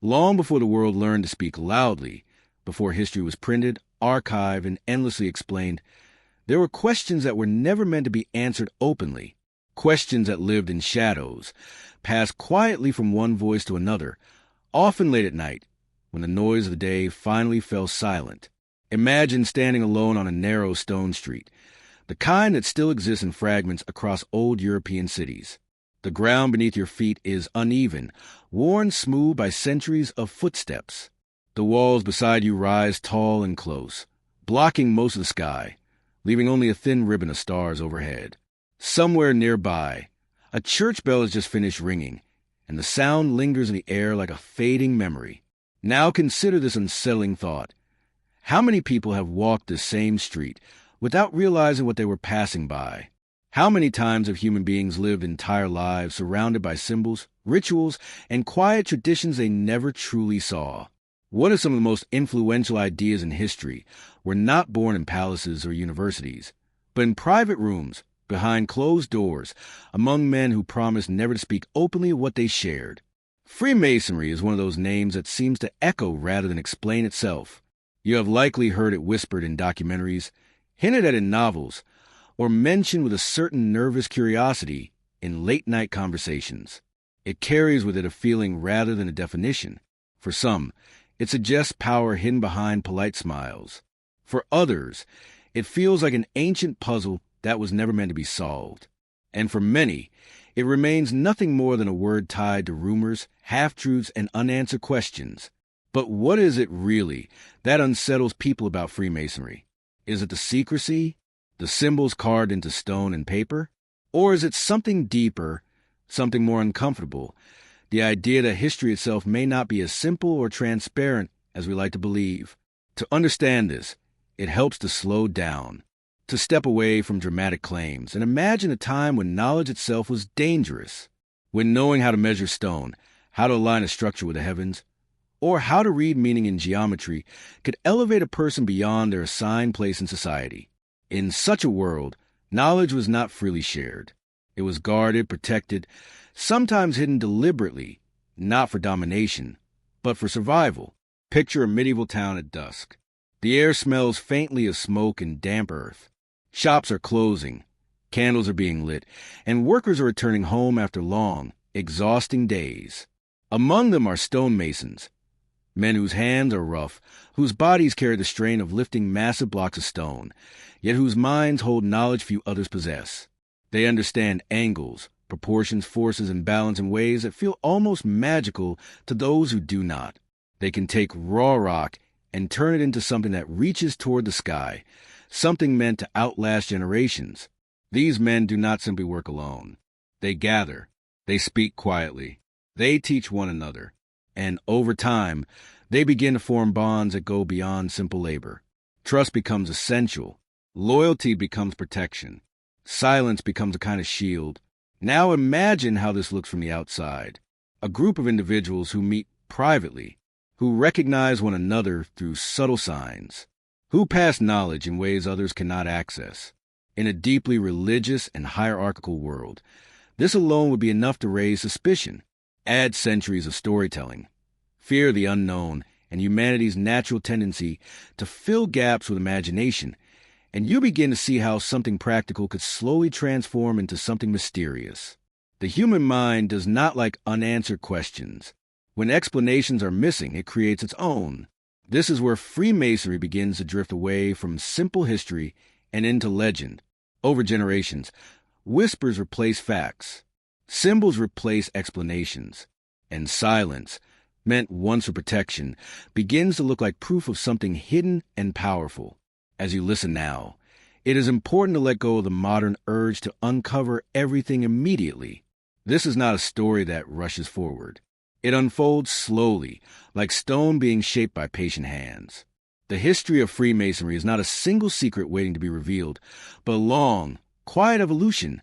Long before the world learned to speak loudly, before history was printed, archived, and endlessly explained, there were questions that were never meant to be answered openly, questions that lived in shadows, passed quietly from one voice to another, often late at night, when the noise of the day finally fell silent. Imagine standing alone on a narrow stone street, the kind that still exists in fragments across old European cities. The ground beneath your feet is uneven, worn smooth by centuries of footsteps. The walls beside you rise tall and close, blocking most of the sky, leaving only a thin ribbon of stars overhead. Somewhere nearby, a church bell has just finished ringing, and the sound lingers in the air like a fading memory. Now consider this unsettling thought. How many people have walked this same street without realizing what they were passing by? How many times have human beings lived entire lives surrounded by symbols, rituals, and quiet traditions they never truly saw? What if some of the most influential ideas in history were not born in palaces or universities, but in private rooms, behind closed doors, among men who promised never to speak openly of what they shared? Freemasonry is one of those names that seems to echo rather than explain itself. You have likely heard it whispered in documentaries, hinted at in novels, or mentioned with a certain nervous curiosity in late-night conversations. It carries with it a feeling rather than a definition. For some, it suggests power hidden behind polite smiles. For others, it feels like an ancient puzzle that was never meant to be solved. And for many, it remains nothing more than a word tied to rumors, half-truths, and unanswered questions. But what is it really that unsettles people about Freemasonry? Is it the secrecy, the symbols carved into stone and paper? Or is it something deeper, something more uncomfortable, the idea that history itself may not be as simple or transparent as we like to believe? To understand this, it helps to slow down, to step away from dramatic claims, and imagine a time when knowledge itself was dangerous, when knowing how to measure stone, how to align a structure with the heavens, or how to read meaning in geometry could elevate a person beyond their assigned place in society. In such a world, knowledge was not freely shared. It was guarded, protected, sometimes hidden deliberately, not for domination, but for survival. Picture a medieval town at dusk. The air smells faintly of smoke and damp earth. Shops are closing, candles are being lit, and workers are returning home after long, exhausting days. Among them are stonemasons, men whose hands are rough, whose bodies carry the strain of lifting massive blocks of stone, yet whose minds hold knowledge few others possess. They understand angles, proportions, forces, and balance in ways that feel almost magical to those who do not. They can take raw rock and turn it into something that reaches toward the sky, something meant to outlast generations. These men do not simply work alone. They gather, they speak quietly, they teach one another, and over time, they begin to form bonds that go beyond simple labor. Trust becomes essential. Loyalty becomes protection. Silence becomes a kind of shield. Now imagine how this looks from the outside. A group of individuals who meet privately, who recognize one another through subtle signs, who pass knowledge in ways others cannot access. In a deeply religious and hierarchical world, this alone would be enough to raise suspicion. Add centuries of storytelling, fear of the unknown, and humanity's natural tendency to fill gaps with imagination, and you begin to see how something practical could slowly transform into something mysterious. The human mind does not like unanswered questions. When explanations are missing, it creates its own. This is where Freemasonry begins to drift away from simple history and into legend. Over generations, whispers replace facts. Symbols replace explanations, and silence, meant once for protection, begins to look like proof of something hidden and powerful. As you listen now, it is important to let go of the modern urge to uncover everything immediately. This is not a story that rushes forward. It unfolds slowly, like stone being shaped by patient hands. The history of Freemasonry is not a single secret waiting to be revealed, but a long, quiet evolution,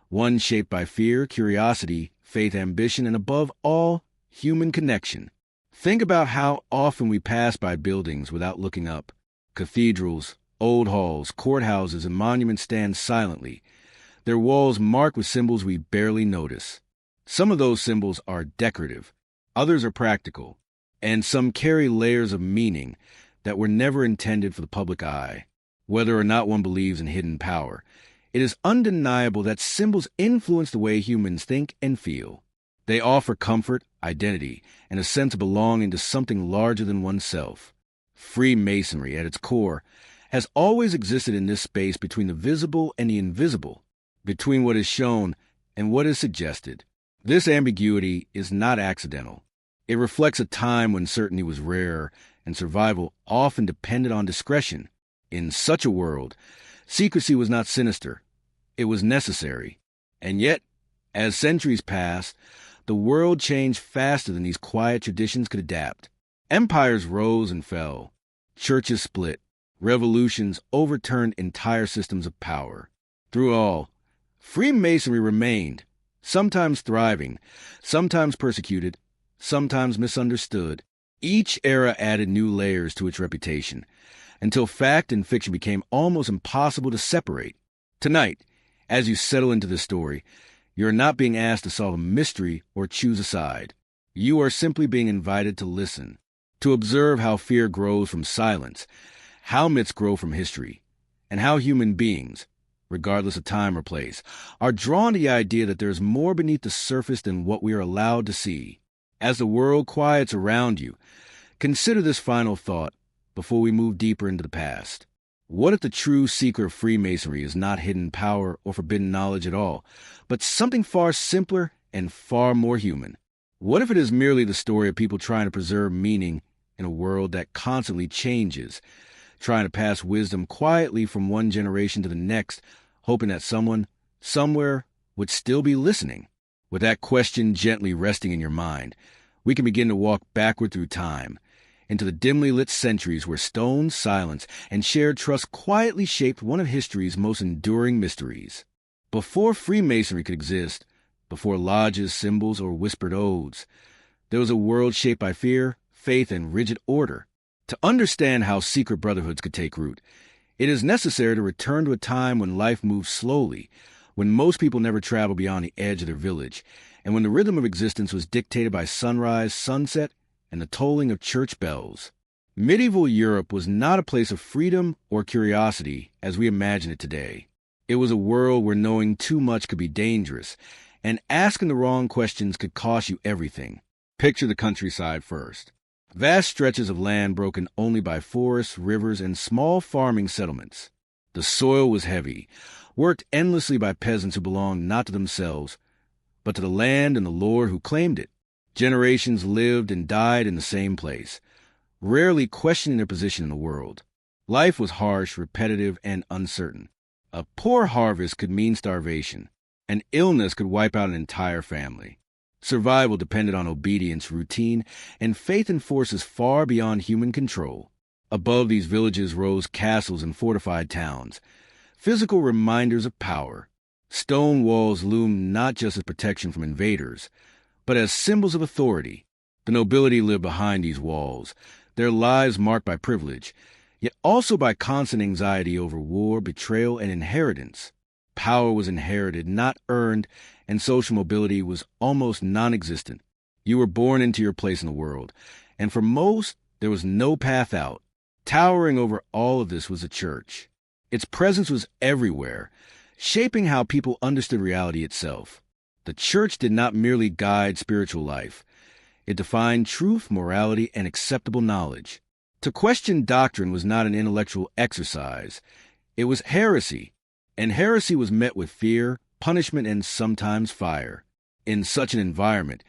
one shaped by fear, curiosity, faith, ambition, and above all, human connection. Think about how often we pass by buildings without looking up. Cathedrals, old halls, courthouses, and monuments stand silently, their walls marked with symbols we barely notice. Some of those symbols are decorative, others are practical. and some carry layers of meaning that were never intended for the public eye. Whether or not one believes in hidden power, it is undeniable that symbols influence the way humans think and feel. They offer comfort, identity, and a sense of belonging to something larger than oneself. Freemasonry, at its core, has always existed in this space between the visible and the invisible, between what is shown and what is suggested. This ambiguity is not accidental. It reflects a time when certainty was rare and survival often depended on discretion. In such a world, secrecy was not sinister. It was necessary. And yet, as centuries passed, the world changed faster than these quiet traditions could adapt. Empires rose and fell. Churches split. Revolutions overturned entire systems of power. Through all, Freemasonry remained, sometimes thriving, sometimes persecuted, sometimes misunderstood. Each era added new layers to its reputation, until fact and fiction became almost impossible to separate. Tonight, as you settle into this story, you are not being asked to solve a mystery or choose a side. You are simply being invited to listen, to observe how fear grows from silence, how myths grow from history, and how human beings, regardless of time or place, are drawn to the idea that there is more beneath the surface than what we are allowed to see. As the world quiets around you, consider this final thought before we move deeper into the past. What if the true secret of Freemasonry is not hidden power or forbidden knowledge at all, but something far simpler and far more human? What if it is merely the story of people trying to preserve meaning in a world that constantly changes, trying to pass wisdom quietly from one generation to the next, hoping that someone, somewhere, would still be listening? With that question gently resting in your mind, we can begin to walk backward through time, into the dimly lit centuries where stone, silence, and shared trust quietly shaped one of history's most enduring mysteries. Before Freemasonry could exist, before lodges, symbols, or whispered odes, there was a world shaped by fear, faith, and rigid order. To understand how secret brotherhoods could take root, it is necessary to return to a time when life moved slowly, when most people never traveled beyond the edge of their village, and when the rhythm of existence was dictated by sunrise, sunset, and the tolling of church bells. Medieval Europe was not a place of freedom or curiosity as we imagine it today. It was a world where knowing too much could be dangerous, and asking the wrong questions could cost you everything. Picture the countryside first. Vast stretches of land broken only by forests, rivers, and small farming settlements. The soil was heavy, worked endlessly by peasants who belonged not to themselves, but to the land and the Lord who claimed it. Generations lived and died in the same place, rarely questioning their position in the world. Life was harsh, repetitive, and uncertain. A poor harvest could mean starvation. An illness could wipe out an entire family. Survival depended on obedience, routine, and faith in forces far beyond human control. Above these villages rose castles and fortified towns, physical reminders of power. Stone walls loomed not just as protection from invaders, but as symbols of authority. The nobility lived behind these walls, their lives marked by privilege, yet also by constant anxiety over war, betrayal, and inheritance. Power was inherited, not earned, and social mobility was almost non-existent. You were born into your place in the world, and for most, there was no path out. Towering over all of this was the church. Its presence was everywhere, shaping how people understood reality itself. The church did not merely guide spiritual life. It defined truth, morality, and acceptable knowledge. To question doctrine was not an intellectual exercise. It was heresy, and heresy was met with fear, punishment, and sometimes fire. In such an environment,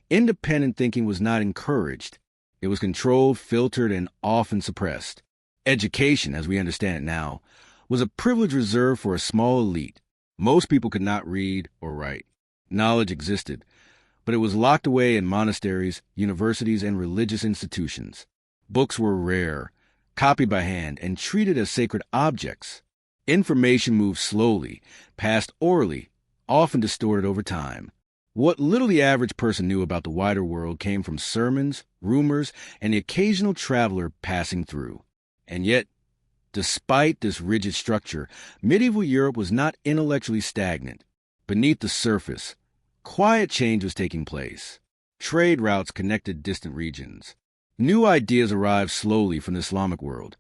independent thinking was not encouraged. It was controlled, filtered, and often suppressed. Education, as we understand it now, was a privilege reserved for a small elite. Most people could not read or write. Knowledge existed, but it was locked away in monasteries, universities, and religious institutions. Books were rare, copied by hand, and treated as sacred objects. Information moved slowly, passed orally, often distorted over time. What little the average person knew about the wider world came from sermons, rumors, and the occasional traveler passing through. And yet, despite this rigid structure, medieval Europe was not intellectually stagnant. Beneath the surface, quiet change was taking place. Trade routes connected distant regions. New ideas arrived slowly from the Islamic world,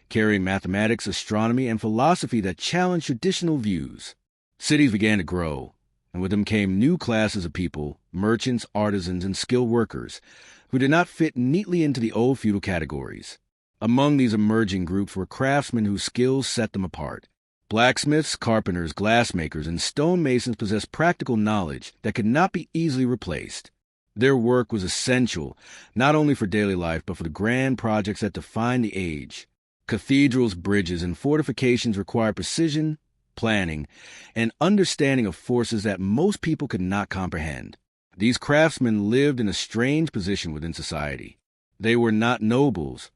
carrying mathematics, astronomy, and philosophy that challenged traditional views. Cities began to grow, and with them came new classes of people, merchants, artisans, and skilled workers, who did not fit neatly into the old feudal categories. Among these emerging groups were craftsmen whose skills set them apart. Blacksmiths, carpenters, glassmakers, and stonemasons possessed practical knowledge that could not be easily replaced. Their work was essential, not only for daily life, but for the grand projects that defined the age. Cathedrals, bridges, and fortifications required precision, planning, and understanding of forces that most people could not comprehend. These craftsmen lived in a strange position within society. They were not nobles,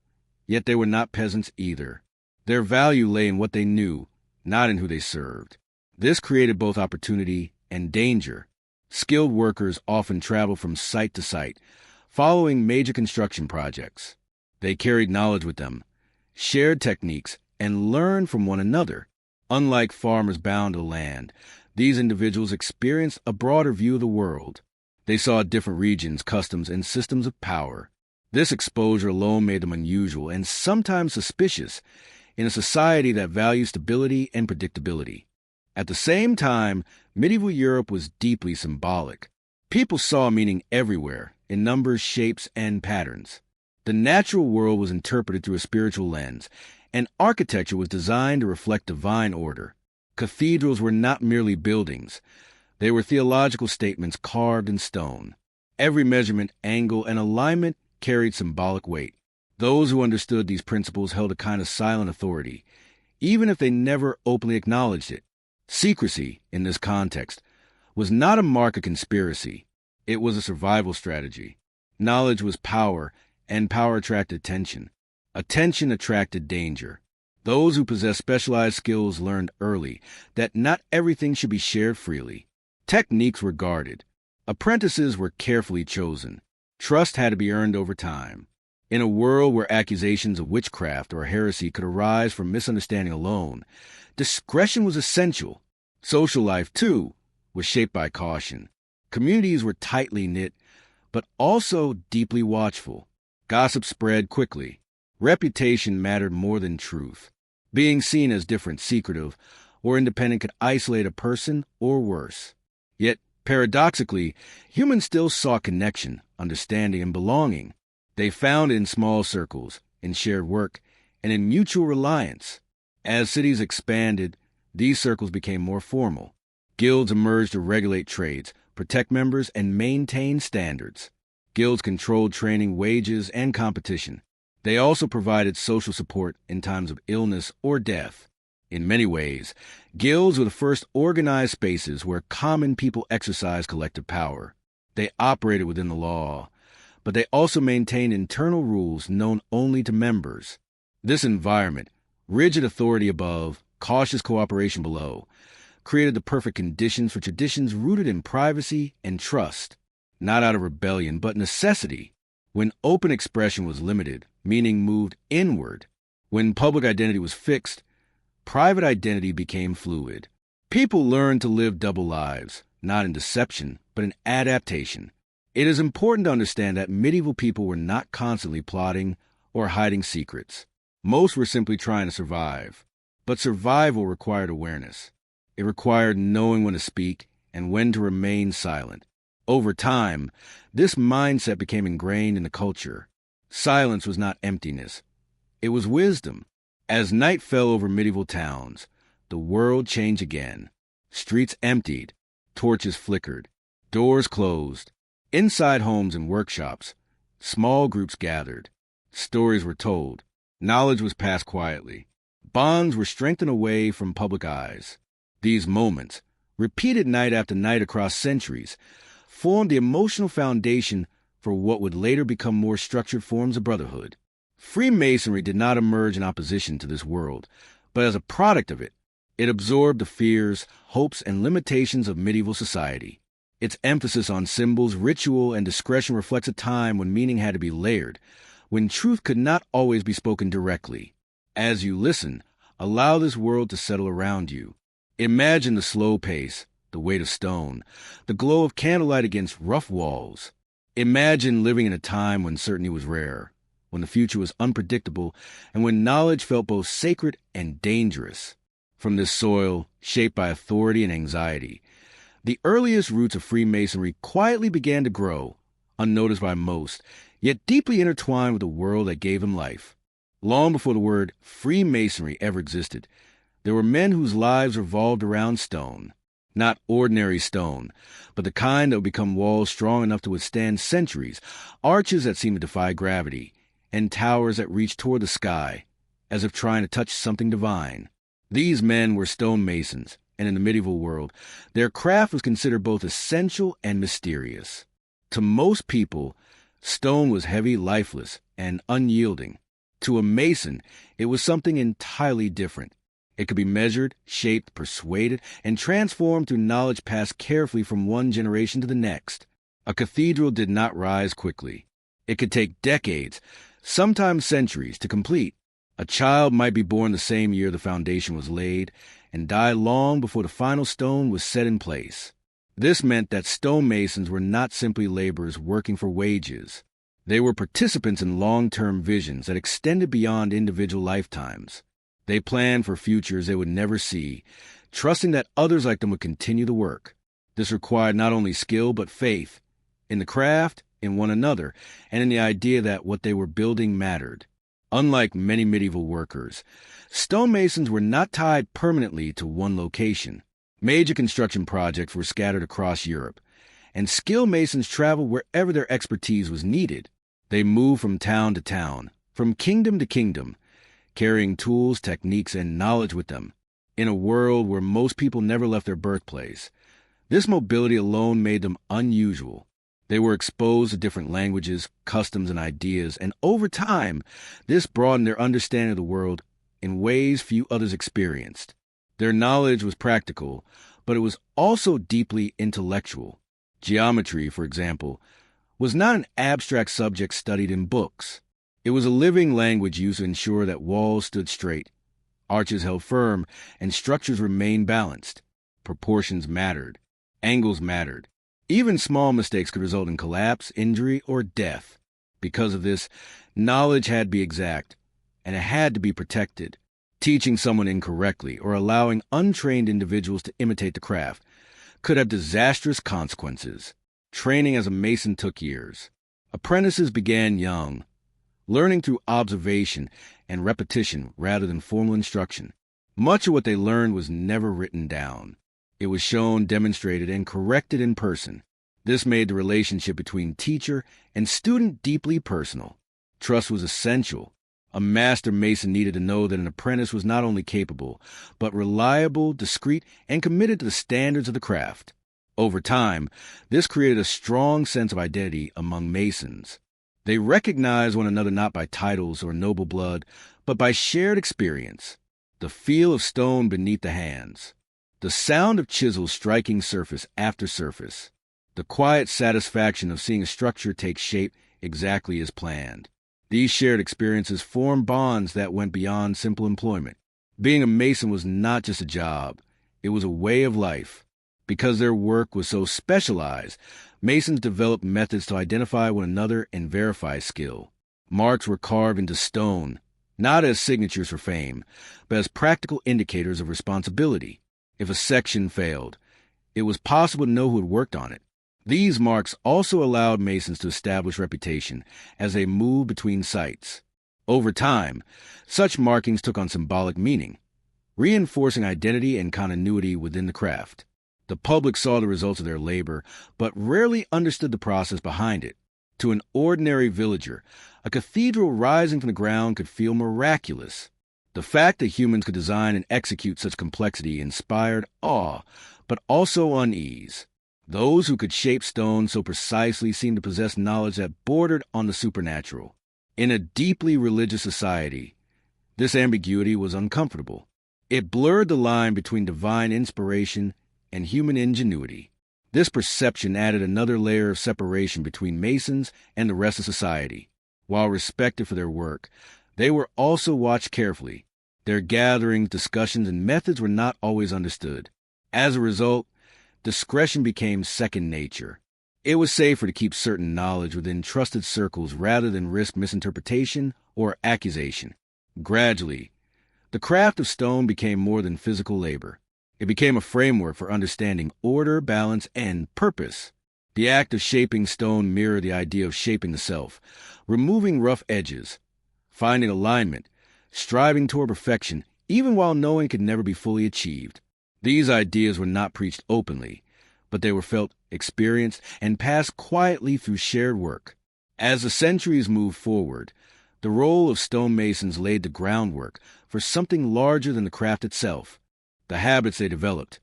yet they were not peasants either. Their value lay in what they knew, not in who they served. This created both opportunity and danger. Skilled workers often traveled from site to site, following major construction projects. They carried knowledge with them, shared techniques, and learned from one another. Unlike farmers bound to the land, these individuals experienced a broader view of the world. They saw different regions, customs, and systems of power. This exposure alone made them unusual and sometimes suspicious in a society that values stability and predictability. At the same time, medieval Europe was deeply symbolic. People saw meaning everywhere, in numbers, shapes, and patterns. The natural world was interpreted through a spiritual lens, and architecture was designed to reflect divine order. Cathedrals were not merely buildings. They were theological statements carved in stone. Every measurement, angle, and alignment carried symbolic weight. Those who understood these principles held a kind of silent authority, even if they never openly acknowledged it. Secrecy, in this context, was not a mark of conspiracy. It was a survival strategy. Knowledge was power, and power attracted attention. Attention attracted danger. Those who possessed specialized skills learned early that not everything should be shared freely. Techniques were guarded. Apprentices were carefully chosen. Trust had to be earned over time. In a world where accusations of witchcraft or heresy could arise from misunderstanding alone, discretion was essential. Social life, too, was shaped by caution. Communities were tightly knit, but also deeply watchful. Gossip spread quickly. Reputation mattered more than truth. Being seen as different, secretive, or independent could isolate a person or worse. Yet, paradoxically, humans still sought connection, understanding, and belonging. They found it in small circles, in shared work, and in mutual reliance. As cities expanded, these circles became more formal. Guilds emerged to regulate trades, protect members, and maintain standards. Guilds controlled training, wages, and competition. They also provided social support in times of illness or death. In many ways, guilds were the first organized spaces where common people exercised collective power. They operated within the law, but they also maintained internal rules known only to members. This environment, rigid authority above, cautious cooperation below, created the perfect conditions for traditions rooted in privacy and trust, not out of rebellion, but necessity. When open expression was limited, meaning moved inward. When public identity was fixed, private identity became fluid. People learned to live double lives, not in deception, but in adaptation. It is important to understand that medieval people were not constantly plotting or hiding secrets. Most were simply trying to survive. But survival required awareness. It required knowing when to speak and when to remain silent. Over time, this mindset became ingrained in the culture. Silence was not emptiness. It was wisdom. As night fell over medieval towns, the world changed again. Streets emptied, torches flickered, doors closed. Inside homes and workshops, small groups gathered. Stories were told. Knowledge was passed quietly. Bonds were strengthened away from public eyes. These moments, repeated night after night across centuries, formed the emotional foundation for what would later become more structured forms of brotherhood. Freemasonry did not emerge in opposition to this world, but as a product of it. It absorbed the fears, hopes, and limitations of medieval society. Its emphasis on symbols, ritual, and discretion reflects a time when meaning had to be layered, when truth could not always be spoken directly. As you listen, allow this world to settle around you. Imagine the slow pace, the weight of stone, the glow of candlelight against rough walls. Imagine living in a time when certainty was rare, when the future was unpredictable, and when knowledge felt both sacred and dangerous. From this soil, shaped by authority and anxiety, the earliest roots of Freemasonry quietly began to grow, unnoticed by most, yet deeply intertwined with the world that gave them life. Long before the word Freemasonry ever existed, there were men whose lives revolved around stone. Not ordinary stone, but the kind that would become walls strong enough to withstand centuries, arches that seemed to defy gravity, and towers that reached toward the sky, as if trying to touch something divine. These men were stonemasons, and in the medieval world, their craft was considered both essential and mysterious. To most people, stone was heavy, lifeless, and unyielding. To a Mason, it was something entirely different. It could be measured, shaped, persuaded, and transformed through knowledge passed carefully from one generation to the next. A cathedral did not rise quickly. It could take decades, sometimes centuries, to complete. A child might be born the same year the foundation was laid, and die long before the final stone was set in place. This meant that stonemasons were not simply laborers working for wages. They were participants in long-term visions that extended beyond individual lifetimes. They planned for futures they would never see, trusting that others like them would continue the work. This required not only skill but faith, in the craft, in one another, and in the idea that what they were building mattered. Unlike many medieval workers, stonemasons were not tied permanently to one location. Major construction projects were scattered across Europe, and skilled masons traveled wherever their expertise was needed. They moved from town to town, from kingdom to kingdom, carrying tools, techniques, and knowledge with them. In a world where most people never left their birthplace, this mobility alone made them unusual. They were exposed to different languages, customs, and ideas, and over time, this broadened their understanding of the world in ways few others experienced. Their knowledge was practical, but it was also deeply intellectual. Geometry, for example, was not an abstract subject studied in books. It was a living language used to ensure that walls stood straight, arches held firm, and structures remained balanced. Proportions mattered. Angles mattered. Even small mistakes could result in collapse, injury, or death. Because of this, knowledge had to be exact, and it had to be protected. Teaching someone incorrectly or allowing untrained individuals to imitate the craft could have disastrous consequences. Training as a mason took years. Apprentices began young, learning through observation and repetition rather than formal instruction. Much of what they learned was never written down. It was shown, demonstrated, and corrected in person. This made the relationship between teacher and student deeply personal. Trust was essential. A master mason needed to know that an apprentice was not only capable, but reliable, discreet, and committed to the standards of the craft. Over time, this created a strong sense of identity among masons. They recognized one another not by titles or noble blood, but by shared experience. The feel of stone beneath the hands. The sound of chisels striking surface after surface. The quiet satisfaction of seeing a structure take shape exactly as planned. These shared experiences formed bonds that went beyond simple employment. Being a mason was not just a job. It was a way of life. Because their work was so specialized, masons developed methods to identify one another and verify skill. Marks were carved into stone, not as signatures for fame, but as practical indicators of responsibility. If a section failed, it was possible to know who had worked on it. These marks also allowed masons to establish reputation as they moved between sites. Over time, such markings took on symbolic meaning, reinforcing identity and continuity within the craft. The public saw the results of their labor, but rarely understood the process behind it. To an ordinary villager, a cathedral rising from the ground could feel miraculous. The fact that humans could design and execute such complexity inspired awe, but also unease. Those who could shape stone so precisely seemed to possess knowledge that bordered on the supernatural. In a deeply religious society, this ambiguity was uncomfortable. It blurred the line between divine inspiration and human ingenuity. This perception added another layer of separation between masons and the rest of society. While respected for their work, they were also watched carefully. Their gatherings, discussions, and methods were not always understood. As a result, discretion became second nature. It was safer to keep certain knowledge within trusted circles rather than risk misinterpretation or accusation. Gradually, the craft of stone became more than physical labor. It became a framework for understanding order, balance, and purpose. The act of shaping stone mirrored the idea of shaping the self, removing rough edges, finding alignment, striving toward perfection, even while knowing it could never be fully achieved. These ideas were not preached openly, but they were felt, experienced, and passed quietly through shared work. As the centuries moved forward, the role of stonemasons laid the groundwork for something larger than the craft itself. The habits they developed,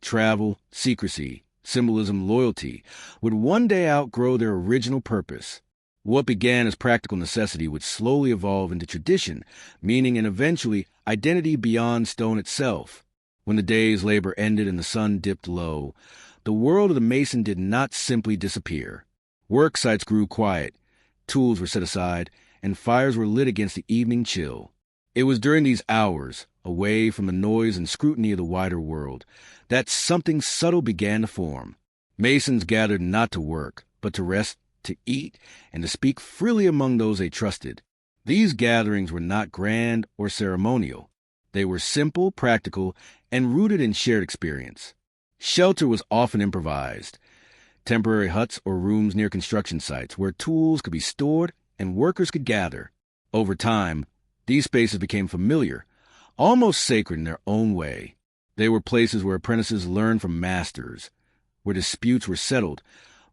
travel, secrecy, symbolism, loyalty, would one day outgrow their original purpose. What began as practical necessity would slowly evolve into tradition, meaning, and eventually identity beyond stone itself. When the day's labor ended and the sun dipped low, the world of the mason did not simply disappear. Work sites grew quiet, tools were set aside, and fires were lit against the evening chill. It was during these hours, away from the noise and scrutiny of the wider world, that something subtle began to form. Masons gathered not to work, but to rest, to eat, and to speak freely among those they trusted. These gatherings were not grand or ceremonial. They were simple, practical, and rooted in shared experience. Shelter was often improvised. Temporary huts or rooms near construction sites where tools could be stored and workers could gather. Over time, these spaces became familiar, almost sacred in their own way. They were places where apprentices learned from masters, where disputes were settled,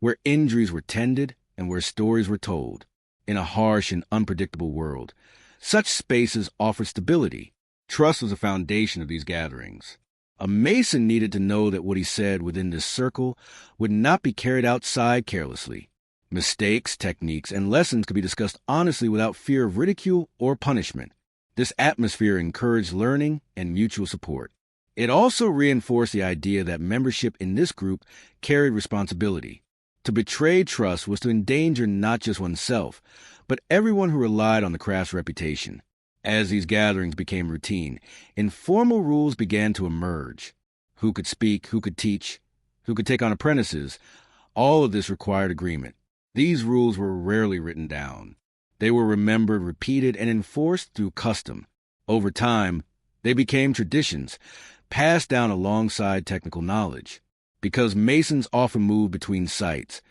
where injuries were tended, and where stories were told. In a harsh and unpredictable world, such spaces offered stability. Trust was the foundation of these gatherings. A mason needed to know that what he said within this circle would not be carried outside carelessly. Mistakes, techniques, and lessons could be discussed honestly without fear of ridicule or punishment. This atmosphere encouraged learning and mutual support. It also reinforced the idea that membership in this group carried responsibility. To betray trust was to endanger not just oneself, but everyone who relied on the craft's reputation. As these gatherings became routine, informal rules began to emerge. Who could speak, who could teach, who could take on apprentices, all of this required agreement. These rules were rarely written down. They were remembered, repeated, and enforced through custom. Over time, they became traditions, passed down alongside technical knowledge. Because masons often moved between sites,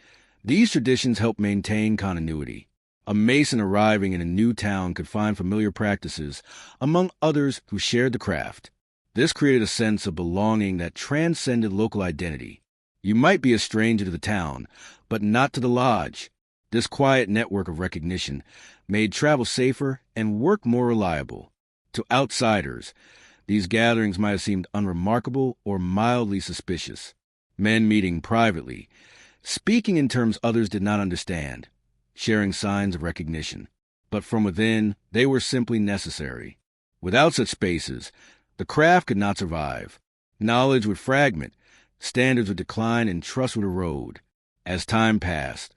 these traditions helped maintain continuity. A mason arriving in a new town could find familiar practices among others who shared the craft. This created a sense of belonging that transcended local identity. You might be a stranger to the town, but not to the lodge. This quiet network of recognition made travel safer and work more reliable. To outsiders, these gatherings might have seemed unremarkable or mildly suspicious. Men meeting privately, speaking in terms others did not understand, sharing signs of recognition. But from within, they were simply necessary. Without such spaces, the craft could not survive. Knowledge would fragment, standards would decline, and trust would erode. As time passed,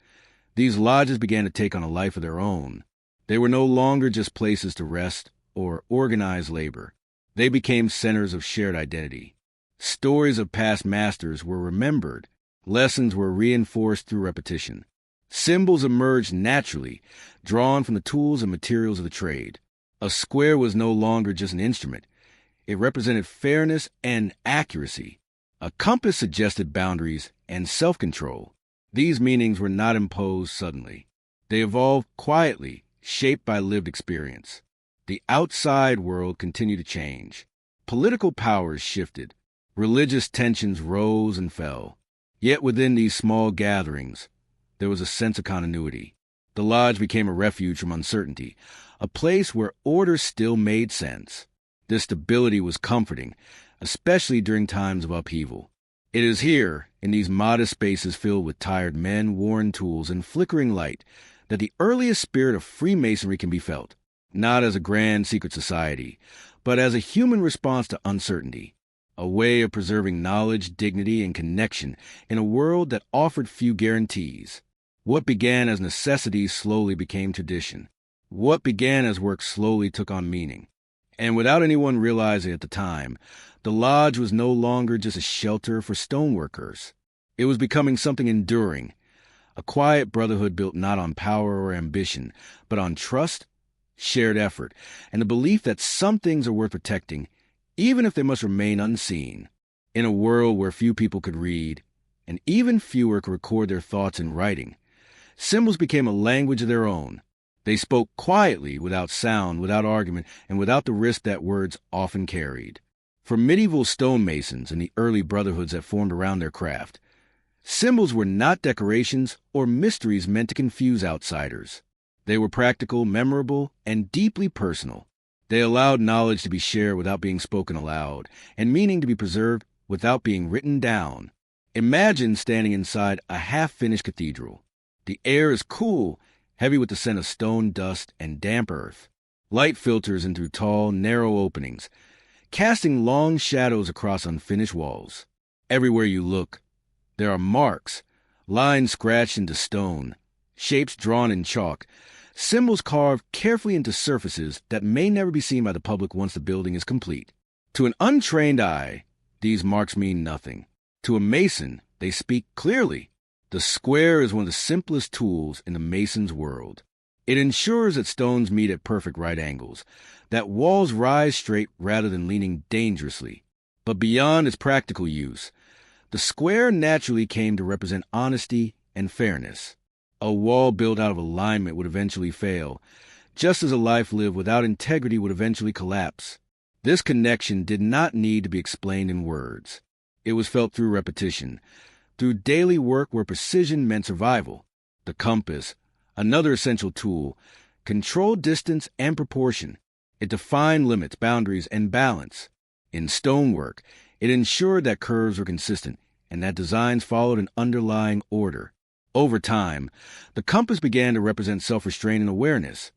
these lodges began to take on a life of their own. They were no longer just places to rest or organize labor. They became centers of shared identity. Stories of past masters were remembered. Lessons were reinforced through repetition. Symbols emerged naturally, drawn from the tools and materials of the trade. A square was no longer just an instrument. It represented fairness and accuracy. A compass suggested boundaries and self-control. These meanings were not imposed suddenly. They evolved quietly, shaped by lived experience. The outside world continued to change. Political powers shifted. Religious tensions rose and fell. Yet within these small gatherings, there was a sense of continuity. The lodge became a refuge from uncertainty, a place where order still made sense. This stability was comforting, especially during times of upheaval. It is here, in these modest spaces filled with tired men, worn tools, and flickering light, that the earliest spirit of Freemasonry can be felt, not as a grand secret society, but as a human response to uncertainty, a way of preserving knowledge, dignity, and connection in a world that offered few guarantees. What began as necessity slowly became tradition. What began as work slowly took on meaning. And without anyone realizing at the time, the lodge was no longer just a shelter for stoneworkers. It was becoming something enduring, a quiet brotherhood built not on power or ambition, but on trust, shared effort, and the belief that some things are worth protecting, even if they must remain unseen. In a world where few people could read, and even fewer could record their thoughts in writing, symbols became a language of their own. They spoke quietly, without sound, without argument, and without the risk that words often carried. For medieval stonemasons and the early brotherhoods that formed around their craft, symbols were not decorations or mysteries meant to confuse outsiders. They were practical, memorable, and deeply personal. They allowed knowledge to be shared without being spoken aloud, and meaning to be preserved without being written down. Imagine standing inside a half-finished cathedral. The air is cool, heavy with the scent of stone dust and damp earth. Light filters in through tall, narrow openings, casting long shadows across unfinished walls. Everywhere you look, there are marks, lines scratched into stone, shapes drawn in chalk, symbols carved carefully into surfaces that may never be seen by the public once the building is complete. To an untrained eye, these marks mean nothing. To a Mason, they speak clearly. The square is one of the simplest tools in the Mason's world. It ensures that stones meet at perfect right angles, that walls rise straight rather than leaning dangerously. But beyond its practical use, the square naturally came to represent honesty and fairness. A wall built out of alignment would eventually fail, just as a life lived without integrity would eventually collapse. This connection did not need to be explained in words. It was felt through repetition, through daily work where precision meant survival. The compass, another essential tool, controlled distance and proportion. It defined limits, boundaries, and balance. In stonework, it ensured that curves were consistent and that designs followed an underlying order. Over time, the compass began to represent self-restraint and awareness,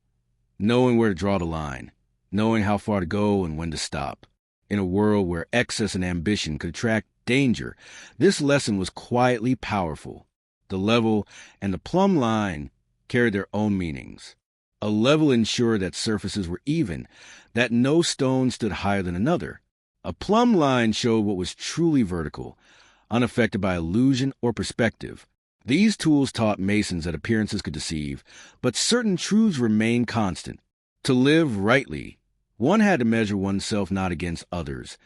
knowing where to draw the line, knowing how far to go and when to stop. In a world where excess and ambition could attract danger, this lesson was quietly powerful. The level and the plumb line carried their own meanings. A level ensured that surfaces were even, that no stone stood higher than another. A plumb line showed what was truly vertical, unaffected by illusion or perspective. These tools taught Masons that appearances could deceive, but certain truths remained constant. To live rightly, one had to measure oneself not against others,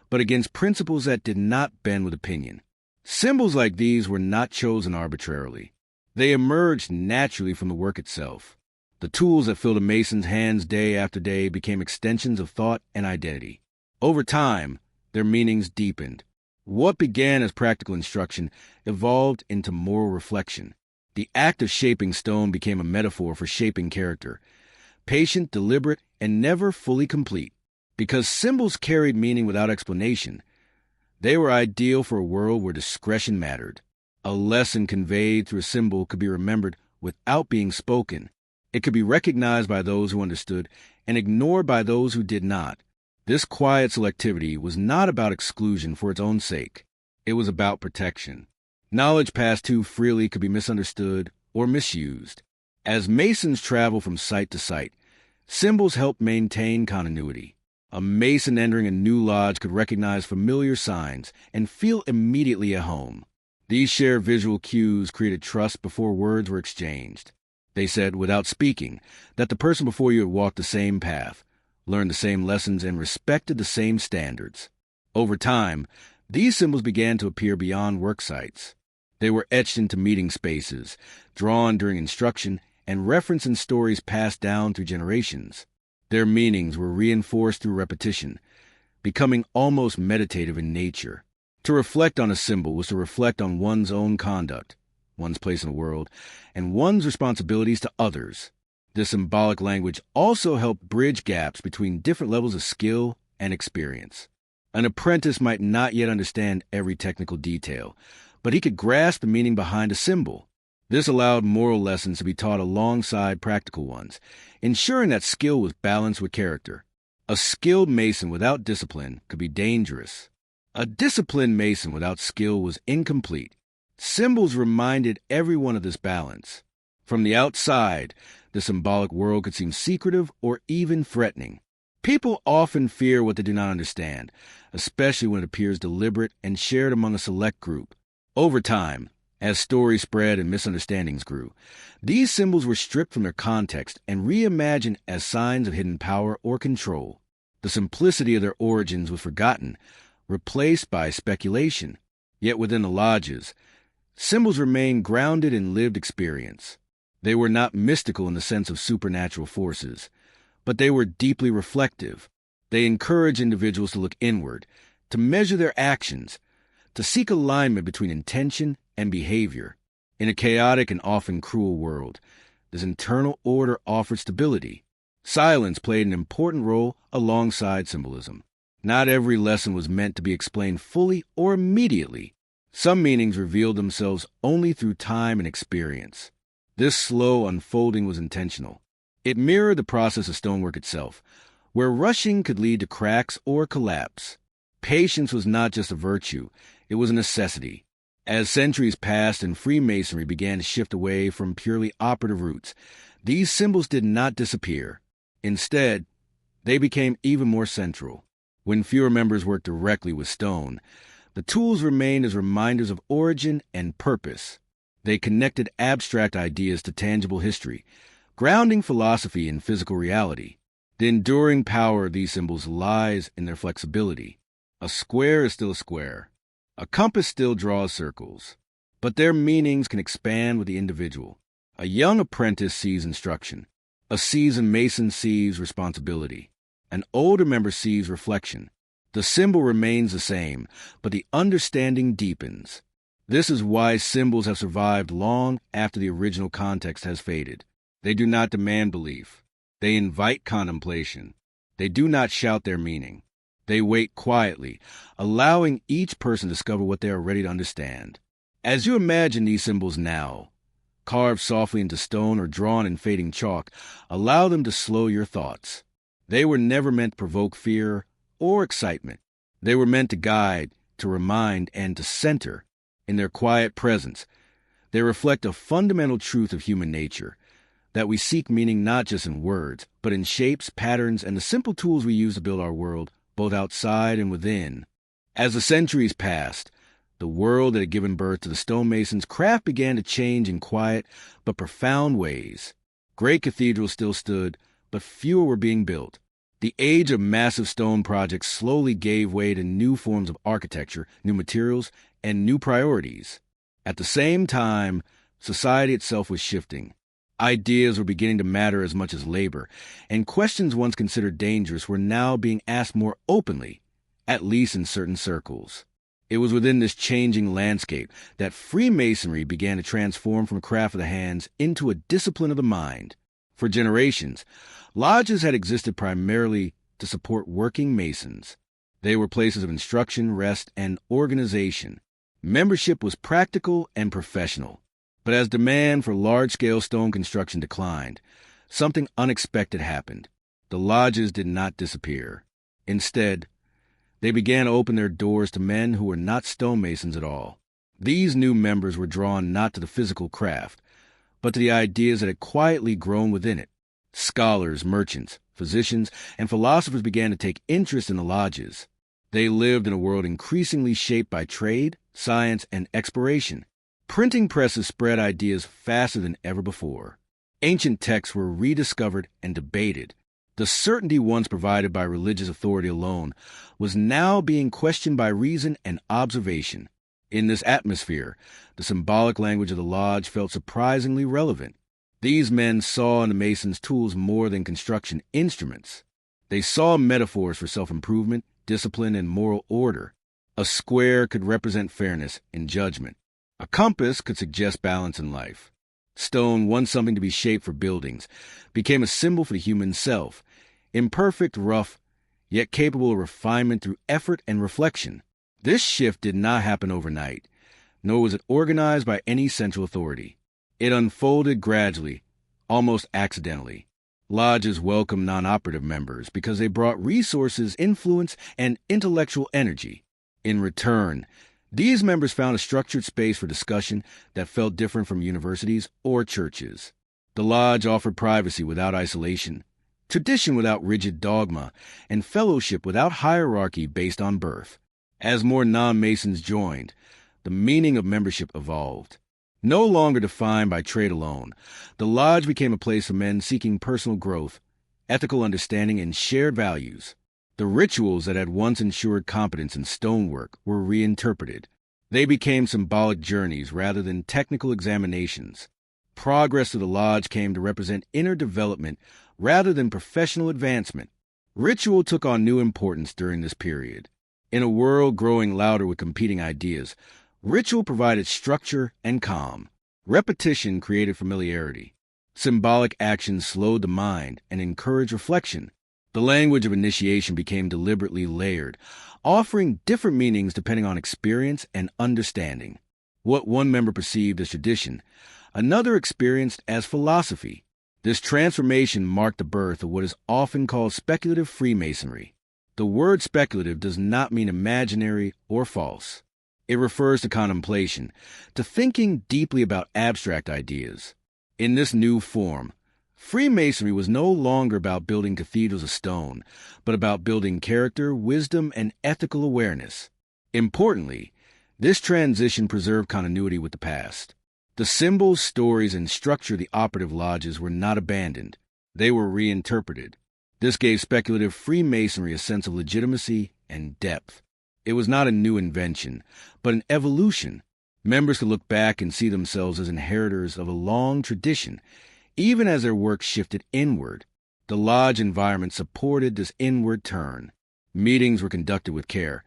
but against principles that did not bend with opinion. Symbols like these were not chosen arbitrarily. They emerged naturally from the work itself. The tools that filled a Mason's hands day after day became extensions of thought and identity. Over time, their meanings deepened. What began as practical instruction evolved into moral reflection. The act of shaping stone became a metaphor for shaping character, patient, deliberate, and never fully complete. Because symbols carried meaning without explanation, they were ideal for a world where discretion mattered. A lesson conveyed through a symbol could be remembered without being spoken. It could be recognized by those who understood and ignored by those who did not. This quiet selectivity was not about exclusion for its own sake. It was about protection. Knowledge passed too freely could be misunderstood or misused. As Masons traveled from site to site, symbols helped maintain continuity. A Mason entering a new lodge could recognize familiar signs and feel immediately at home. These shared visual cues created trust before words were exchanged. They said, without speaking, that the person before you had walked the same path, learned the same lessons, and respected the same standards. Over time, these symbols began to appear beyond work sites. They were etched into meeting spaces, drawn during instruction, and referenced in stories passed down through generations. Their meanings were reinforced through repetition, becoming almost meditative in nature. To reflect on a symbol was to reflect on one's own conduct, one's place in the world, and one's responsibilities to others. This symbolic language also helped bridge gaps between different levels of skill and experience. An apprentice might not yet understand every technical detail, but he could grasp the meaning behind a symbol. This allowed moral lessons to be taught alongside practical ones, ensuring that skill was balanced with character. A skilled Mason without discipline could be dangerous. A disciplined Mason without skill was incomplete. Symbols reminded everyone of this balance. From the outside, the symbolic world could seem secretive or even threatening. People often fear what they do not understand, especially when it appears deliberate and shared among a select group. Over time, As stories spread and misunderstandings grew, these symbols were stripped from their context and reimagined as signs of hidden power or control. The simplicity of their origins was forgotten, replaced by speculation. Yet within the lodges, symbols remained grounded in lived experience. They were not mystical in the sense of supernatural forces, but they were deeply reflective. They encouraged individuals to look inward, to measure their actions, to seek alignment between intention and behavior. In a chaotic and often cruel world, this internal order offered stability. Silence played an important role alongside symbolism. Not every lesson was meant to be explained fully or immediately. Some meanings revealed themselves only through time and experience. This slow unfolding was intentional. It mirrored the process of stonework itself, where rushing could lead to cracks or collapse. Patience was not just a virtue, it was a necessity. As centuries passed and Freemasonry began to shift away from purely operative roots, these symbols did not disappear. Instead, they became even more central. When fewer members worked directly with stone, the tools remained as reminders of origin and purpose. They connected abstract ideas to tangible history, grounding philosophy in physical reality. The enduring power of these symbols lies in their flexibility. A square is still a square. A compass still draws circles, but their meanings can expand with the individual. A young apprentice sees instruction. A seasoned mason sees responsibility. An older member sees reflection. The symbol remains the same, but the understanding deepens. This is why symbols have survived long after the original context has faded. They do not demand belief. They invite contemplation. They do not shout their meaning. They wait quietly, allowing each person to discover what they are ready to understand. As you imagine these symbols now, carved softly into stone or drawn in fading chalk, allow them to slow your thoughts. They were never meant to provoke fear or excitement. They were meant to guide, to remind, and to center. In their quiet presence, they reflect a fundamental truth of human nature, that we seek meaning not just in words, but in shapes, patterns, and the simple tools we use to build our world, both outside and within. As the centuries passed, the world that had given birth to the stonemasons' craft began to change in quiet but profound ways. Great cathedrals still stood, but fewer were being built. The age of massive stone projects slowly gave way to new forms of architecture, new materials, and new priorities. At the same time, society itself was shifting. Ideas were beginning to matter as much as labor, and questions once considered dangerous were now being asked more openly, at least in certain circles. It was within this changing landscape that Freemasonry began to transform from a craft of the hands into a discipline of the mind. For generations, lodges had existed primarily to support working masons. They were places of instruction, rest, and organization. Membership was practical and professional. But as demand for large-scale stone construction declined, something unexpected happened. The lodges did not disappear. Instead, they began to open their doors to men who were not stonemasons at all. These new members were drawn not to the physical craft, but to the ideas that had quietly grown within it. Scholars, merchants, physicians, and philosophers began to take interest in the lodges. They lived in a world increasingly shaped by trade, science, and exploration. Printing presses spread ideas faster than ever before. Ancient texts were rediscovered and debated. The certainty once provided by religious authority alone was now being questioned by reason and observation. In this atmosphere, the symbolic language of the lodge felt surprisingly relevant. These men saw in the masons' tools more than construction instruments. They saw metaphors for self-improvement, discipline, and moral order. A square could represent fairness and judgment. A compass could suggest balance in life. Stone, once something to be shaped for buildings, became a symbol for the human self, imperfect, rough, yet capable of refinement through effort and reflection. This shift did not happen overnight, nor was it organized by any central authority. It unfolded gradually, almost accidentally. Lodges welcomed non-operative members because they brought resources, influence, and intellectual energy. In return, these members found a structured space for discussion that felt different from universities or churches. The lodge offered privacy without isolation, tradition without rigid dogma, and fellowship without hierarchy based on birth. As more non-Masons joined, the meaning of membership evolved. No longer defined by trade alone, the lodge became a place for men seeking personal growth, ethical understanding, and shared values. The rituals that had once ensured competence in stonework were reinterpreted. They became symbolic journeys rather than technical examinations. Progress to the lodge came to represent inner development rather than professional advancement. Ritual took on new importance during this period. In a world growing louder with competing ideas, ritual provided structure and calm. Repetition created familiarity. Symbolic actions slowed the mind and encouraged reflection. The language of initiation became deliberately layered, offering different meanings depending on experience and understanding. What one member perceived as tradition, another experienced as philosophy. This transformation marked the birth of what is often called speculative Freemasonry. The word speculative does not mean imaginary or false. It refers to contemplation, to thinking deeply about abstract ideas. In this new form, Freemasonry was no longer about building cathedrals of stone, but about building character, wisdom, and ethical awareness. Importantly, this transition preserved continuity with the past. The symbols, stories, and structure of the operative lodges were not abandoned. They were reinterpreted. This gave speculative Freemasonry a sense of legitimacy and depth. It was not a new invention, but an evolution. Members could look back and see themselves as inheritors of a long tradition, even as their work shifted inward. The lodge environment supported this inward turn. Meetings were conducted with care,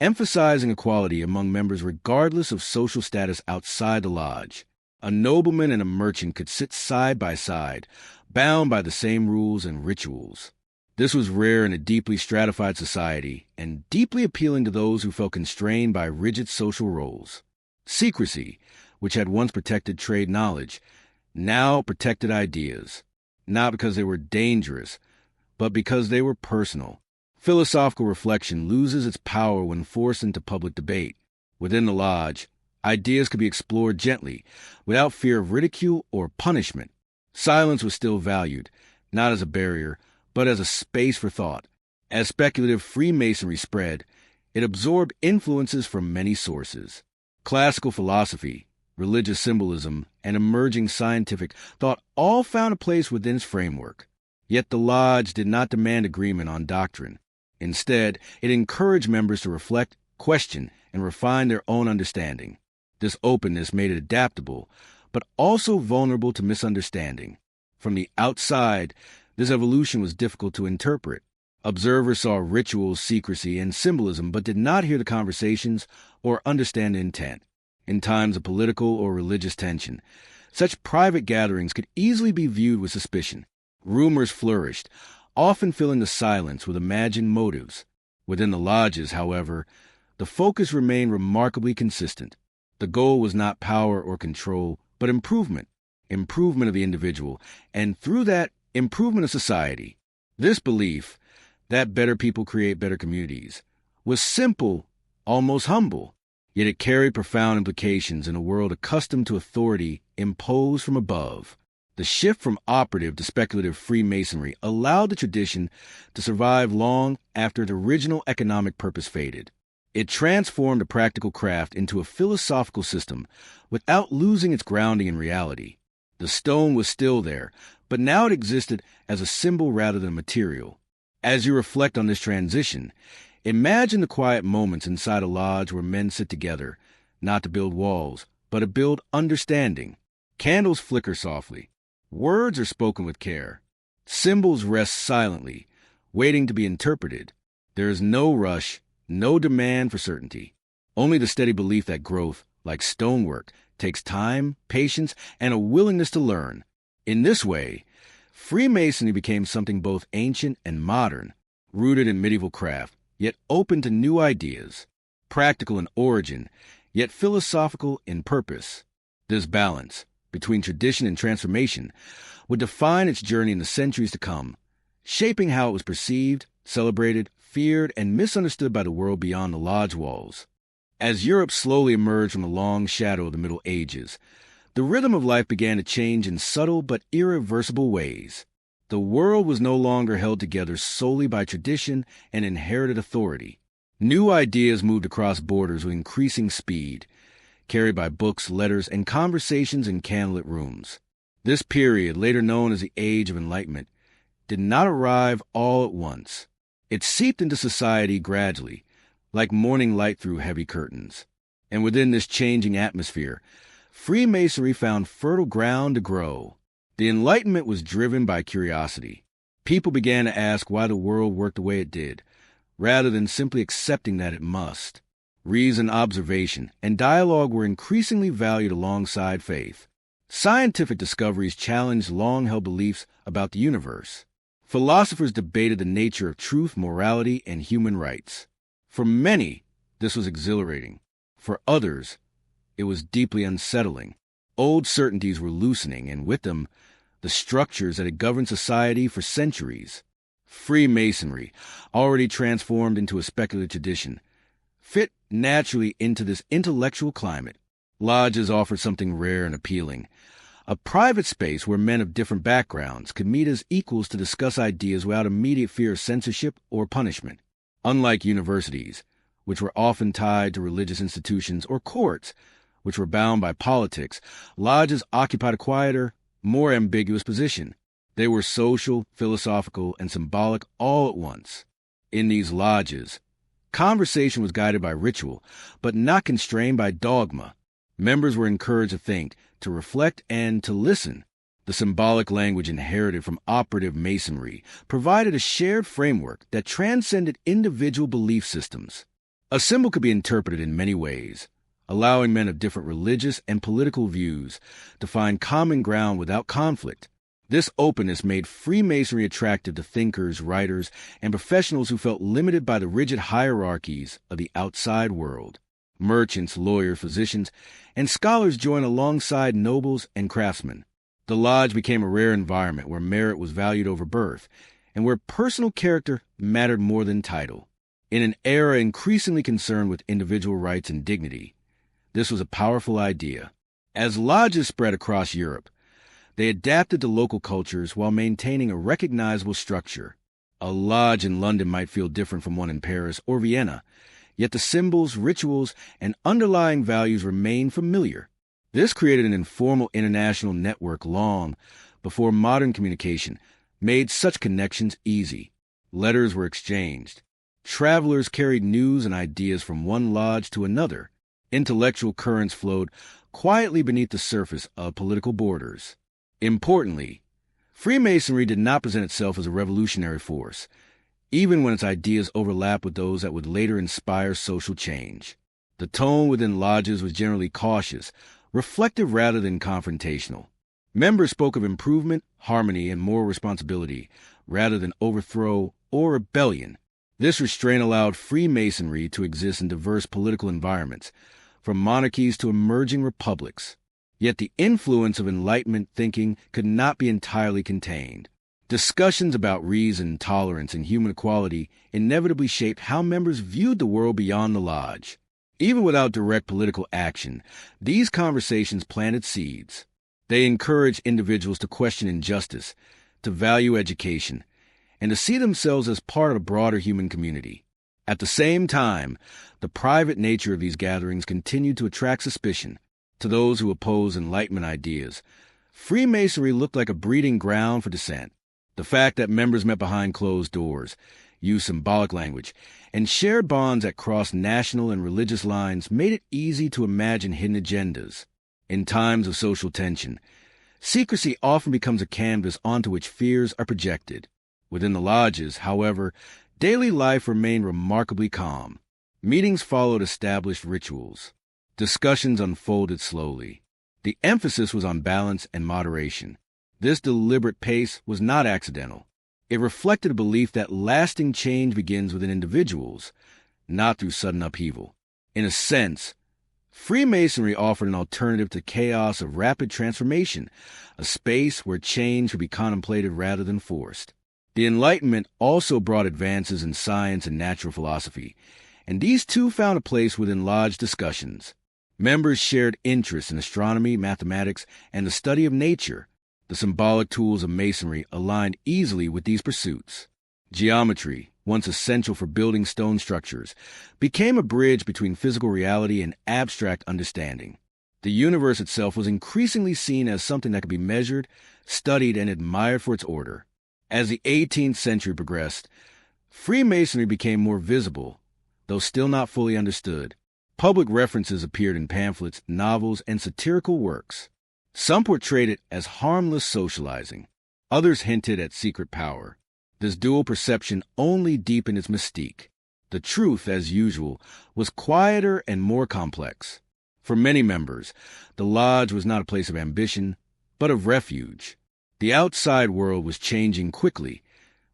emphasizing equality among members regardless of social status outside the lodge. A nobleman and a merchant could sit side by side, bound by the same rules and rituals. This was rare in a deeply stratified society and deeply appealing to those who felt constrained by rigid social roles. Secrecy, which had once protected trade knowledge, now protected ideas, not because they were dangerous, but because they were personal. Philosophical reflection loses its power when forced into public debate. Within the lodge, ideas could be explored gently, without fear of ridicule or punishment. Silence was still valued, not as a barrier, but as a space for thought. As speculative Freemasonry spread, it absorbed influences from many sources. Classical philosophy, religious symbolism, and emerging scientific thought all found a place within its framework. Yet the lodge did not demand agreement on doctrine. Instead, it encouraged members to reflect, question, and refine their own understanding. This openness made it adaptable, but also vulnerable to misunderstanding. From the outside, this evolution was difficult to interpret. Observers saw rituals, secrecy, and symbolism, but did not hear the conversations or understand the intent. In times of political or religious tension, such private gatherings could easily be viewed with suspicion. Rumors flourished, often filling the silence with imagined motives. Within the lodges, however, the focus remained remarkably consistent. The goal was not power or control, but improvement of the individual, and through that, improvement of society. This belief, that better people create better communities, was simple, almost humble, yet it carried profound implications in a world accustomed to authority imposed from above. The shift from operative to speculative Freemasonry allowed the tradition to survive long after its original economic purpose faded. It transformed a practical craft into a philosophical system without losing its grounding in reality. The stone was still there, but now it existed as a symbol rather than material. As you reflect on this transition, imagine the quiet moments inside a lodge where men sit together, not to build walls, but to build understanding. Candles flicker softly. Words are spoken with care. Symbols rest silently, waiting to be interpreted. There is no rush, no demand for certainty. Only the steady belief that growth, like stonework, takes time, patience, and a willingness to learn. In this way, Freemasonry became something both ancient and modern, rooted in medieval craft, yet open to new ideas, practical in origin, yet philosophical in purpose. This balance between tradition and transformation would define its journey in the centuries to come, shaping how it was perceived, celebrated, feared, and misunderstood by the world beyond the lodge walls. As Europe slowly emerged from the long shadow of the Middle Ages, the rhythm of life began to change in subtle but irreversible ways. The world was no longer held together solely by tradition and inherited authority. New ideas moved across borders with increasing speed, carried by books, letters, and conversations in candlelit rooms. This period, later known as the Age of Enlightenment, did not arrive all at once. It seeped into society gradually, like morning light through heavy curtains. And within this changing atmosphere, Freemasonry found fertile ground to grow. The Enlightenment was driven by curiosity. People began to ask why the world worked the way it did, rather than simply accepting that it must. Reason, observation, and dialogue were increasingly valued alongside faith. Scientific discoveries challenged long-held beliefs about the universe. Philosophers debated the nature of truth, morality, and human rights. For many, this was exhilarating. For others, it was deeply unsettling. Old certainties were loosening, and with them, the structures that had governed society for centuries. Freemasonry, already transformed into a speculative tradition, fit naturally into this intellectual climate. Lodges offered something rare and appealing, a private space where men of different backgrounds could meet as equals to discuss ideas without immediate fear of censorship or punishment. Unlike universities, which were often tied to religious institutions, or courts, which were bound by politics, lodges occupied a quieter, more ambiguous position. They were social, philosophical, and symbolic all at once. In these lodges, conversation was guided by ritual, but not constrained by dogma. Members were encouraged to think, to reflect, and to listen. The symbolic language inherited from operative Masonry provided a shared framework that transcended individual belief systems. A symbol could be interpreted in many ways, allowing men of different religious and political views to find common ground without conflict. This openness made Freemasonry attractive to thinkers, writers, and professionals who felt limited by the rigid hierarchies of the outside world. Merchants, lawyers, physicians, and scholars joined alongside nobles and craftsmen. The lodge became a rare environment where merit was valued over birth, and where personal character mattered more than title. In an era increasingly concerned with individual rights and dignity, this was a powerful idea. As lodges spread across Europe, they adapted to local cultures while maintaining a recognizable structure. A lodge in London might feel different from one in Paris or Vienna, yet the symbols, rituals, and underlying values remained familiar. This created an informal international network long before modern communication made such connections easy. Letters were exchanged. Travelers carried news and ideas from one lodge to another. Intellectual currents flowed quietly beneath the surface of political borders. Importantly, Freemasonry did not present itself as a revolutionary force, even when its ideas overlapped with those that would later inspire social change. The tone within lodges was generally cautious, reflective rather than confrontational. Members spoke of improvement, harmony, and moral responsibility, rather than overthrow or rebellion. This restraint allowed Freemasonry to exist in diverse political environments, from monarchies to emerging republics. Yet the influence of Enlightenment thinking could not be entirely contained. Discussions about reason, tolerance, and human equality inevitably shaped how members viewed the world beyond the lodge. Even without direct political action, these conversations planted seeds. They encouraged individuals to question injustice, to value education, and to see themselves as part of a broader human community. At the same time, the private nature of these gatherings continued to attract suspicion. To those who opposed Enlightenment ideas, Freemasonry looked like a breeding ground for dissent. The fact that members met behind closed doors, used symbolic language, and shared bonds that crossed national and religious lines made it easy to imagine hidden agendas. In times of social tension, secrecy often becomes a canvas onto which fears are projected. Within the lodges, however, daily life remained remarkably calm. Meetings followed established rituals. Discussions unfolded slowly. The emphasis was on balance and moderation. This deliberate pace was not accidental. It reflected a belief that lasting change begins within individuals, not through sudden upheaval. In a sense, Freemasonry offered an alternative to chaos of rapid transformation, a space where change would be contemplated rather than forced. The Enlightenment also brought advances in science and natural philosophy, and these too found a place within lodge discussions. Members shared interests in astronomy, mathematics, and the study of nature. The symbolic tools of Masonry aligned easily with these pursuits. Geometry, once essential for building stone structures, became a bridge between physical reality and abstract understanding. The universe itself was increasingly seen as something that could be measured, studied, and admired for its order. As the 18th century progressed, Freemasonry became more visible, though still not fully understood. Public references appeared in pamphlets, novels, and satirical works. Some portrayed it as harmless socializing. Others hinted at secret power. This dual perception only deepened its mystique. The truth, as usual, was quieter and more complex. For many members, the lodge was not a place of ambition, but of refuge. The outside world was changing quickly,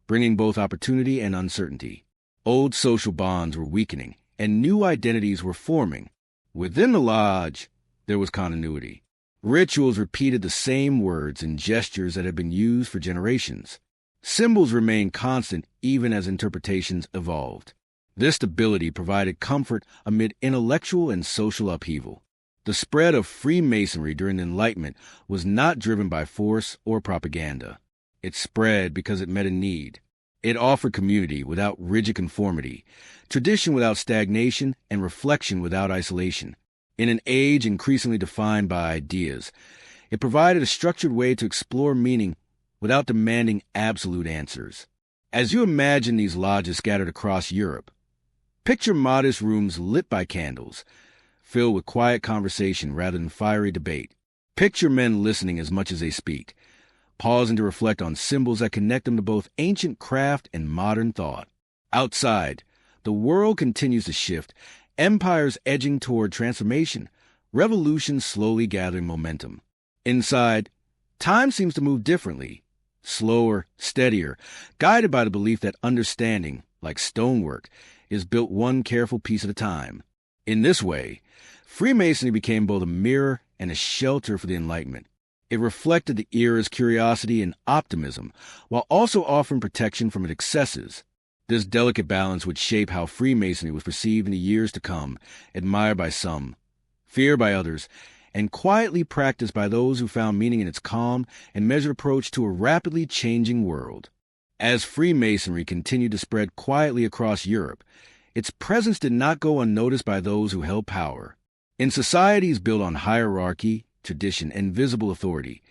bringing both opportunity and uncertainty. Old social bonds were weakening, and new identities were forming. Within the lodge, there was continuity. Rituals repeated the same words and gestures that had been used for generations. Symbols remained constant even as interpretations evolved. This stability provided comfort amid intellectual and social upheaval. The spread of Freemasonry during the Enlightenment was not driven by force or propaganda. It spread because it met a need. It offered community without rigid conformity, tradition without stagnation, and reflection without isolation. In an age increasingly defined by ideas, it provided a structured way to explore meaning without demanding absolute answers. As you imagine these lodges scattered across Europe, picture modest rooms lit by candles, filled with quiet conversation rather than fiery debate. Picture men listening as much as they speak, pausing to reflect on symbols that connect them to both ancient craft and modern thought. Outside, the world continues to shift, empires edging toward transformation, revolutions slowly gathering momentum. Inside, time seems to move differently, slower, steadier, guided by the belief that understanding, like stonework, is built one careful piece at a time. In this way, Freemasonry became both a mirror and a shelter for the Enlightenment. It reflected the era's curiosity and optimism, while also offering protection from its excesses. This delicate balance would shape how Freemasonry was perceived in the years to come, admired by some, feared by others, and quietly practiced by those who found meaning in its calm and measured approach to a rapidly changing world. As Freemasonry continued to spread quietly across Europe, its presence did not go unnoticed by those who held power. In societies built on hierarchy, tradition, and visible authority,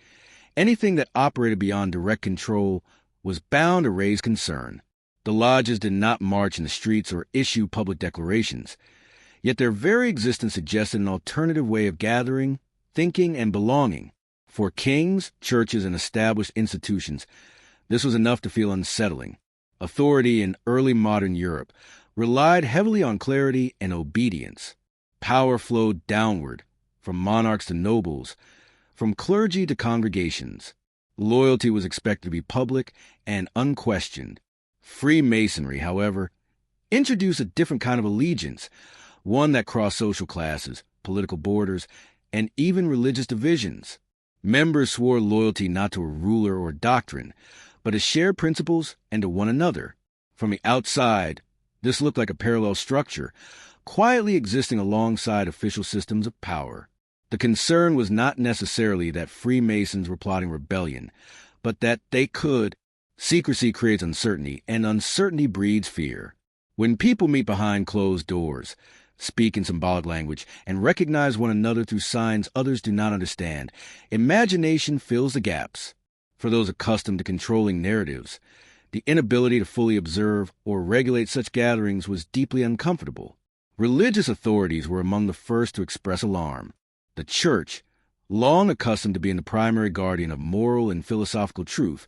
anything that operated beyond direct control was bound to raise concern. The lodges did not march in the streets or issue public declarations, yet their very existence suggested an alternative way of gathering, thinking, and belonging. For kings, churches, and established institutions, this was enough to feel unsettling. Authority in early modern Europe relied heavily on clarity and obedience. Power flowed downward, from monarchs to nobles, from clergy to congregations. Loyalty was expected to be public and unquestioned. Freemasonry, however, introduced a different kind of allegiance, one that crossed social classes, political borders, and even religious divisions. Members swore loyalty not to a ruler or doctrine, but to shared principles and to one another. From the outside, this looked like a parallel structure, quietly existing alongside official systems of power. The concern was not necessarily that Freemasons were plotting rebellion, but that they could. Secrecy creates uncertainty, and uncertainty breeds fear. When people meet behind closed doors, speak in symbolic language, and recognize one another through signs others do not understand, imagination fills the gaps. For those accustomed to controlling narratives, the inability to fully observe or regulate such gatherings was deeply uncomfortable. Religious authorities were among the first to express alarm. The Church, long accustomed to being the primary guardian of moral and philosophical truth,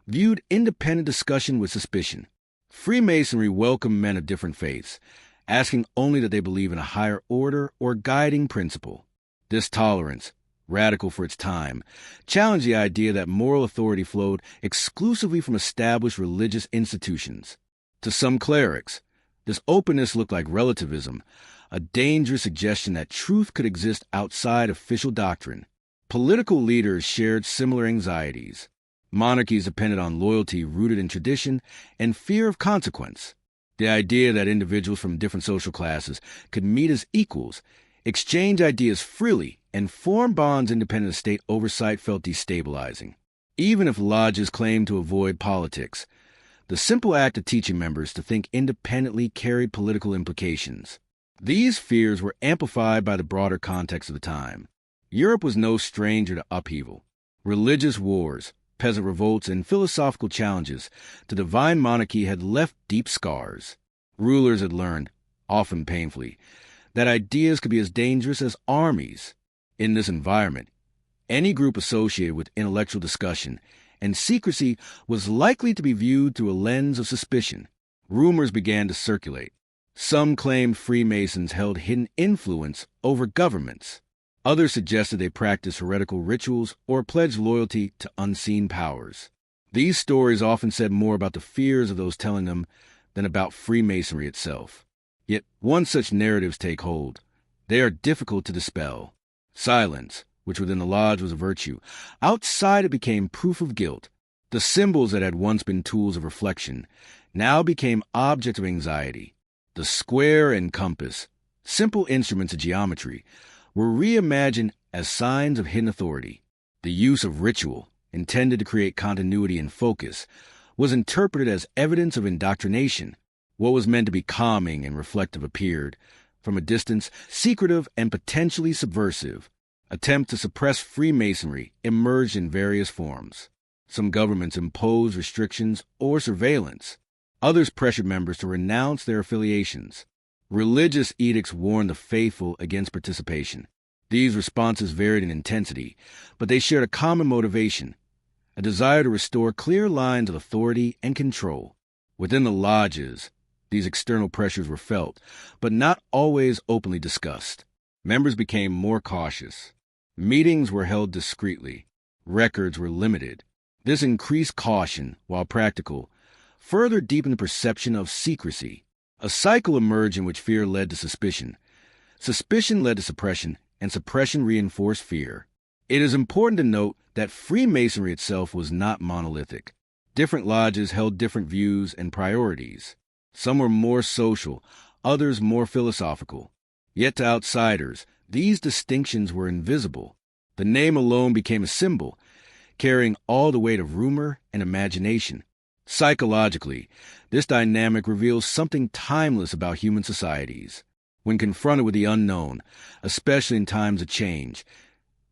viewed independent discussion with suspicion. Freemasonry welcomed men of different faiths, asking only that they believe in a higher order or guiding principle. This tolerance, radical for its time, challenged the idea that moral authority flowed exclusively from established religious institutions. To some clerics, this openness looked like relativism, a dangerous suggestion that truth could exist outside official doctrine. Political leaders shared similar anxieties. Monarchies depended on loyalty rooted in tradition and fear of consequence. The idea that individuals from different social classes could meet as equals, exchange ideas freely, and form bonds independent of state oversight felt destabilizing. Even if lodges claimed to avoid politics, The simple act of teaching members to think independently carried political implications. These fears were amplified by the broader context of the time. Europe was no stranger to upheaval. Religious wars, peasant revolts, and philosophical challenges to divine monarchy had left deep scars. Rulers had learned, often painfully, that ideas could be as dangerous as armies. In this environment, any group associated with intellectual discussion and secrecy was likely to be viewed through a lens of suspicion. Rumors began to circulate. Some claimed Freemasons held hidden influence over governments. Others suggested they practiced heretical rituals or pledged loyalty to unseen powers. These stories often said more about the fears of those telling them than about Freemasonry itself. Yet once such narratives take hold, they are difficult to dispel. Silence, which within the lodge was a virtue, outside it became proof of guilt. The symbols that had once been tools of reflection now became objects of anxiety. The square and compass, simple instruments of geometry, were reimagined as signs of hidden authority. The use of ritual, intended to create continuity and focus, was interpreted as evidence of indoctrination. What was meant to be calming and reflective appeared, from a distance, secretive and potentially subversive. Attempts to suppress Freemasonry emerged in various forms. Some governments imposed restrictions or surveillance. Others pressured members to renounce their affiliations. Religious edicts warned the faithful against participation. These responses varied in intensity, but they shared a common motivation, a desire to restore clear lines of authority and control. Within the lodges, these external pressures were felt, but not always openly discussed. Members became more cautious. Meetings were held discreetly. Records were limited. This increased caution, while practical, further deepened the perception of secrecy. A cycle emerged in which fear led to suspicion. Suspicion led to suppression, and suppression reinforced fear. It is important to note that Freemasonry itself was not monolithic. Different lodges held different views and priorities. Some were more social, others more philosophical. Yet to outsiders, these distinctions were invisible. The name alone became a symbol, carrying all the weight of rumor and imagination. Psychologically, this dynamic reveals something timeless about human societies. When confronted with the unknown, especially in times of change,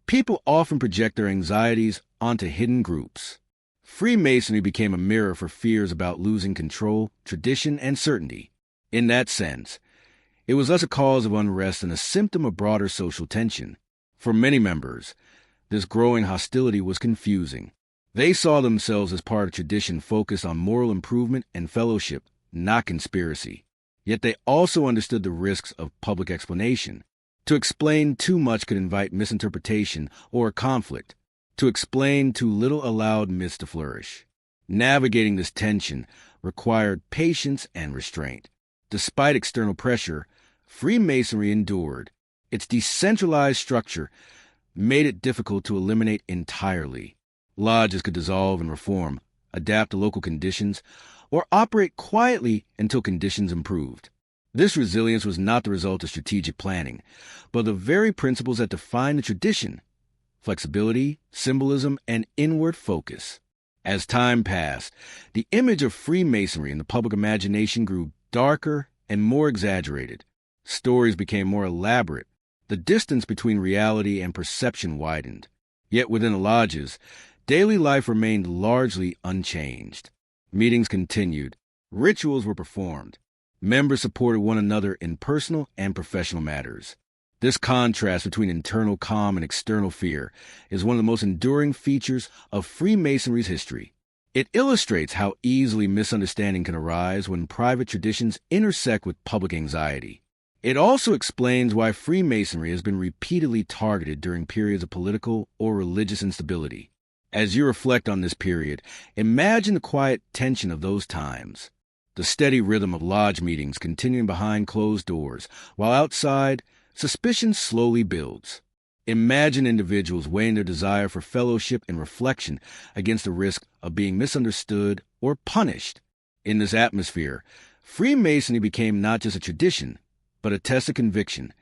people often project their anxieties onto hidden groups. Freemasonry became a mirror for fears about losing control, tradition, and certainty. In that sense, it was thus a cause of unrest and a symptom of broader social tension. For many members, this growing hostility was confusing. They saw themselves as part of tradition focused on moral improvement and fellowship, not conspiracy. Yet they also understood the risks of public explanation. To explain too much could invite misinterpretation or conflict. To explain too little allowed myths to flourish. Navigating this tension required patience and restraint. Despite external pressure, Freemasonry endured. Its decentralized structure made it difficult to eliminate entirely. Lodges could dissolve and reform, adapt to local conditions, or operate quietly until conditions improved. This resilience was not the result of strategic planning, but the very principles that define the tradition: flexibility, symbolism, and inward focus. As time passed, the image of Freemasonry in the public imagination grew darker and more exaggerated. Stories became more elaborate. The distance between reality and perception widened. Yet within the lodges, daily life remained largely unchanged. Meetings continued. Rituals were performed. Members supported one another in personal and professional matters. This contrast between internal calm and external fear is one of the most enduring features of Freemasonry's history. It illustrates how easily misunderstanding can arise when private traditions intersect with public anxiety. It also explains why Freemasonry has been repeatedly targeted during periods of political or religious instability. As you reflect on this period, imagine the quiet tension of those times. The steady rhythm of lodge meetings continuing behind closed doors, while outside, suspicion slowly builds. Imagine individuals weighing their desire for fellowship and reflection against the risk of being misunderstood or punished. In this atmosphere, Freemasonry became not just a tradition, but a test of conviction,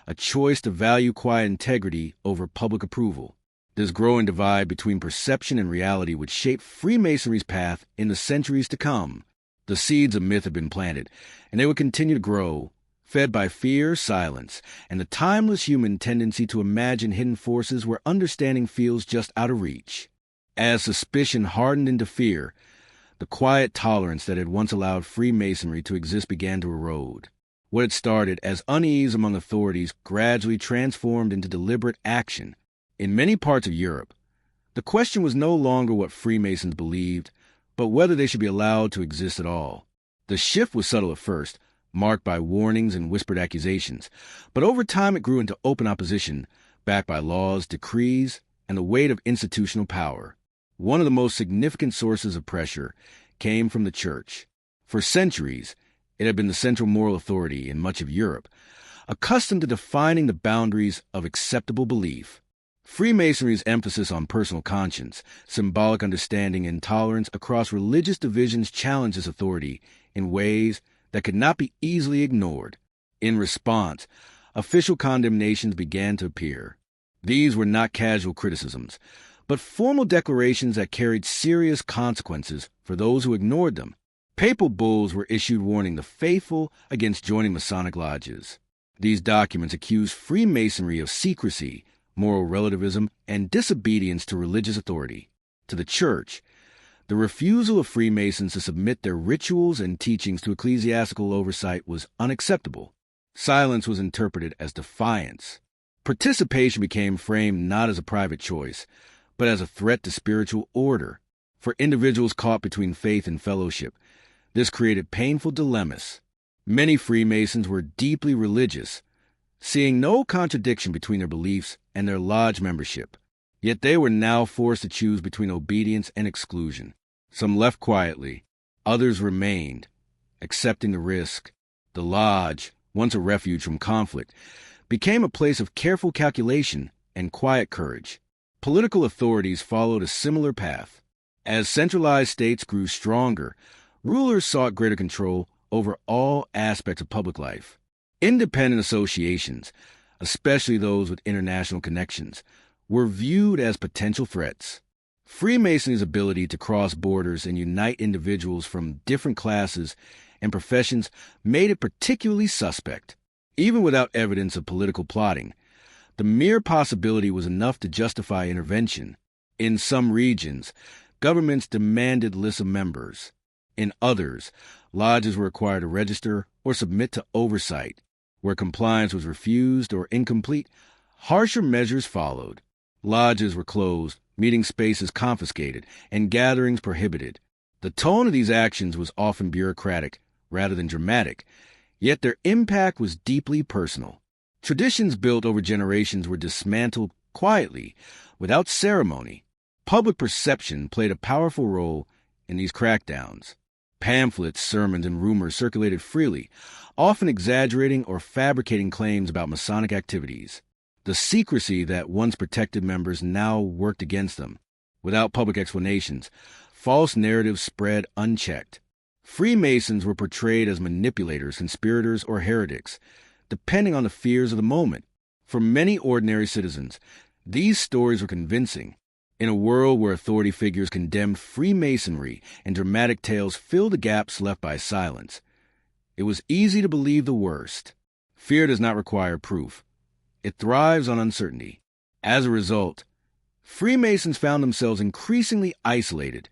a choice to value quiet integrity over public approval. This growing divide between perception and reality would shape Freemasonry's path in the centuries to come. The seeds of myth have been planted, and they would continue to grow, fed by fear, silence, and the timeless human tendency to imagine hidden forces where understanding feels just out of reach. As suspicion hardened into fear, the quiet tolerance that had once allowed Freemasonry to exist began to erode. What had started as unease among authorities gradually transformed into deliberate action. In many parts of Europe, the question was no longer what Freemasons believed, but whether they should be allowed to exist at all. The shift was subtle at first, marked by warnings and whispered accusations, but over time it grew into open opposition, backed by laws, decrees, and the weight of institutional power. One of the most significant sources of pressure came from the Church. For centuries, it had been the central moral authority in much of Europe, accustomed to defining the boundaries of acceptable belief. Freemasonry's emphasis on personal conscience, symbolic understanding, and tolerance across religious divisions challenged this authority in ways that could not be easily ignored. In response, official condemnations began to appear. These were not casual criticisms, but formal declarations that carried serious consequences for those who ignored them. Papal bulls were issued warning the faithful against joining Masonic lodges. These documents accused Freemasonry of secrecy, moral relativism, and disobedience to religious authority. To the Church, the refusal of Freemasons to submit their rituals and teachings to ecclesiastical oversight was unacceptable. Silence was interpreted as defiance. Participation became framed not as a private choice, but as a threat to spiritual order. For individuals caught between faith and fellowship, this created painful dilemmas. Many Freemasons were deeply religious, seeing no contradiction between their beliefs and their lodge membership. Yet they were now forced to choose between obedience and exclusion. Some left quietly, others remained, accepting the risk. The lodge, once a refuge from conflict, became a place of careful calculation and quiet courage. Political authorities followed a similar path. As centralized states grew stronger, rulers sought greater control over all aspects of public life. Independent associations, especially those with international connections, were viewed as potential threats. Freemasonry's ability to cross borders and unite individuals from different classes and professions made it particularly suspect. Even without evidence of political plotting, the mere possibility was enough to justify intervention. In some regions, governments demanded lists of members. In others, lodges were required to register or submit to oversight. Where compliance was refused or incomplete, harsher measures followed. Lodges were closed, meeting spaces confiscated, and gatherings prohibited. The tone of these actions was often bureaucratic rather than dramatic, yet their impact was deeply personal. Traditions built over generations were dismantled quietly, without ceremony. Public perception played a powerful role in these crackdowns. Pamphlets, sermons, and rumors circulated freely, often exaggerating or fabricating claims about Masonic activities. The secrecy that once protected members now worked against them. Without public explanations, false narratives spread unchecked. Freemasons were portrayed as manipulators, conspirators, or heretics, depending on the fears of the moment. For many ordinary citizens, these stories were convincing. In a world where authority figures condemned Freemasonry and dramatic tales filled the gaps left by silence, it was easy to believe the worst. Fear does not require proof. It thrives on uncertainty. As a result, Freemasons found themselves increasingly isolated,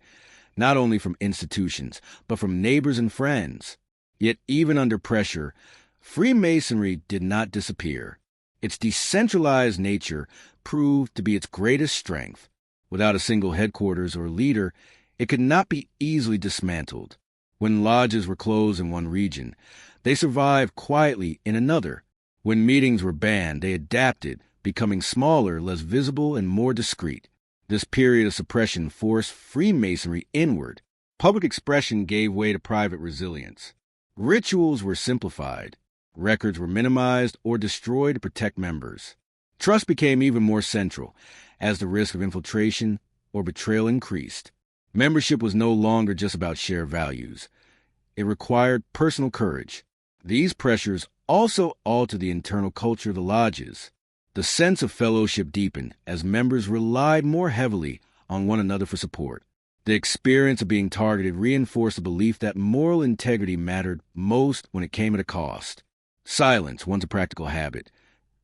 not only from institutions, but from neighbors and friends. Yet even under pressure, Freemasonry did not disappear. Its decentralized nature proved to be its greatest strength. Without a single headquarters or leader, it could not be easily dismantled. When lodges were closed in one region, they survived quietly in another. When meetings were banned, they adapted, becoming smaller, less visible, and more discreet. This period of suppression forced Freemasonry inward. Public expression gave way to private resilience. Rituals were simplified. Records were minimized or destroyed to protect members. Trust became even more central, as the risk of infiltration or betrayal increased. Membership was no longer just about shared values. It required personal courage. These pressures also altered the internal culture of the lodges. The sense of fellowship deepened as members relied more heavily on one another for support. The experience of being targeted reinforced the belief that moral integrity mattered most when it came at a cost. Silence, once a practical habit,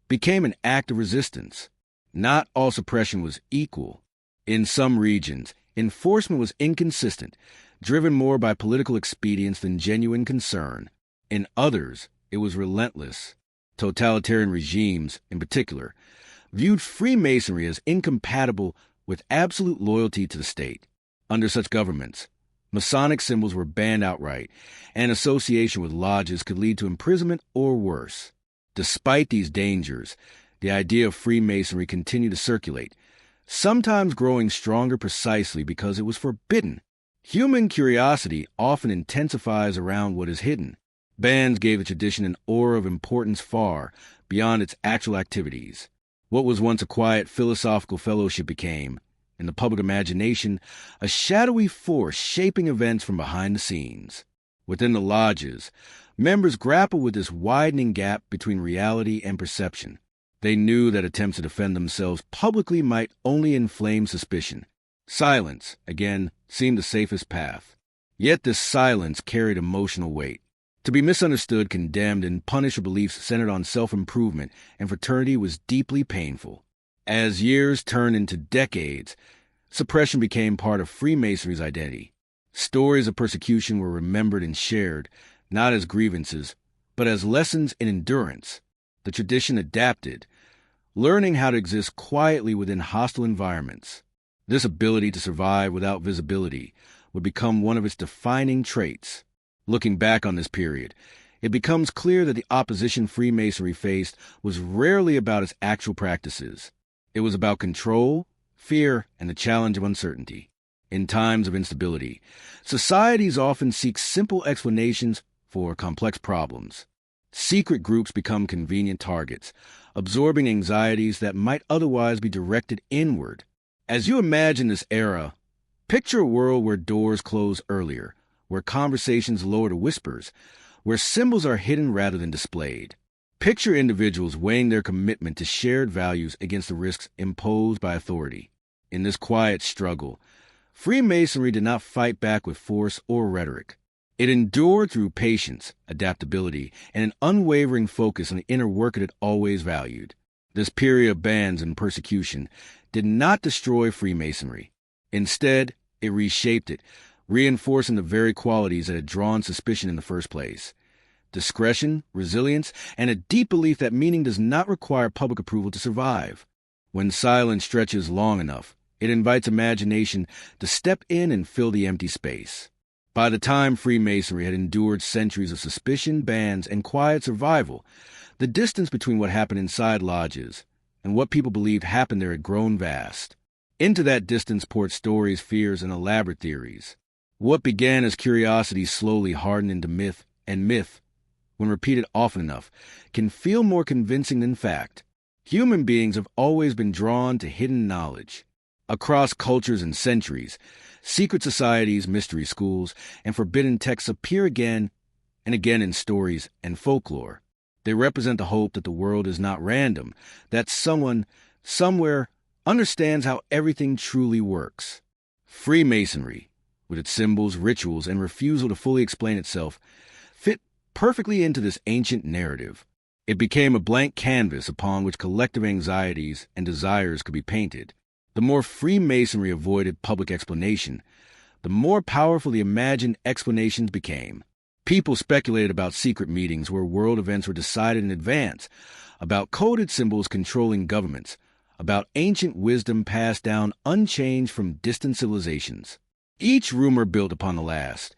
became an act of resistance. Not all suppression was equal. In some regions, enforcement was inconsistent, driven more by political expedience than genuine concern. In others, it was relentless. Totalitarian regimes, in particular, viewed Freemasonry as incompatible with absolute loyalty to the state. Under such governments, Masonic symbols were banned outright, and association with lodges could lead to imprisonment or worse. Despite these dangers, the idea of Freemasonry continued to circulate, sometimes growing stronger precisely because it was forbidden. Human curiosity often intensifies around what is hidden. Bans gave the tradition an aura of importance far beyond its actual activities. What was once a quiet philosophical fellowship became, in the public imagination, a shadowy force shaping events from behind the scenes. Within the lodges, members grappled with this widening gap between reality and perception. They knew that attempts to defend themselves publicly might only inflame suspicion. Silence, again, seemed the safest path. Yet this silence carried emotional weight. To be misunderstood, condemned, and punished for beliefs centered on self-improvement and fraternity was deeply painful. As years turned into decades, suppression became part of Freemasonry's identity. Stories of persecution were remembered and shared, not as grievances, but as lessons in endurance. The tradition adapted, learning how to exist quietly within hostile environments. This ability to survive without visibility would become one of its defining traits. Looking back on this period, it becomes clear that the opposition Freemasonry faced was rarely about its actual practices. It was about control, fear, and the challenge of uncertainty. In times of instability, societies often seek simple explanations for complex problems. Secret groups become convenient targets, absorbing anxieties that might otherwise be directed inward. As you imagine this era, picture a world where doors close earlier, where conversations lower to whispers, where symbols are hidden rather than displayed. Picture individuals weighing their commitment to shared values against the risks imposed by authority. In this quiet struggle, Freemasonry did not fight back with force or rhetoric. It endured through patience, adaptability, and an unwavering focus on the inner work it had always valued. This period of bans and persecution did not destroy Freemasonry. Instead, it reshaped it, reinforcing the very qualities that had drawn suspicion in the first place. Discretion, resilience, and a deep belief that meaning does not require public approval to survive. When silence stretches long enough, it invites imagination to step in and fill the empty space. By the time Freemasonry had endured centuries of suspicion, bans, and quiet survival, the distance between what happened inside lodges and what people believed happened there had grown vast. Into that distance poured stories, fears, and elaborate theories. What began as curiosity slowly hardened into myth, and myth, when repeated often enough, can feel more convincing than fact. Human beings have always been drawn to hidden knowledge. Across cultures and centuries, secret societies, mystery schools, and forbidden texts appear again and again in stories and folklore. They represent the hope that the world is not random, that someone, somewhere, understands how everything truly works. Freemasonry, with its symbols, rituals, and refusal to fully explain itself, fit perfectly into this ancient narrative. It became a blank canvas upon which collective anxieties and desires could be painted. The more Freemasonry avoided public explanation, the more powerful the imagined explanations became. People speculated about secret meetings where world events were decided in advance, about coded symbols controlling governments, about ancient wisdom passed down unchanged from distant civilizations. Each rumor built upon the last,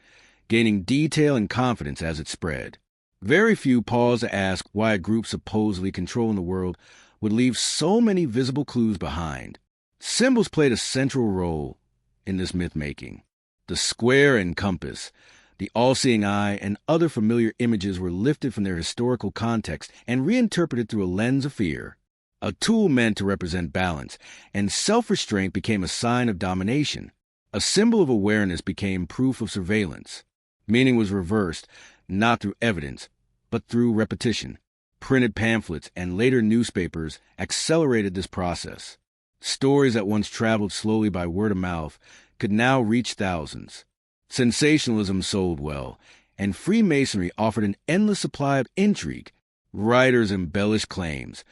gaining detail and confidence as it spread. Very few paused to ask why a group supposedly controlling the world would leave so many visible clues behind. Symbols played a central role in this myth-making. The square and compass, the all-seeing eye, and other familiar images were lifted from their historical context and reinterpreted through a lens of fear. A tool meant to represent balance, and self-restraint became a sign of domination. A symbol of awareness became proof of surveillance. Meaning was reversed, not through evidence, but through repetition. Printed pamphlets and later newspapers accelerated this process. Stories that once traveled slowly by word of mouth could now reach thousands. Sensationalism sold well, and Freemasonry offered an endless supply of intrigue. Writers embellished claims,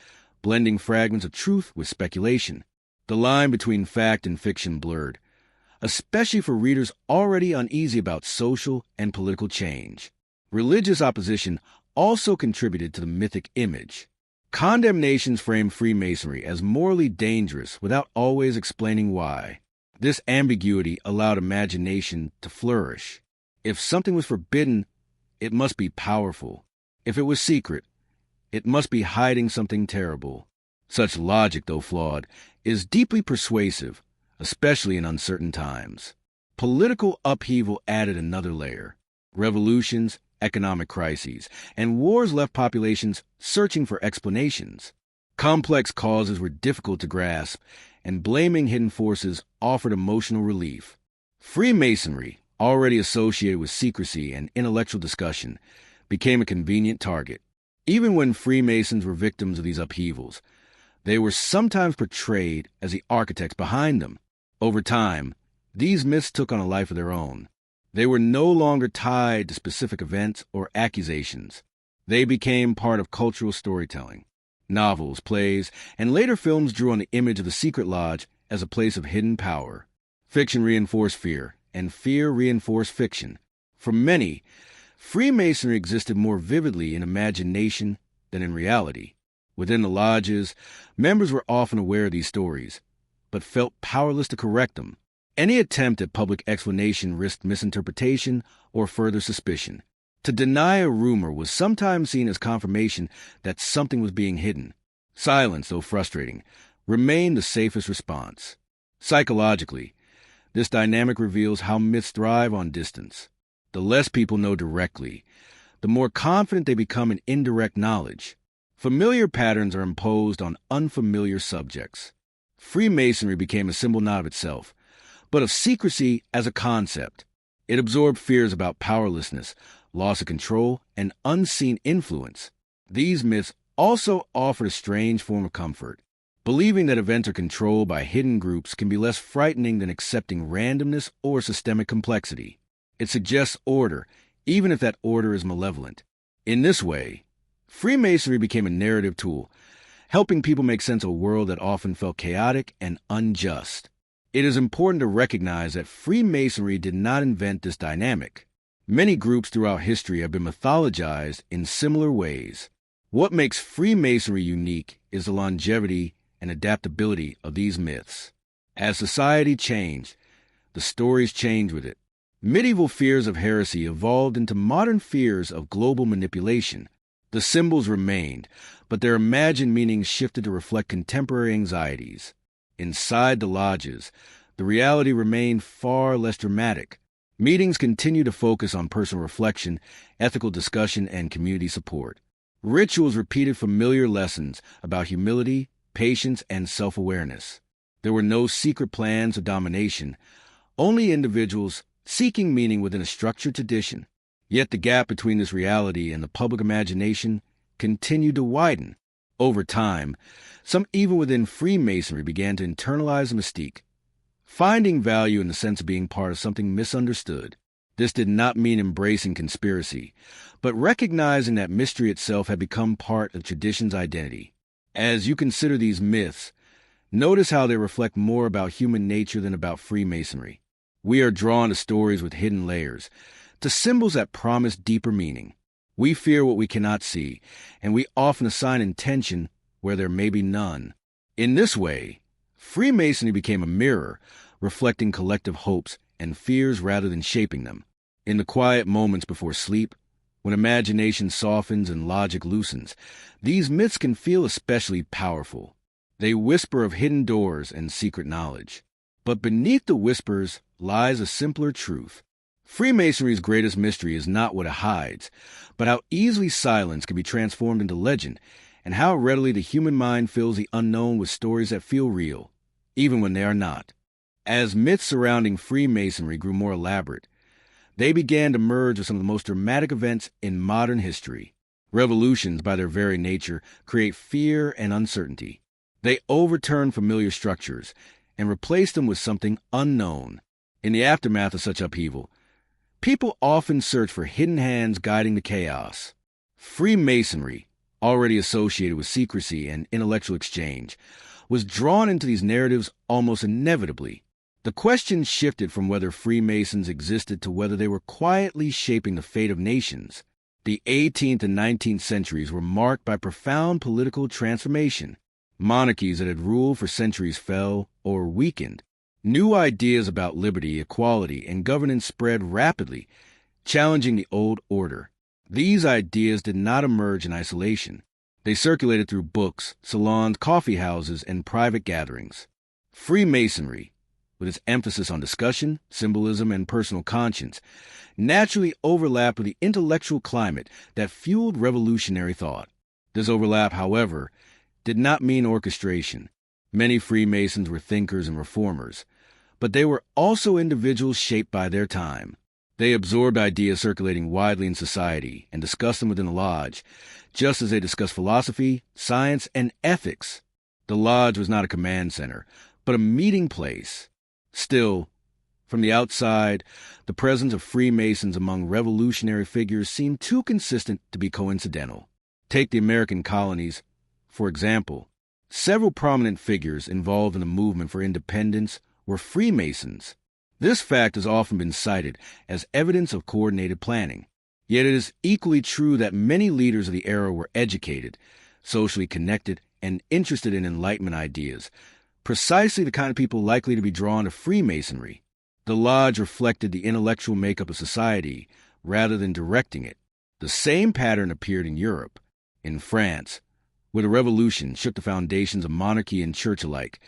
blending fragments of truth with speculation. The line between fact and fiction blurred, especially for readers already uneasy about social and political change. Religious opposition also contributed to the mythic image. Condemnations framed Freemasonry as morally dangerous without always explaining why. This ambiguity allowed imagination to flourish. If something was forbidden, it must be powerful. If it was secret, it must be hiding something terrible. Such logic, though flawed, is deeply persuasive, especially in uncertain times. Political upheaval added another layer. Revolutions, economic crises, and wars left populations searching for explanations. Complex causes were difficult to grasp, and blaming hidden forces offered emotional relief. Freemasonry, already associated with secrecy and intellectual discussion, became a convenient target. Even when Freemasons were victims of these upheavals, they were sometimes portrayed as the architects behind them. Over time, these myths took on a life of their own. They were no longer tied to specific events or accusations. They became part of cultural storytelling. Novels, plays, and later films drew on the image of the secret lodge as a place of hidden power. Fiction reinforced fear, and fear reinforced fiction. For many, Freemasonry existed more vividly in imagination than in reality. Within the lodges, members were often aware of these stories, but felt powerless to correct them. Any attempt at public explanation risked misinterpretation or further suspicion. To deny a rumor was sometimes seen as confirmation that something was being hidden. Silence, though frustrating, remained the safest response. Psychologically, this dynamic reveals how myths thrive on distance. The less people know directly, the more confident they become in indirect knowledge. Familiar patterns are imposed on unfamiliar subjects. Freemasonry became a symbol not of itself, but of secrecy as a concept. It absorbed fears about powerlessness, loss of control, and unseen influence. These myths also offered a strange form of comfort. Believing that events are controlled by hidden groups can be less frightening than accepting randomness or systemic complexity. It suggests order, even if that order is malevolent. In this way, Freemasonry became a narrative tool, helping people make sense of a world that often felt chaotic and unjust. It is important to recognize that Freemasonry did not invent this dynamic. Many groups throughout history have been mythologized in similar ways. What makes Freemasonry unique is the longevity and adaptability of these myths. As society changed, the stories changed with it. Medieval fears of heresy evolved into modern fears of global manipulation. The symbols remained, but their imagined meanings shifted to reflect contemporary anxieties. Inside the lodges, the reality remained far less dramatic. Meetings continued to focus on personal reflection, ethical discussion, and community support. Rituals repeated familiar lessons about humility, patience, and self-awareness. There were no secret plans of domination, only individuals seeking meaning within a structured tradition. Yet the gap between this reality and the public imagination continued to widen. Over time, some even within Freemasonry began to internalize the mystique, finding value in the sense of being part of something misunderstood. This did not mean embracing conspiracy, but recognizing that mystery itself had become part of tradition's identity. As you consider these myths, notice how they reflect more about human nature than about Freemasonry. We are drawn to stories with hidden layers, to symbols that promise deeper meaning. We fear what we cannot see, and we often assign intention where there may be none. In this way, Freemasonry became a mirror, reflecting collective hopes and fears rather than shaping them. In the quiet moments before sleep, when imagination softens and logic loosens, these myths can feel especially powerful. They whisper of hidden doors and secret knowledge. But beneath the whispers lies a simpler truth. Freemasonry's greatest mystery is not what it hides, but how easily silence can be transformed into legend, and how readily the human mind fills the unknown with stories that feel real, even when they are not. As myths surrounding Freemasonry grew more elaborate, they began to merge with some of the most dramatic events in modern history. Revolutions, by their very nature, create fear and uncertainty. They overturn familiar structures and replace them with something unknown. In the aftermath of such upheaval, people often search for hidden hands guiding the chaos. Freemasonry, already associated with secrecy and intellectual exchange, was drawn into these narratives almost inevitably. The question shifted from whether Freemasons existed to whether they were quietly shaping the fate of nations. The 18th and 19th centuries were marked by profound political transformation. Monarchies that had ruled for centuries fell or weakened. New ideas about liberty, equality, and governance spread rapidly, challenging the old order. These ideas did not emerge in isolation. They circulated through books, salons, coffee houses, and private gatherings. Freemasonry, with its emphasis on discussion, symbolism, and personal conscience, naturally overlapped with the intellectual climate that fueled revolutionary thought. This overlap, however, did not mean orchestration. Many Freemasons were thinkers and reformers, but they were also individuals shaped by their time. They absorbed ideas circulating widely in society and discussed them within the lodge, just as they discussed philosophy, science, and ethics. The lodge was not a command center, but a meeting place. Still, from the outside, the presence of Freemasons among revolutionary figures seemed too consistent to be coincidental. Take the American colonies, for example. Several prominent figures involved in the movement for independence were Freemasons. This fact has often been cited as evidence of coordinated planning. Yet it is equally true that many leaders of the era were educated, socially connected, and interested in Enlightenment ideas, precisely the kind of people likely to be drawn to Freemasonry. The lodge reflected the intellectual makeup of society rather than directing it. The same pattern appeared in Europe. In France, where the revolution shook the foundations of monarchy and church alike,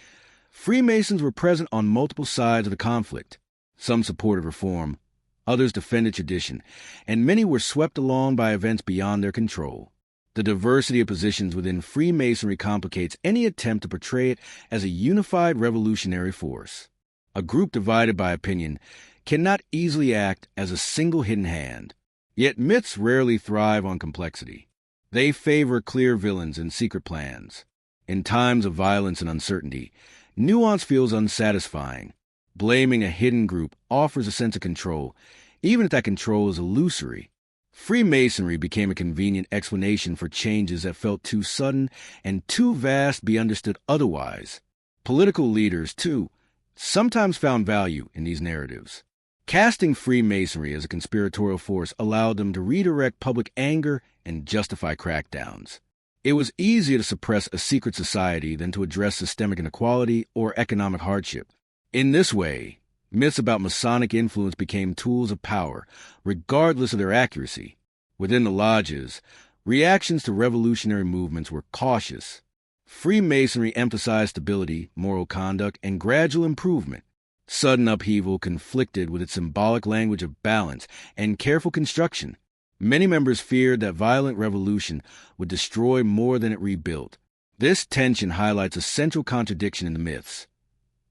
Freemasons were present on multiple sides of the conflict. Some supported reform, others defended tradition, and many were swept along by events beyond their control. The diversity of positions within Freemasonry complicates any attempt to portray it as a unified revolutionary force. A group divided by opinion cannot easily act as a single hidden hand. Yet myths rarely thrive on complexity. They favor clear villains and secret plans. In times of violence and uncertainty, nuance feels unsatisfying. Blaming a hidden group offers a sense of control, even if that control is illusory. Freemasonry became a convenient explanation for changes that felt too sudden and too vast to be understood otherwise. Political leaders, too, sometimes found value in these narratives. Casting Freemasonry as a conspiratorial force allowed them to redirect public anger and justify crackdowns. It was easier to suppress a secret society than to address systemic inequality or economic hardship. In this way, myths about Masonic influence became tools of power, regardless of their accuracy. Within the lodges, reactions to revolutionary movements were cautious. Freemasonry emphasized stability, moral conduct, and gradual improvement. Sudden upheaval conflicted with its symbolic language of balance and careful construction. Many members feared that violent revolution would destroy more than it rebuilt. This tension highlights a central contradiction in the myths.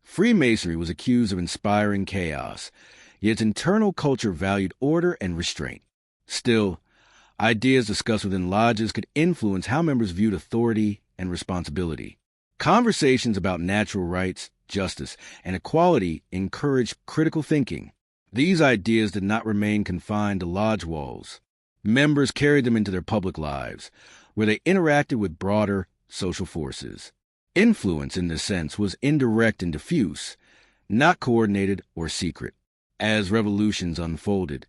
Freemasonry was accused of inspiring chaos, yet its internal culture valued order and restraint. Still, ideas discussed within lodges could influence how members viewed authority and responsibility. Conversations about natural rights, justice, and equality encouraged critical thinking. These ideas did not remain confined to lodge walls. Members carried them into their public lives, where they interacted with broader social forces. Influence, in this sense, was indirect and diffuse, not coordinated or secret. As revolutions unfolded,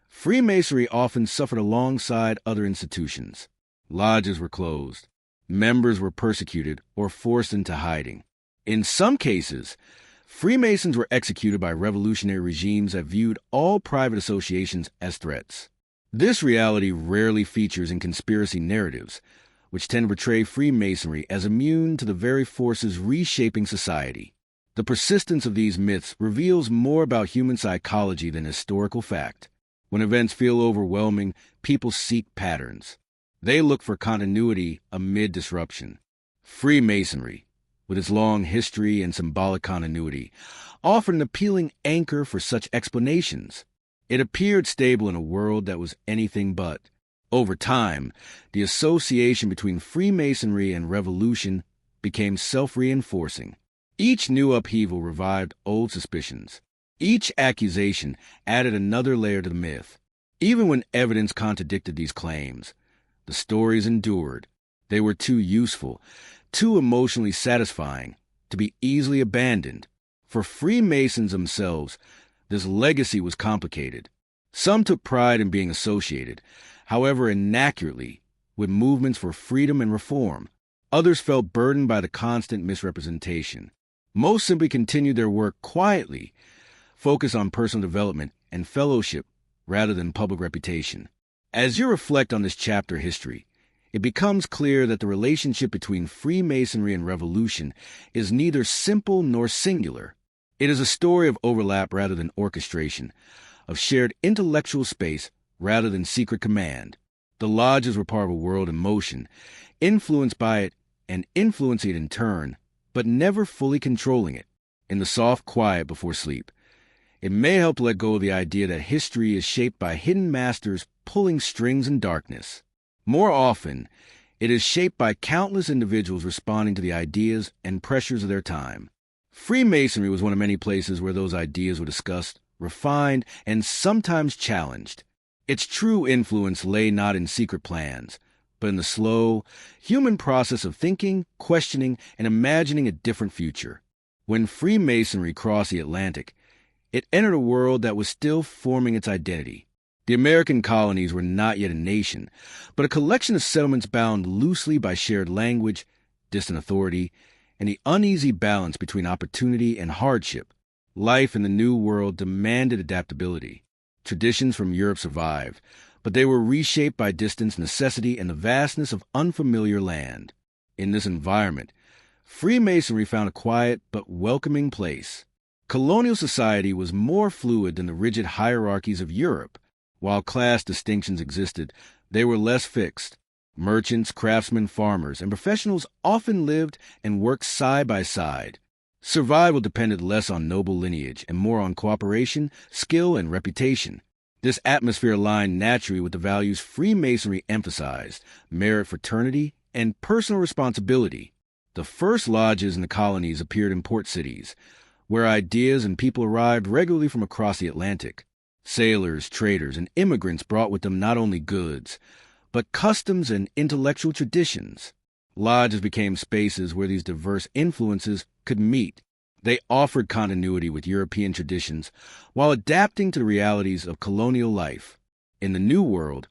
Freemasonry often suffered alongside other institutions. Lodges were closed. Members were persecuted or forced into hiding. In some cases, Freemasons were executed by revolutionary regimes that viewed all private associations as threats. This reality rarely features in conspiracy narratives, which tend to portray Freemasonry as immune to the very forces reshaping society. The persistence of these myths reveals more about human psychology than historical fact. When events feel overwhelming, people seek patterns. They look for continuity amid disruption. Freemasonry, with its long history and symbolic continuity, offered an appealing anchor for such explanations. It appeared stable in a world that was anything but. Over time, the association between Freemasonry and revolution became self-reinforcing. Each new upheaval revived old suspicions. Each accusation added another layer to the myth. Even when evidence contradicted these claims, the stories endured. They were too useful, too emotionally satisfying to be easily abandoned. For Freemasons themselves, this legacy was complicated. Some took pride in being associated, however inaccurately, with movements for freedom and reform. Others felt burdened by the constant misrepresentation. Most simply continued their work quietly, focused on personal development and fellowship rather than public reputation. As you reflect on this chapter history, it becomes clear that the relationship between Freemasonry and revolution is neither simple nor singular. It is a story of overlap rather than orchestration, of shared intellectual space rather than secret command. The lodges were part of a world in motion, influenced by it and influencing it in turn, but never fully controlling it. In the soft quiet before sleep, it may help let go of the idea that history is shaped by hidden masters pulling strings in darkness. More often, it is shaped by countless individuals responding to the ideas and pressures of their time. Freemasonry was one of many places where those ideas were discussed, refined, and sometimes challenged. Its true influence lay not in secret plans, but in the slow, human process of thinking, questioning, and imagining a different future. When Freemasonry crossed the Atlantic, it entered a world that was still forming its identity. The American colonies were not yet a nation, but a collection of settlements bound loosely by shared language, distant authority, and the uneasy balance between opportunity and hardship. Life in the New World demanded adaptability. Traditions from Europe survived, but they were reshaped by distance, necessity, and the vastness of unfamiliar land. In this environment, Freemasonry found a quiet but welcoming place. Colonial society was more fluid than the rigid hierarchies of Europe. While class distinctions existed, they were less fixed. Merchants, craftsmen, farmers, and professionals often lived and worked side by side. Survival depended less on noble lineage and more on cooperation, skill, and reputation. This atmosphere aligned naturally with the values Freemasonry emphasized: merit, fraternity, and personal responsibility. The first lodges in the colonies appeared in port cities, where ideas and people arrived regularly from across the Atlantic. Sailors, traders, and immigrants brought with them not only goods, but customs and intellectual traditions. Lodges became spaces where these diverse influences could meet. They offered continuity with European traditions while adapting to the realities of colonial life. In the New World,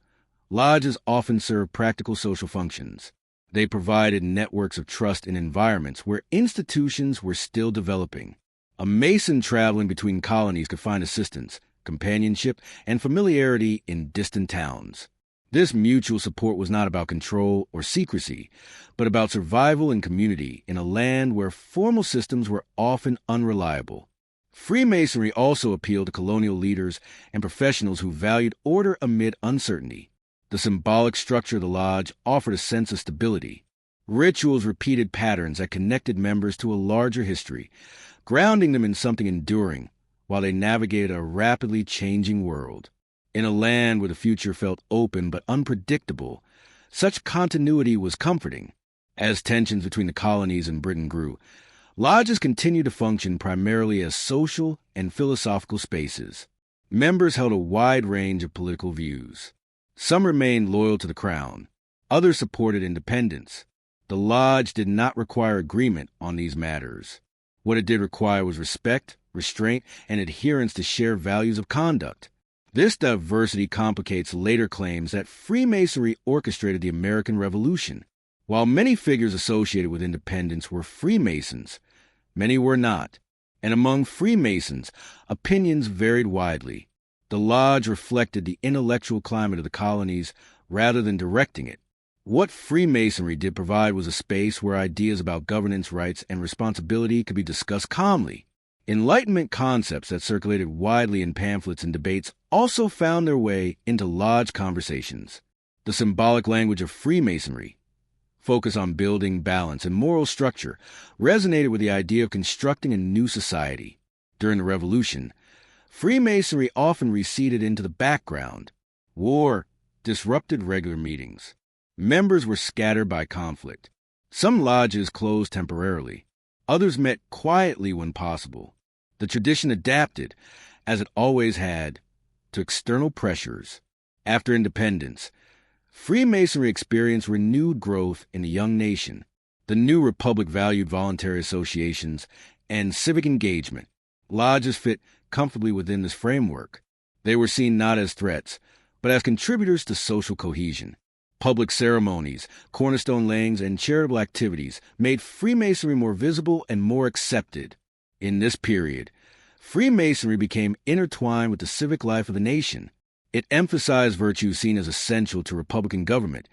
lodges often served practical social functions. They provided networks of trust in environments where institutions were still developing. A Mason traveling between colonies could find assistance, companionship, and familiarity in distant towns. This mutual support was not about control or secrecy, but about survival and community in a land where formal systems were often unreliable. Freemasonry also appealed to colonial leaders and professionals who valued order amid uncertainty. The symbolic structure of the lodge offered a sense of stability. Rituals repeated patterns that connected members to a larger history, grounding them in something enduring while they navigated a rapidly changing world. In a land where the future felt open but unpredictable, such continuity was comforting. As tensions between the colonies and Britain grew, lodges continued to function primarily as social and philosophical spaces. Members held a wide range of political views. Some remained loyal to the crown. Others supported independence. The lodge did not require agreement on these matters. What it did require was respect, restraint, and adherence to shared values of conduct. This diversity complicates later claims that Freemasonry orchestrated the American Revolution. While many figures associated with independence were Freemasons, many were not. And among Freemasons, opinions varied widely. The lodge reflected the intellectual climate of the colonies rather than directing it. What Freemasonry did provide was a space where ideas about governance, rights, and responsibility could be discussed calmly. Enlightenment concepts that circulated widely in pamphlets and debates also found their way into lodge conversations. The symbolic language of Freemasonry, focus on building balance and moral structure, resonated with the idea of constructing a new society. During the Revolution, Freemasonry often receded into the background. War, disrupted regular meetings. Members were scattered by conflict. Some lodges closed temporarily. Others met quietly when possible. The tradition adapted, as it always had, to external pressures. After independence, Freemasonry experienced renewed growth in the young nation. The new republic valued voluntary associations and civic engagement. Lodges fit comfortably within this framework. They were seen not as threats, but as contributors to social cohesion. Public ceremonies, cornerstone layings, and charitable activities made Freemasonry more visible and more accepted. In this period, Freemasonry became intertwined with the civic life of the nation. It emphasized virtues seen as essential to Republican government: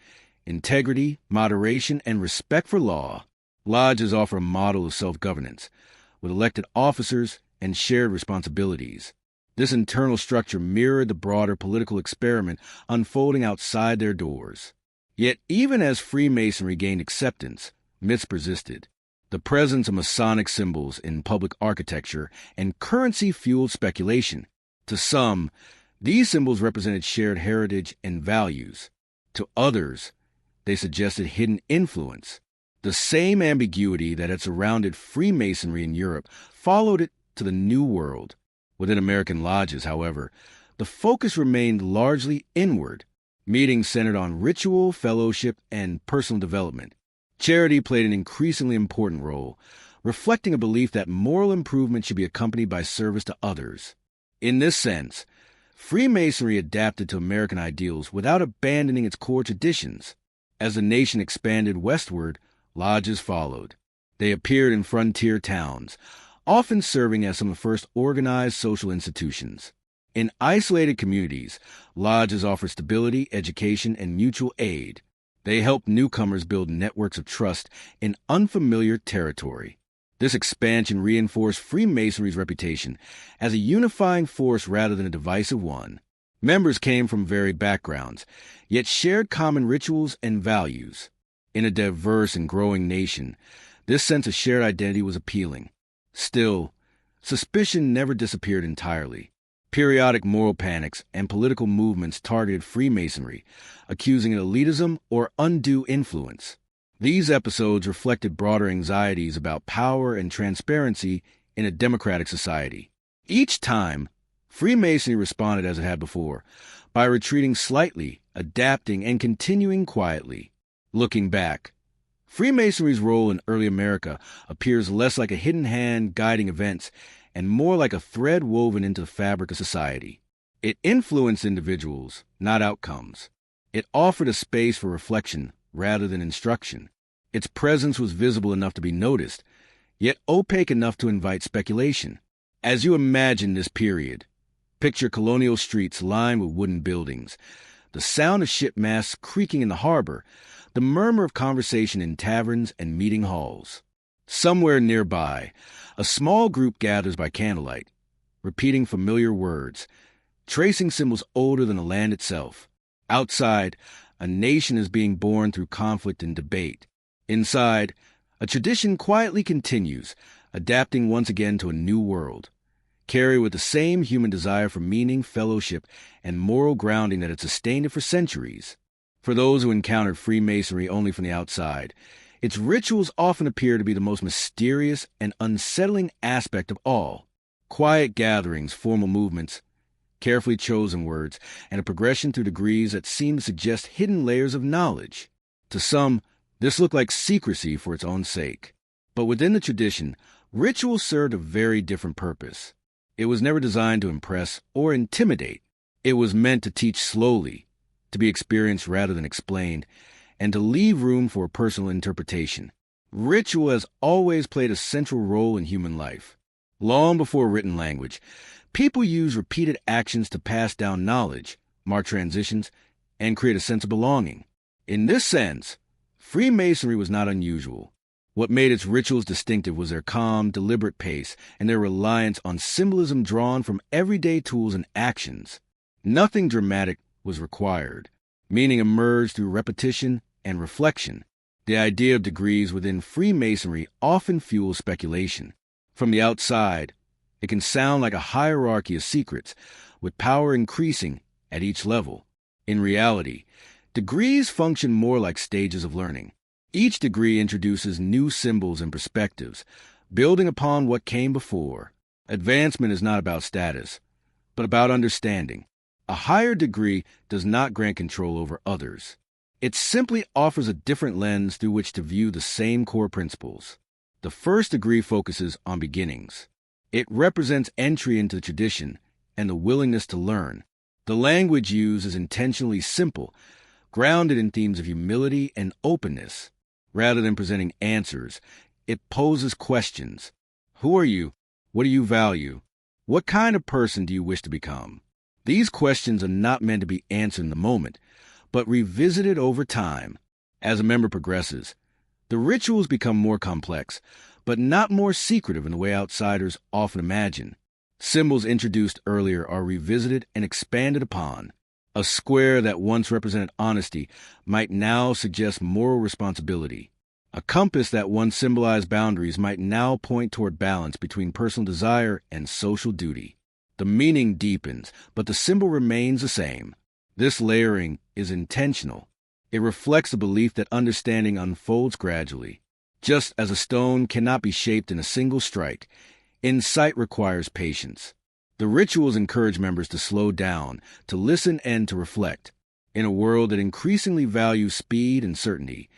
integrity, moderation, and respect for law. Lodges offer a model of self-governance, with elected officers and shared responsibilities. This internal structure mirrored the broader political experiment unfolding outside their doors. Yet, even as Freemasonry gained acceptance, myths persisted. The presence of Masonic symbols in public architecture and currency fueled speculation. To some, these symbols represented shared heritage and values. To others, they suggested hidden influence. The same ambiguity that had surrounded Freemasonry in Europe followed it to the New World. Within American lodges, however, the focus remained largely inward. Meetings centered on ritual, fellowship, and personal development. Charity played an increasingly important role, reflecting a belief that moral improvement should be accompanied by service to others. In this sense, Freemasonry adapted to American ideals without abandoning its core traditions. As the nation expanded westward, lodges followed. They appeared in frontier towns, often serving as some of the first organized social institutions. In isolated communities, lodges offered stability, education, and mutual aid. They helped newcomers build networks of trust in unfamiliar territory. This expansion reinforced Freemasonry's reputation as a unifying force rather than a divisive one. Members came from varied backgrounds, yet shared common rituals and values. In a diverse and growing nation, this sense of shared identity was appealing. Still, suspicion never disappeared entirely. Periodic moral panics and political movements targeted Freemasonry, accusing it of elitism or undue influence. These episodes reflected broader anxieties about power and transparency in a democratic society. Each time, Freemasonry responded as it had before, by retreating slightly, adapting, and continuing quietly. Looking back, Freemasonry's role in early America appears less like a hidden hand guiding events and more like a thread woven into the fabric of society. It influenced individuals, not outcomes. It offered a space for reflection rather than instruction. Its presence was visible enough to be noticed, yet opaque enough to invite speculation. As you imagine this period, picture colonial streets lined with wooden buildings, the sound of ship masts creaking in the harbor, the murmur of conversation in taverns and meeting halls. Somewhere nearby, a small group gathers by candlelight, repeating familiar words, tracing symbols older than the land itself. Outside, a nation is being born through conflict and debate. Inside, a tradition quietly continues, adapting once again to a new world, carried with the same human desire for meaning, fellowship, and moral grounding that had sustained it for centuries. For those who encountered Freemasonry only from the outside, its rituals often appear to be the most mysterious and unsettling aspect of all. Quiet gatherings, formal movements, carefully chosen words, and a progression through degrees that seem to suggest hidden layers of knowledge. To some, this looked like secrecy for its own sake. But within the tradition, ritual served a very different purpose. It was never designed to impress or intimidate. It was meant to teach slowly, to be experienced rather than explained, and to leave room for personal interpretation. Ritual has always played a central role in human life. Long before written language, people used repeated actions to pass down knowledge, mark transitions, and create a sense of belonging. In this sense, Freemasonry was not unusual. What made its rituals distinctive was their calm, deliberate pace and their reliance on symbolism drawn from everyday tools and actions. Nothing dramatic was required. Meaning emerged through repetition and reflection. The idea of degrees within Freemasonry often fuels speculation. From the outside, it can sound like a hierarchy of secrets, with power increasing at each level. In reality, degrees function more like stages of learning. Each degree introduces new symbols and perspectives, building upon what came before. Advancement is not about status, but about understanding. A higher degree does not grant control over others. It simply offers a different lens through which to view the same core principles. The first degree focuses on beginnings. It represents entry into tradition and the willingness to learn. The language used is intentionally simple, grounded in themes of humility and openness. Rather than presenting answers, it poses questions. Who are you? What do you value? What kind of person do you wish to become? These questions are not meant to be answered in the moment, but revisited over time. As a member progresses, the rituals become more complex, but not more secretive in the way outsiders often imagine. Symbols introduced earlier are revisited and expanded upon. A square that once represented honesty might now suggest moral responsibility. A compass that once symbolized boundaries might now point toward balance between personal desire and social duty. The meaning deepens, but the symbol remains the same. This layering is intentional. It reflects the belief that understanding unfolds gradually. Just as a stone cannot be shaped in a single strike, insight requires patience. The rituals encourage members to slow down, to listen, and to reflect. In a world that increasingly values speed and certainty,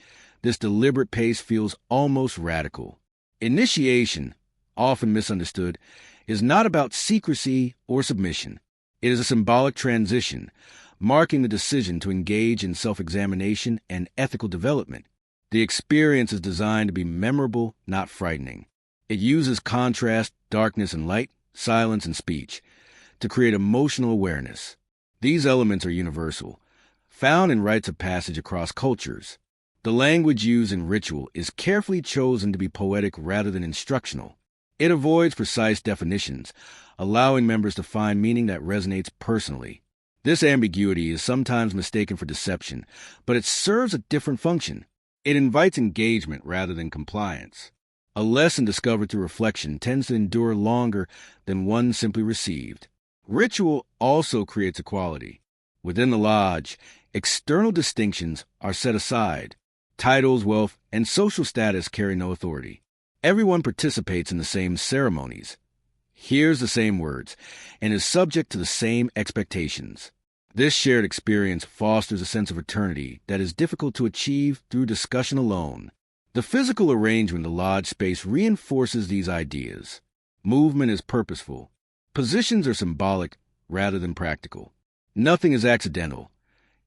this deliberate pace feels almost radical. Initiation, often misunderstood, is not about secrecy or submission. It is a symbolic transition, marking the decision to engage in self-examination and ethical development. The experience is designed to be memorable, not frightening. It uses contrast, darkness and light, silence and speech, to create emotional awareness. These elements are universal, found in rites of passage across cultures. The language used in ritual is carefully chosen to be poetic rather than instructional. It avoids precise definitions, allowing members to find meaning that resonates personally. This ambiguity is sometimes mistaken for deception, but it serves a different function. It invites engagement rather than compliance. A lesson discovered through reflection tends to endure longer than one simply received. Ritual also creates equality. Within the lodge, external distinctions are set aside. Titles, wealth, and social status carry no authority. Everyone participates in the same ceremonies, hears the same words, and is subject to the same expectations. This shared experience fosters a sense of eternity that is difficult to achieve through discussion alone. The physical arrangement of the lodge space reinforces these ideas. Movement is purposeful. Positions are symbolic rather than practical. Nothing is accidental,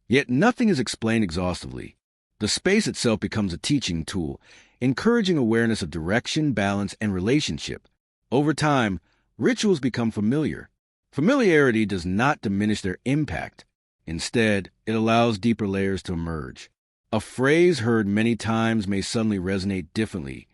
yet nothing is explained exhaustively. The space itself becomes a teaching tool, encouraging awareness of direction, balance, and relationship. Over time, rituals become familiar. Familiarity does not diminish their impact. Instead, it allows deeper layers to emerge. A phrase heard many times may suddenly resonate differently,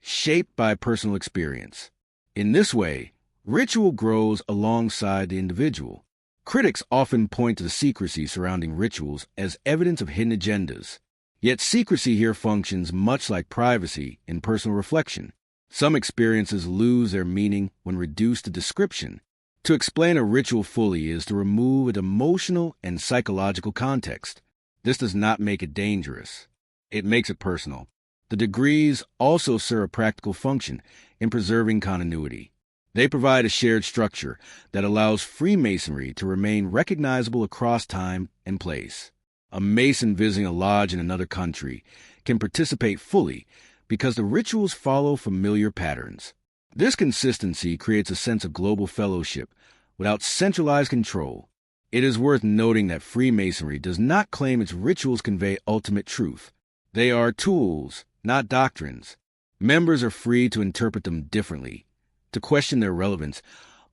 shaped by personal experience. In this way, ritual grows alongside the individual. Critics often point to the secrecy surrounding rituals as evidence of hidden agendas. Yet secrecy here functions much like privacy in personal reflection. Some experiences lose their meaning when reduced to description. To explain a ritual fully is to remove its emotional and psychological context. This does not make it dangerous. It makes it personal. The degrees also serve a practical function in preserving continuity. They provide a shared structure that allows Freemasonry to remain recognizable across time and place. A Mason visiting a lodge in another country can participate fully because the rituals follow familiar patterns. This consistency creates a sense of global fellowship without centralized control. It is worth noting that Freemasonry does not claim its rituals convey ultimate truth. They are tools, not doctrines. Members are free to interpret them differently, to question their relevance,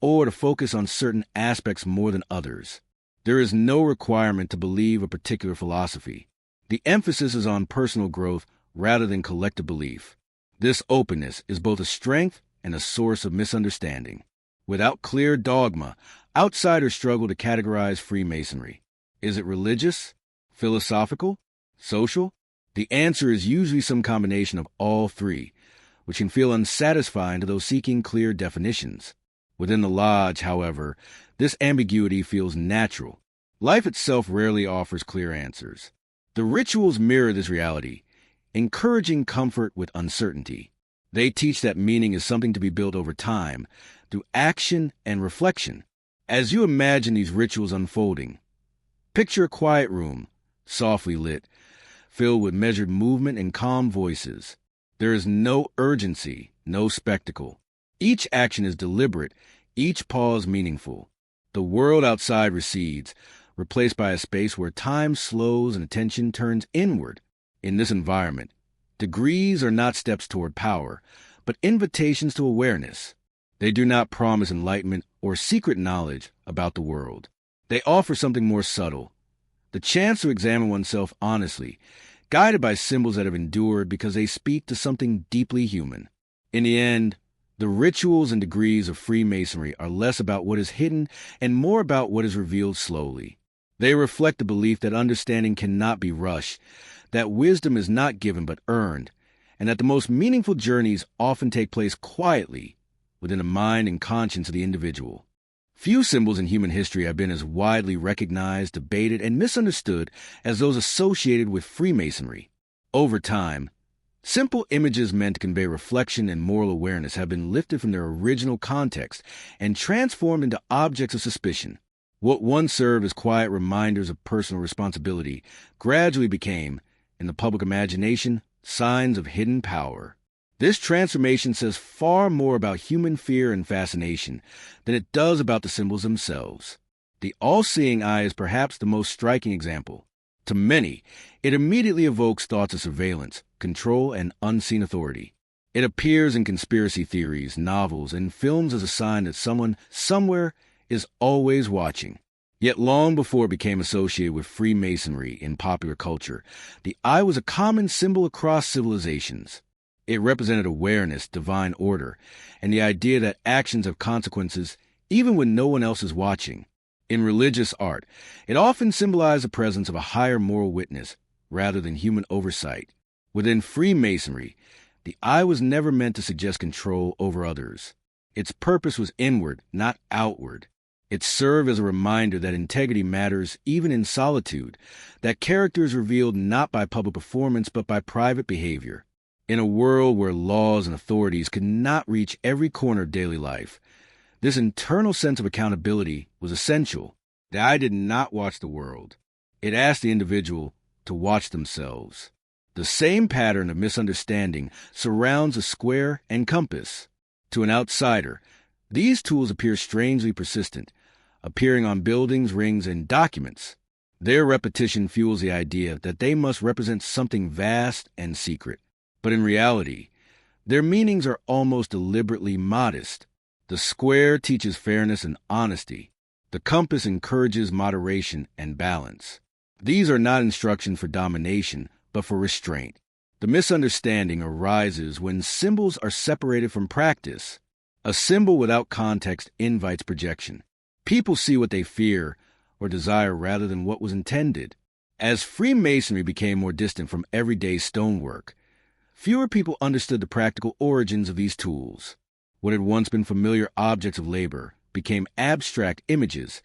or to focus on certain aspects more than others. There is no requirement to believe a particular philosophy. The emphasis is on personal growth rather than collective belief. This openness is both a strength and a source of misunderstanding. Without clear dogma, outsiders struggle to categorize Freemasonry. Is it religious, philosophical, social? The answer is usually some combination of all three, which can feel unsatisfying to those seeking clear definitions. Within the lodge, however, this ambiguity feels natural. Life itself rarely offers clear answers. The rituals mirror this reality, encouraging comfort with uncertainty. They teach that meaning is something to be built over time, through action and reflection. As you imagine these rituals unfolding, picture a quiet room, softly lit, filled with measured movement and calm voices. There is no urgency, no spectacle. Each action is deliberate, each pause meaningful. The world outside recedes, replaced by a space where time slows and attention turns inward. In this environment, degrees are not steps toward power, but invitations to awareness. They do not promise enlightenment or secret knowledge about the world. They offer something more subtle, the chance to examine oneself honestly, guided by symbols that have endured because they speak to something deeply human. In the end, the rituals and degrees of Freemasonry are less about what is hidden and more about what is revealed slowly. They reflect the belief that understanding cannot be rushed, that wisdom is not given but earned, and that the most meaningful journeys often take place quietly within the mind and conscience of the individual. Few symbols in human history have been as widely recognized, debated, and misunderstood as those associated with Freemasonry. Over time, simple images meant to convey reflection and moral awareness have been lifted from their original context and transformed into objects of suspicion. What once served as quiet reminders of personal responsibility gradually became, in the public imagination, signs of hidden power. This transformation says far more about human fear and fascination than it does about the symbols themselves. The all-seeing eye is perhaps the most striking example. To many, it immediately evokes thoughts of surveillance, control, and unseen authority. It appears in conspiracy theories, novels, and films as a sign that someone, somewhere, is always watching. Yet long before it became associated with Freemasonry in popular culture, the eye was a common symbol across civilizations. It represented awareness, divine order, and the idea that actions have consequences even when no one else is watching. In religious art, it often symbolized the presence of a higher moral witness rather than human oversight. Within Freemasonry, the eye was never meant to suggest control over others. Its purpose was inward, not outward. It served as a reminder that integrity matters even in solitude, that character is revealed not by public performance but by private behavior. In a world where laws and authorities could not reach every corner of daily life, this internal sense of accountability was essential. The eye did not watch the world. It asked the individual to watch themselves. The same pattern of misunderstanding surrounds a square and compass. To an outsider, these tools appear strangely persistent, appearing on buildings, rings, and documents. Their repetition fuels the idea that they must represent something vast and secret. But in reality, their meanings are almost deliberately modest. The square teaches fairness and honesty. The compass encourages moderation and balance. These are not instructions for domination, but for restraint. The misunderstanding arises when symbols are separated from practice. A symbol without context invites projection. People see what they fear or desire rather than what was intended. As Freemasonry became more distant from everyday stonework, fewer people understood the practical origins of these tools. What had once been familiar objects of labor became abstract images,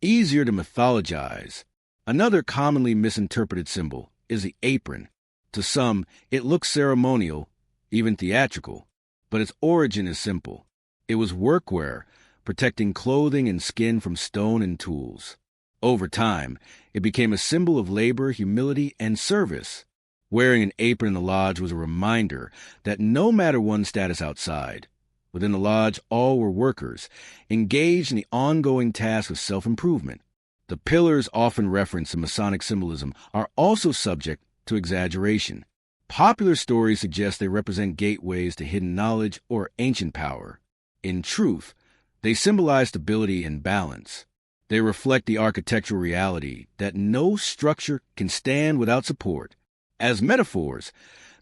easier to mythologize. Another commonly misinterpreted symbol is the apron. To some, it looks ceremonial, even theatrical, but its origin is simple. It was workwear, protecting clothing and skin from stone and tools. Over time, it became a symbol of labor, humility, and service. Wearing an apron in the lodge was a reminder that no matter one's status outside, within the lodge all were workers, engaged in the ongoing task of self-improvement. The pillars often referenced in Masonic symbolism are also subject to exaggeration. Popular stories suggest they represent gateways to hidden knowledge or ancient power. In truth, they symbolize stability and balance. They reflect the architectural reality that no structure can stand without support. As metaphors,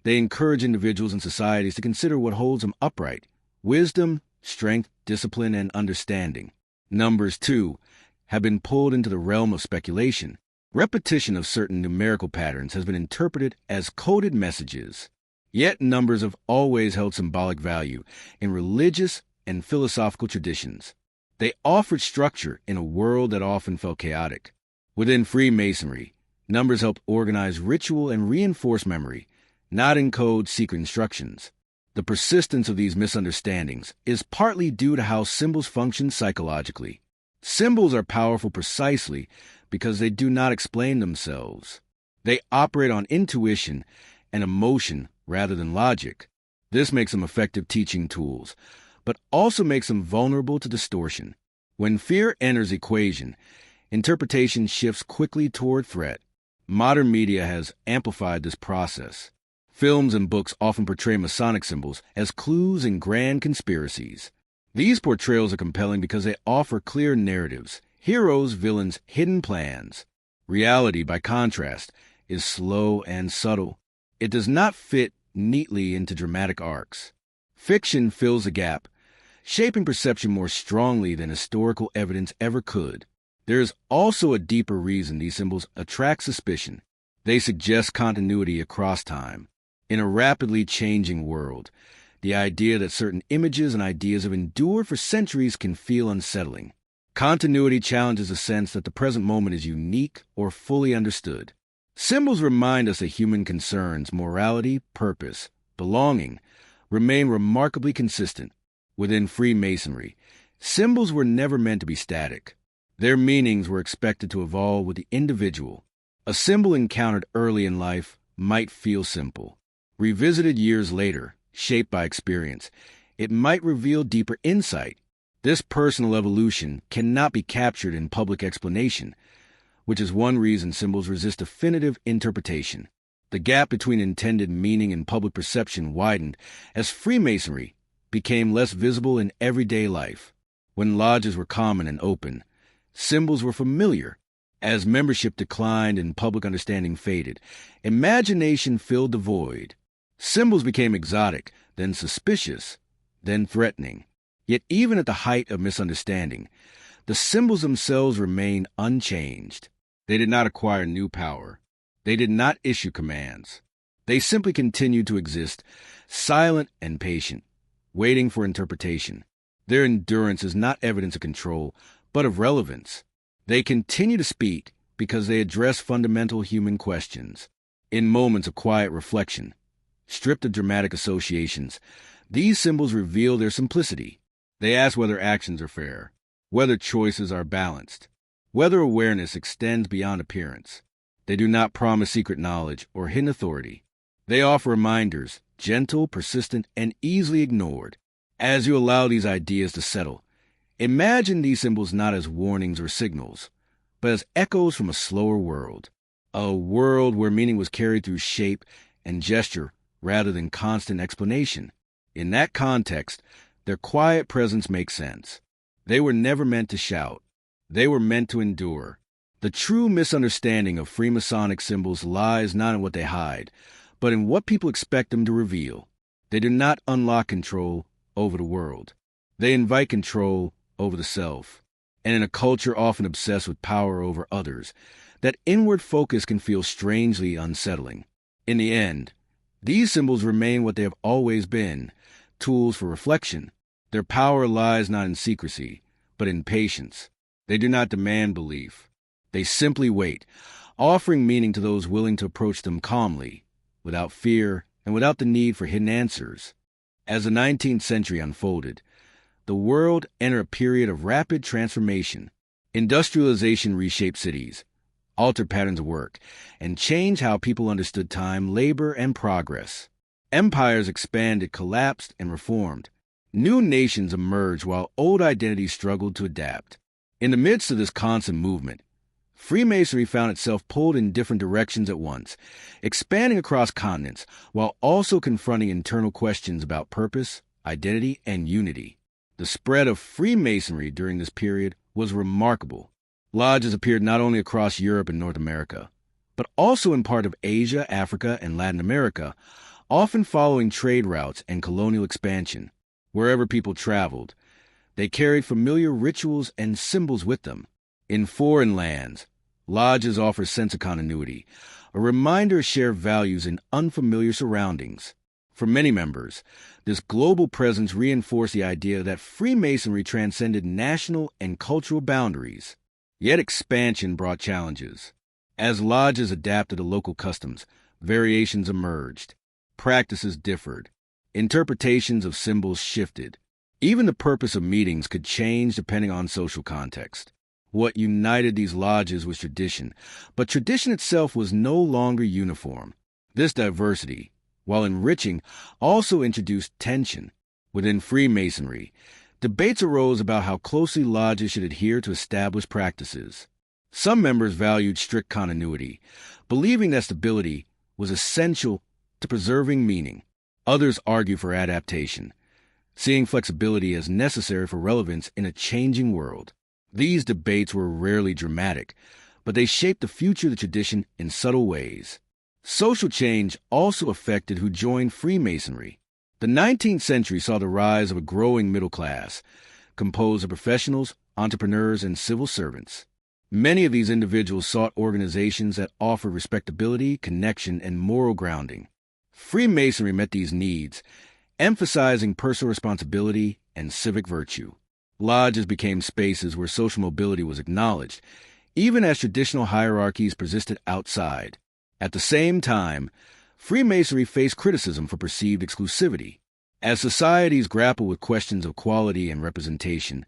they encourage individuals and societies to consider what holds them upright: wisdom, strength, discipline, and understanding. Numbers, too, have been pulled into the realm of speculation. Repetition of certain numerical patterns has been interpreted as coded messages. Yet numbers have always held symbolic value in religious and philosophical traditions. They offered structure in a world that often felt chaotic. Within Freemasonry, numbers help organize ritual and reinforce memory, not encode secret instructions. The persistence of these misunderstandings is partly due to how symbols function psychologically. Symbols are powerful precisely because they do not explain themselves. They operate on intuition and emotion rather than logic. This makes them effective teaching tools, but also makes them vulnerable to distortion. When fear enters the equation, interpretation shifts quickly toward threat. Modern media has amplified this process. Films and books often portray Masonic symbols as clues in grand conspiracies. These portrayals are compelling because they offer clear narratives, heroes, villains, hidden plans. Reality, by contrast, is slow and subtle. It does not fit neatly into dramatic arcs. Fiction fills the gap, shaping perception more strongly than historical evidence ever could. There is also a deeper reason these symbols attract suspicion. They suggest continuity across time. In a rapidly changing world, the idea that certain images and ideas have endured for centuries can feel unsettling. Continuity challenges the sense that the present moment is unique or fully understood. Symbols remind us that human concerns, morality, purpose, belonging, remain remarkably consistent. Within Freemasonry, symbols were never meant to be static. Their meanings were expected to evolve with the individual. A symbol encountered early in life might feel simple. Revisited years later, shaped by experience, it might reveal deeper insight. This personal evolution cannot be captured in public explanation, which is one reason symbols resist definitive interpretation. The gap between intended meaning and public perception widened as Freemasonry became less visible in everyday life. When lodges were common and open, symbols were familiar. As membership declined and public understanding faded, imagination filled the void. Symbols became exotic, then suspicious, then threatening. Yet even at the height of misunderstanding, the symbols themselves remained unchanged. They did not acquire new power. They did not issue commands. They simply continued to exist, silent and patient, waiting for interpretation. Their endurance is not evidence of control, but of relevance. They continue to speak because they address fundamental human questions. In moments of quiet reflection, stripped of dramatic associations, these symbols reveal their simplicity. They ask whether actions are fair, whether choices are balanced, whether awareness extends beyond appearance. They do not promise secret knowledge or hidden authority. They offer reminders, gentle, persistent, and easily ignored. As you allow these ideas to settle, imagine these symbols not as warnings or signals, but as echoes from a slower world. A world where meaning was carried through shape and gesture rather than constant explanation. In that context, their quiet presence makes sense. They were never meant to shout. They were meant to endure. The true misunderstanding of Freemasonic symbols lies not in what they hide, but in what people expect them to reveal. They do not unlock control over the world. They invite control over the self. And in a culture often obsessed with power over others, that inward focus can feel strangely unsettling. In the end, these symbols remain what they have always been, tools for reflection. Their power lies not in secrecy, but in patience. They do not demand belief. They simply wait, offering meaning to those willing to approach them calmly, without fear and without the need for hidden answers. As the 19th century unfolded, the world entered a period of rapid transformation. Industrialization reshaped cities, altered patterns of work, and changed how people understood time, labor, and progress. Empires expanded, collapsed, and reformed. New nations emerged while old identities struggled to adapt. In the midst of this constant movement, Freemasonry found itself pulled in different directions at once, expanding across continents while also confronting internal questions about purpose, identity, and unity. The spread of Freemasonry during this period was remarkable. Lodges appeared not only across Europe and North America, but also in part of Asia, Africa, and Latin America, often following trade routes and colonial expansion. Wherever people traveled, they carried familiar rituals and symbols with them. In foreign lands, lodges offer a sense of continuity, a reminder of shared values in unfamiliar surroundings. For many members, this global presence reinforced the idea that Freemasonry transcended national and cultural boundaries. Yet expansion brought challenges. As lodges adapted to local customs, variations emerged. Practices differed. Interpretations of symbols shifted. Even the purpose of meetings could change depending on social context. What united these lodges was tradition, but tradition itself was no longer uniform. This diversity, while enriching, also introduced tension. Within Freemasonry, debates arose about how closely lodges should adhere to established practices. Some members valued strict continuity, believing that stability was essential to preserving meaning. Others argued for adaptation, seeing flexibility as necessary for relevance in a changing world. These debates were rarely dramatic, but they shaped the future of the tradition in subtle ways. Social change also affected who joined Freemasonry. The 19th century saw the rise of a growing middle class, composed of professionals, entrepreneurs, and civil servants. Many of these individuals sought organizations that offered respectability, connection, and moral grounding. Freemasonry met these needs, emphasizing personal responsibility and civic virtue. Lodges became spaces where social mobility was acknowledged, even as traditional hierarchies persisted outside. At the same time, Freemasonry faced criticism for perceived exclusivity. As societies grappled with questions of quality and representation,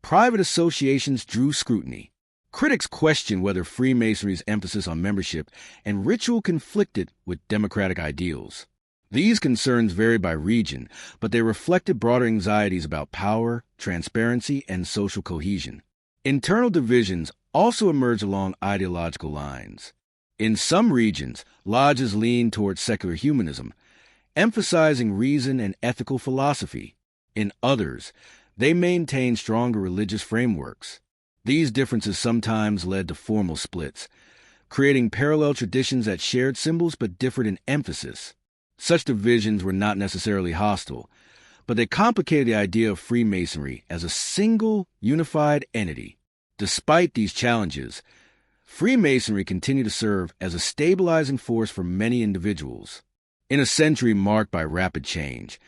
private associations drew scrutiny. Critics questioned whether Freemasonry's emphasis on membership and ritual conflicted with democratic ideals. These concerns varied by region, but they reflected broader anxieties about power, transparency, and social cohesion. Internal divisions also emerged along ideological lines. In some regions, lodges leaned towards secular humanism, emphasizing reason and ethical philosophy. In others, they maintained stronger religious frameworks. These differences sometimes led to formal splits, creating parallel traditions that shared symbols but differed in emphasis. Such divisions were not necessarily hostile, but they complicated the idea of Freemasonry as a single, unified entity. Despite these challenges, Freemasonry continued to serve as a stabilizing force for many individuals. In a century marked by rapid change,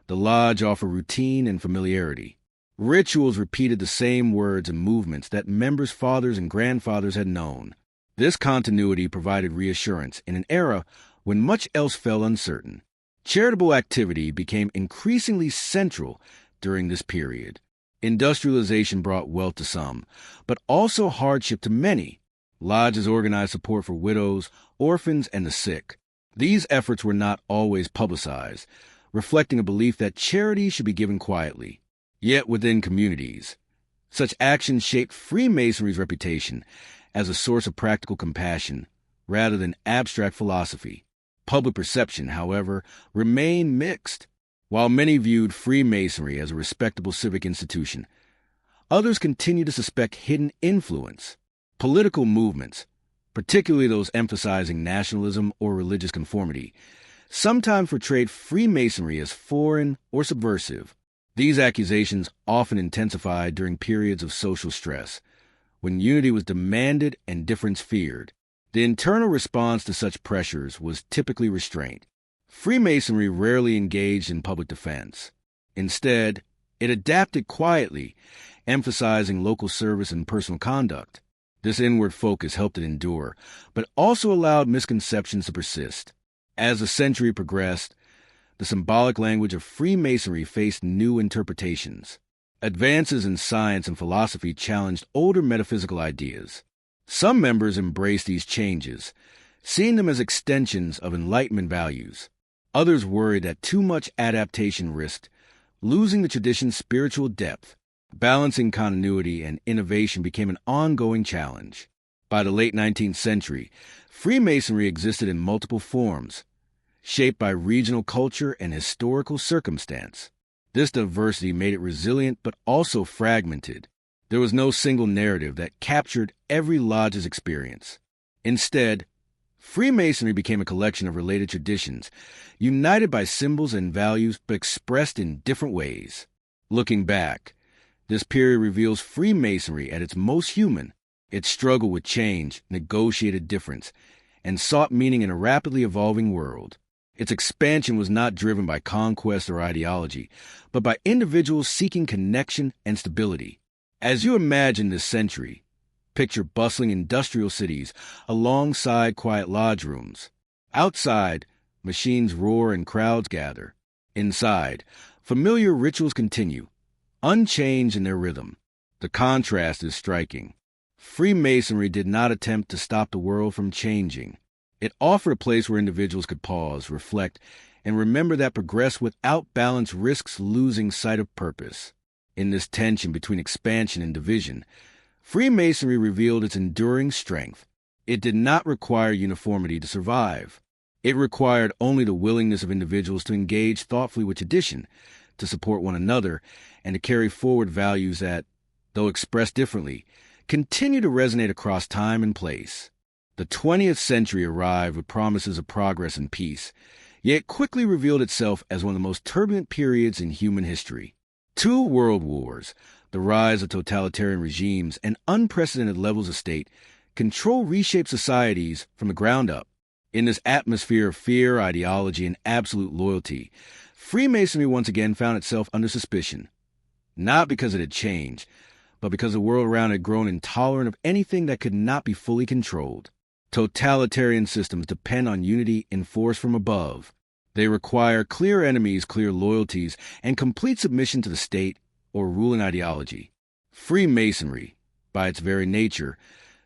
the lodge offered routine and familiarity. Rituals repeated the same words and movements that members' fathers and grandfathers had known. This continuity provided reassurance in an era when much else felt uncertain. Charitable activity became increasingly central during this period. Industrialization brought wealth to some, but also hardship to many. Lodges organized support for widows, orphans, and the sick. These efforts were not always publicized, reflecting a belief that charity should be given quietly. Yet within communities, such actions shaped Freemasonry's reputation as a source of practical compassion rather than abstract philosophy. Public perception, however, remained mixed. While many viewed Freemasonry as a respectable civic institution, others continued to suspect hidden influence. Political movements, particularly those emphasizing nationalism or religious conformity, sometimes portrayed Freemasonry as foreign or subversive. These accusations often intensified during periods of social stress, when unity was demanded and difference feared. The internal response to such pressures was typically restraint. Freemasonry rarely engaged in public defense. Instead, it adapted quietly, emphasizing local service and personal conduct. This inward focus helped it endure, but also allowed misconceptions to persist. As the century progressed, the symbolic language of Freemasonry faced new interpretations. Advances in science and philosophy challenged older metaphysical ideas. Some members embraced these changes, seeing them as extensions of Enlightenment values. Others worried that too much adaptation risked losing the tradition's spiritual depth. Balancing continuity and innovation became an ongoing challenge. By the late 19th century, Freemasonry existed in multiple forms, shaped by regional culture and historical circumstance. This diversity made it resilient but also fragmented. There was no single narrative that captured every lodge's experience. Instead, Freemasonry became a collection of related traditions, united by symbols and values but expressed in different ways. Looking back, this period reveals Freemasonry at its most human. It struggled with change, negotiated difference, and sought meaning in a rapidly evolving world. Its expansion was not driven by conquest or ideology, but by individuals seeking connection and stability. As you imagine this century, Picture bustling industrial cities alongside quiet lodge rooms. Outside, machines roar and crowds gather. Inside, familiar rituals continue, unchanged in their rhythm. The contrast is striking. Freemasonry did not attempt to stop the world from changing. It offered a place where individuals could pause, reflect, and remember that progress without balance risks losing sight of purpose. In this tension between expansion and division, Freemasonry revealed its enduring strength. It did not require uniformity to survive. It required only the willingness of individuals to engage thoughtfully with tradition, to support one another, and to carry forward values that, though expressed differently, continue to resonate across time and place. The 20th century arrived with promises of progress and peace, yet quickly revealed itself as one of the most turbulent periods in human history. 2 world wars, the rise of totalitarian regimes, and unprecedented levels of state control reshaped societies from the ground up. In this atmosphere of fear, ideology, and absolute loyalty, Freemasonry once again found itself under suspicion. Not because it had changed, but because the world around it had grown intolerant of anything that could not be fully controlled. Totalitarian systems depend on unity enforced from above. They require clear enemies, clear loyalties, and complete submission to the state or ruling ideology. Freemasonry, by its very nature,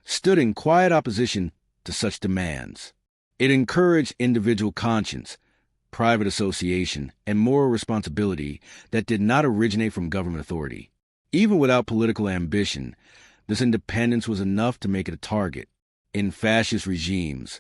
stood in quiet opposition to such demands. It encouraged individual conscience, private association, and moral responsibility that did not originate from government authority. Even without political ambition, this independence was enough to make it a target. In fascist regimes,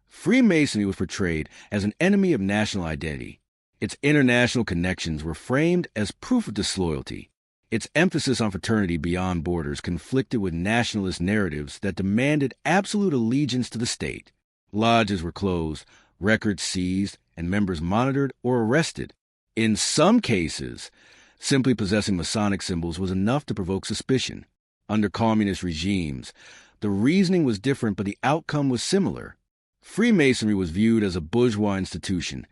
Freemasonry was portrayed as an enemy of national identity. Its international connections were framed as proof of disloyalty. Its emphasis on fraternity beyond borders conflicted with nationalist narratives that demanded absolute allegiance to the state. Lodges were closed, records seized, and members monitored or arrested. In some cases, simply possessing Masonic symbols was enough to provoke suspicion. Under communist regimes, the reasoning was different, but the outcome was similar. Freemasonry was viewed as a bourgeois institution,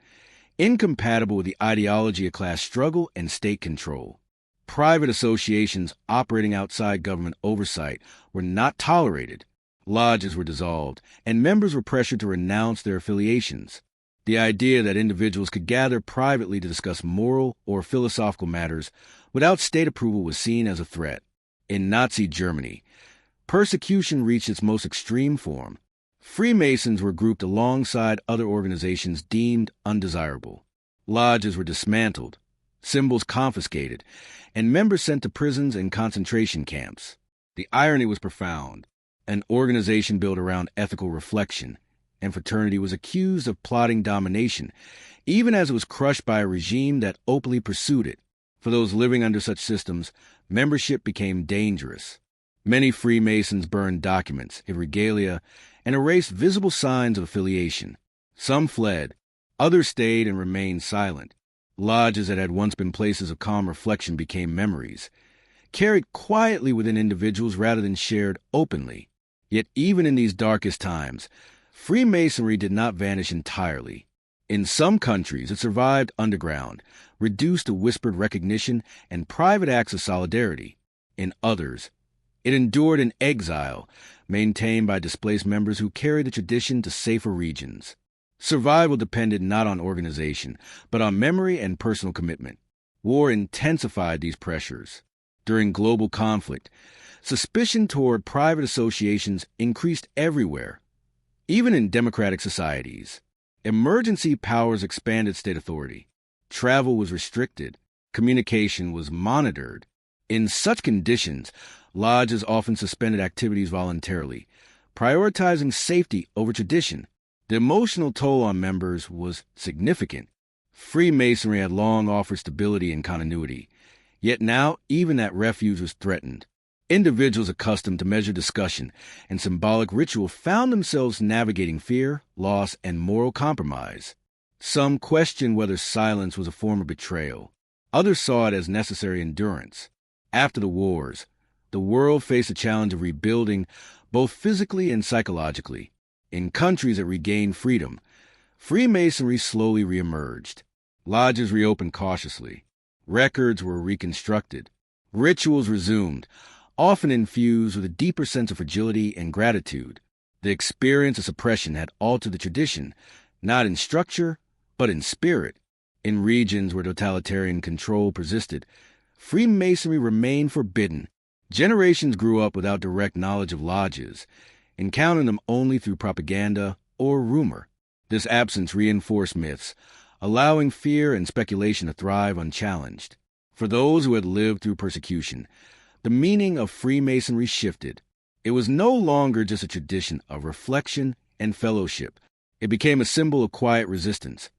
incompatible with the ideology of class struggle and state control. Private associations operating outside government oversight were not tolerated. Lodges were dissolved, and members were pressured to renounce their affiliations. The idea that individuals could gather privately to discuss moral or philosophical matters without state approval was seen as a threat. In Nazi Germany, persecution reached its most extreme form. Freemasons were grouped alongside other organizations deemed undesirable. Lodges were dismantled, symbols confiscated, and members sent to prisons and concentration camps. The irony was profound. An organization built around ethical reflection, and fraternity was accused of plotting domination, even as it was crushed by a regime that openly pursued it. For those living under such systems, membership became dangerous. Many Freemasons burned documents, regalia, and erased visible signs of affiliation. Some fled, others stayed and remained silent. Lodges that had once been places of calm reflection became memories, carried quietly within individuals rather than shared openly. Yet even in these darkest times, Freemasonry did not vanish entirely. In some countries, it survived underground, reduced to whispered recognition and private acts of solidarity. In others, it endured in exile, maintained by displaced members who carried the tradition to safer regions. Survival depended not on organization, but on memory and personal commitment. War intensified these pressures. During global conflict, suspicion toward private associations increased everywhere, even in democratic societies. Emergency powers expanded state authority. Travel was restricted. Communication was monitored. In such conditions, lodges often suspended activities voluntarily, prioritizing safety over tradition. The emotional toll on members was significant. Freemasonry had long offered stability and continuity, yet now even that refuge was threatened. Individuals accustomed to measured discussion and symbolic ritual found themselves navigating fear, loss, and moral compromise. Some questioned whether silence was a form of betrayal. Others saw it as necessary endurance. After the wars, the world faced the challenge of rebuilding both physically and psychologically. In countries that regained freedom, Freemasonry slowly reemerged. Lodges reopened cautiously. Records were reconstructed. Rituals resumed, often infused with a deeper sense of fragility and gratitude. The experience of suppression had altered the tradition, not in structure, but in spirit. In regions where totalitarian control persisted, Freemasonry remained forbidden. Generations grew up without direct knowledge of lodges, encountering them only through propaganda or rumor. This absence reinforced myths, allowing fear and speculation to thrive unchallenged. For those who had lived through persecution, the meaning of Freemasonry shifted. It was no longer just a tradition of reflection and fellowship. It became a symbol of quiet resistance.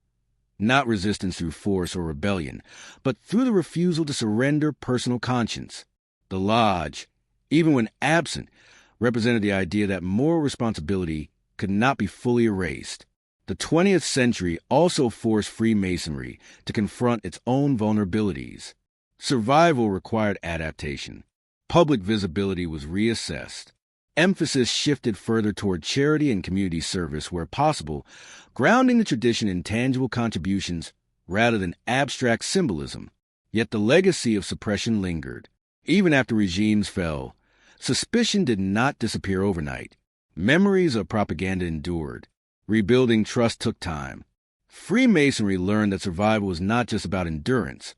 Not resistance through force or rebellion, but through the refusal to surrender personal conscience. The lodge, even when absent, represented the idea that moral responsibility could not be fully erased. The 20th century also forced Freemasonry to confront its own vulnerabilities. Survival required adaptation. Public visibility was reassessed. Emphasis shifted further toward charity and community service where possible, grounding the tradition in tangible contributions rather than abstract symbolism. Yet the legacy of suppression lingered. Even after regimes fell, suspicion did not disappear overnight. Memories of propaganda endured. Rebuilding trust took time. Freemasonry learned that survival was not just about endurance,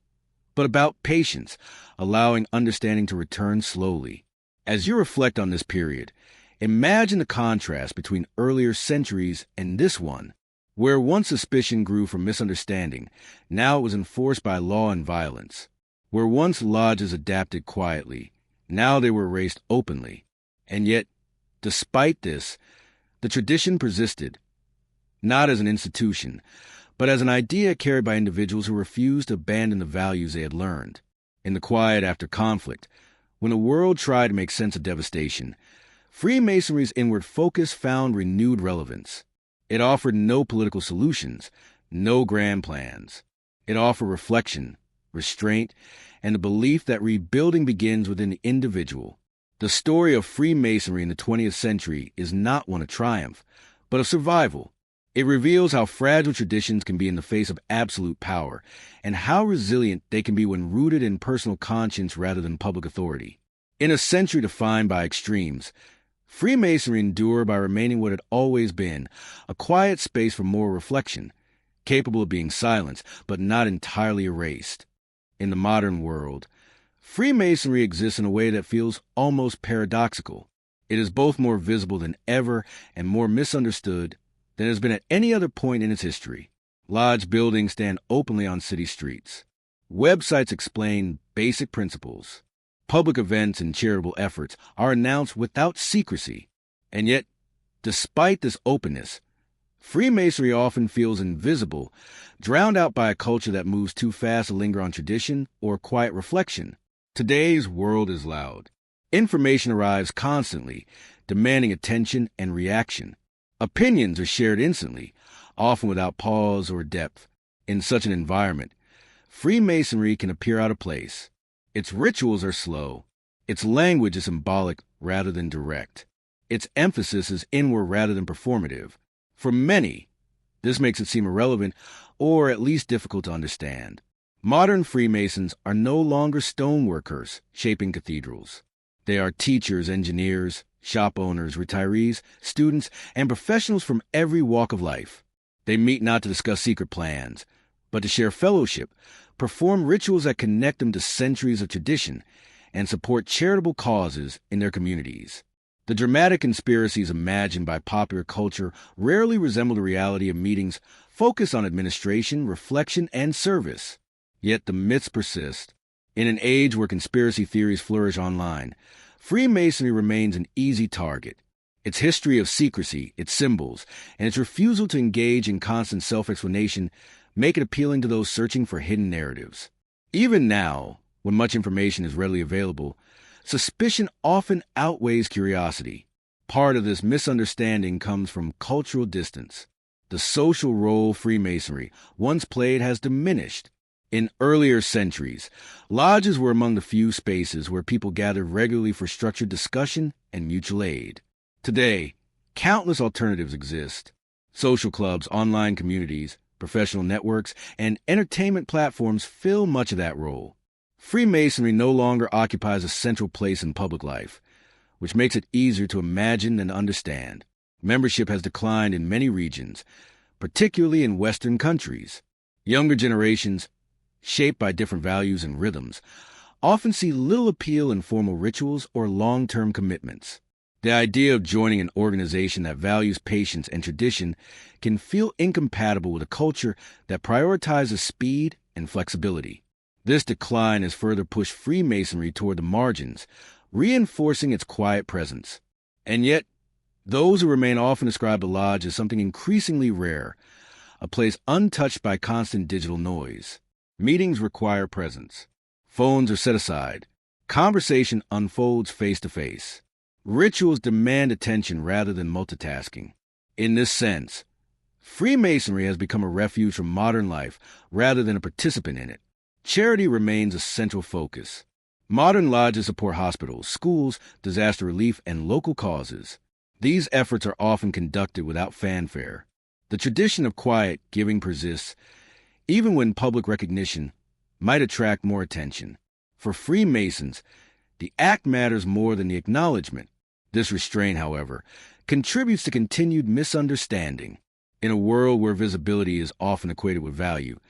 but about patience, allowing understanding to return slowly. As you reflect on this period, imagine the contrast between earlier centuries and this one. Where once suspicion grew from misunderstanding, now it was enforced by law and violence. Where once lodges adapted quietly, now they were erased openly. And yet, despite this, the tradition persisted, not as an institution, but as an idea carried by individuals who refused to abandon the values they had learned. In the quiet after conflict, when the world tried to make sense of devastation, Freemasonry's inward focus found renewed relevance. It offered no political solutions, no grand plans. It offered reflection, restraint, and the belief that rebuilding begins within the individual. The story of Freemasonry in the 20th century is not one of triumph, but of survival. It reveals how fragile traditions can be in the face of absolute power, and how resilient they can be when rooted in personal conscience rather than public authority. In a century defined by extremes, Freemasonry endured by remaining what it had always been, a quiet space for moral reflection, capable of being silenced, but not entirely erased. In the modern world, Freemasonry exists in a way that feels almost paradoxical. It is both more visible than ever and more misunderstood than has been at any other point in its history. Lodge buildings stand openly on city streets. Websites explain basic principles. Public events and charitable efforts are announced without secrecy. And yet, despite this openness, Freemasonry often feels invisible, drowned out by a culture that moves too fast to linger on tradition or quiet reflection. Today's world is loud. Information arrives constantly, demanding attention and reaction. Opinions are shared instantly, often without pause or depth. In such an environment, Freemasonry can appear out of place. Its rituals are slow. Its language is symbolic rather than direct. Its emphasis is inward rather than performative. For many, this makes it seem irrelevant or at least difficult to understand. Modern Freemasons are no longer stoneworkers shaping cathedrals. They are teachers, engineers, shop owners, retirees, students, and professionals from every walk of life. They meet not to discuss secret plans, but to share fellowship, perform rituals that connect them to centuries of tradition, and support charitable causes in their communities. The dramatic conspiracies imagined by popular culture rarely resemble the reality of meetings focused on administration, reflection, and service. Yet the myths persist. In an age where conspiracy theories flourish online, Freemasonry remains an easy target. Its history of secrecy, its symbols, and its refusal to engage in constant self-explanation make it appealing to those searching for hidden narratives. Even now, when much information is readily available, suspicion often outweighs curiosity. Part of this misunderstanding comes from cultural distance. The social role Freemasonry once played has diminished. In earlier centuries, lodges were among the few spaces where people gathered regularly for structured discussion and mutual aid. Today, countless alternatives exist. Social clubs, online communities, professional networks, and entertainment platforms fill much of that role. Freemasonry no longer occupies a central place in public life, which makes it easier to imagine and understand. Membership has declined in many regions, particularly in Western countries. Younger generations, shaped by different values and rhythms, often see little appeal in formal rituals or long-term commitments. The idea of joining an organization that values patience and tradition can feel incompatible with a culture that prioritizes speed and flexibility. This decline has further pushed Freemasonry toward the margins, reinforcing its quiet presence. And yet, those who remain often describe the lodge as something increasingly rare, a place untouched by constant digital noise. Meetings require presence. Phones are set aside. Conversation unfolds face-to-face. Rituals demand attention rather than multitasking. In this sense, Freemasonry has become a refuge from modern life rather than a participant in it. Charity remains a central focus. Modern lodges support hospitals, schools, disaster relief, and local causes. These efforts are often conducted without fanfare. The tradition of quiet giving persists, even when public recognition might attract more attention. For Freemasons, the act matters more than the acknowledgement. This restraint, however, contributes to continued misunderstanding. In a world where visibility is often equated with value,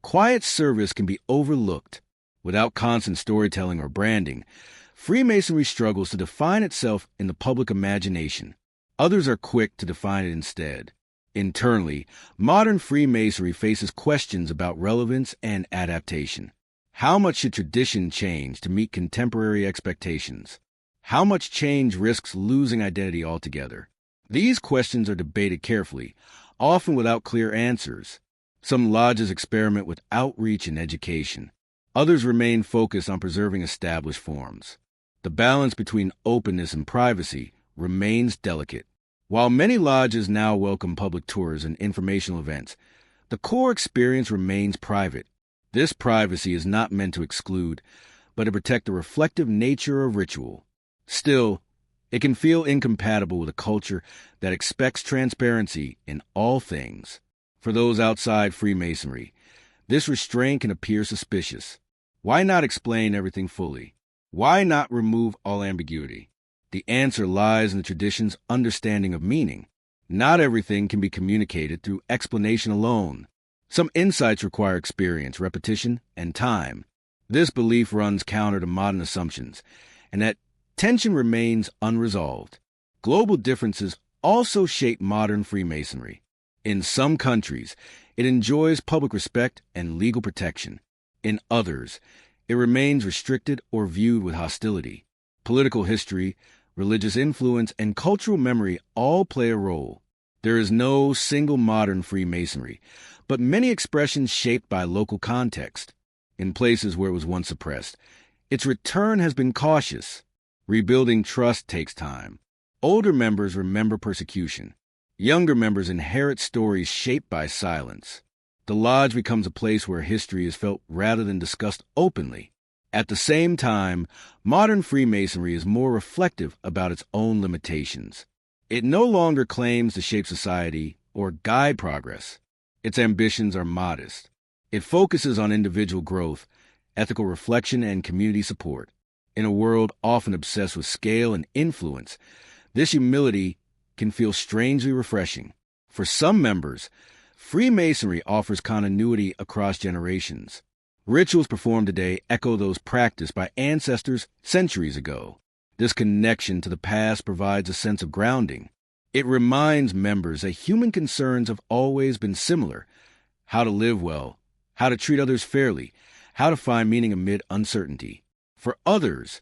quiet service can be overlooked. Without constant storytelling or branding, Freemasonry struggles to define itself in the public imagination. Others are quick to define it instead. Internally, modern Freemasonry faces questions about relevance and adaptation. How much should tradition change to meet contemporary expectations? How much change risks losing identity altogether? These questions are debated carefully, often without clear answers. Some lodges experiment with outreach and education. Others remain focused on preserving established forms. The balance between openness and privacy remains delicate. While many lodges now welcome public tours and informational events, the core experience remains private. This privacy is not meant to exclude, but to protect the reflective nature of ritual. Still, it can feel incompatible with a culture that expects transparency in all things. For those outside Freemasonry, this restraint can appear suspicious. Why not explain everything fully? Why not remove all ambiguity? The answer lies in the tradition's understanding of meaning. Not everything can be communicated through explanation alone. Some insights require experience, repetition, and time. This belief runs counter to modern assumptions, and that tension remains unresolved. Global differences also shape modern Freemasonry. In some countries, it enjoys public respect and legal protection. In others, it remains restricted or viewed with hostility. Political history, religious influence, and cultural memory all play a role. There is no single modern Freemasonry, but many expressions shaped by local context. In places where it was once suppressed, its return has been cautious. Rebuilding trust takes time. Older members remember persecution. Younger members inherit stories shaped by silence. The lodge becomes a place where history is felt rather than discussed openly. At the same time, modern Freemasonry is more reflective about its own limitations. It no longer claims to shape society or guide progress. Its ambitions are modest. It focuses on individual growth, ethical reflection, and community support. In a world often obsessed with scale and influence, this humility can feel strangely refreshing. For some members, Freemasonry offers continuity across generations. Rituals performed today echo those practiced by ancestors centuries ago. This connection to the past provides a sense of grounding. It reminds members that human concerns have always been similar: how to live well, how to treat others fairly, how to find meaning amid uncertainty. For others,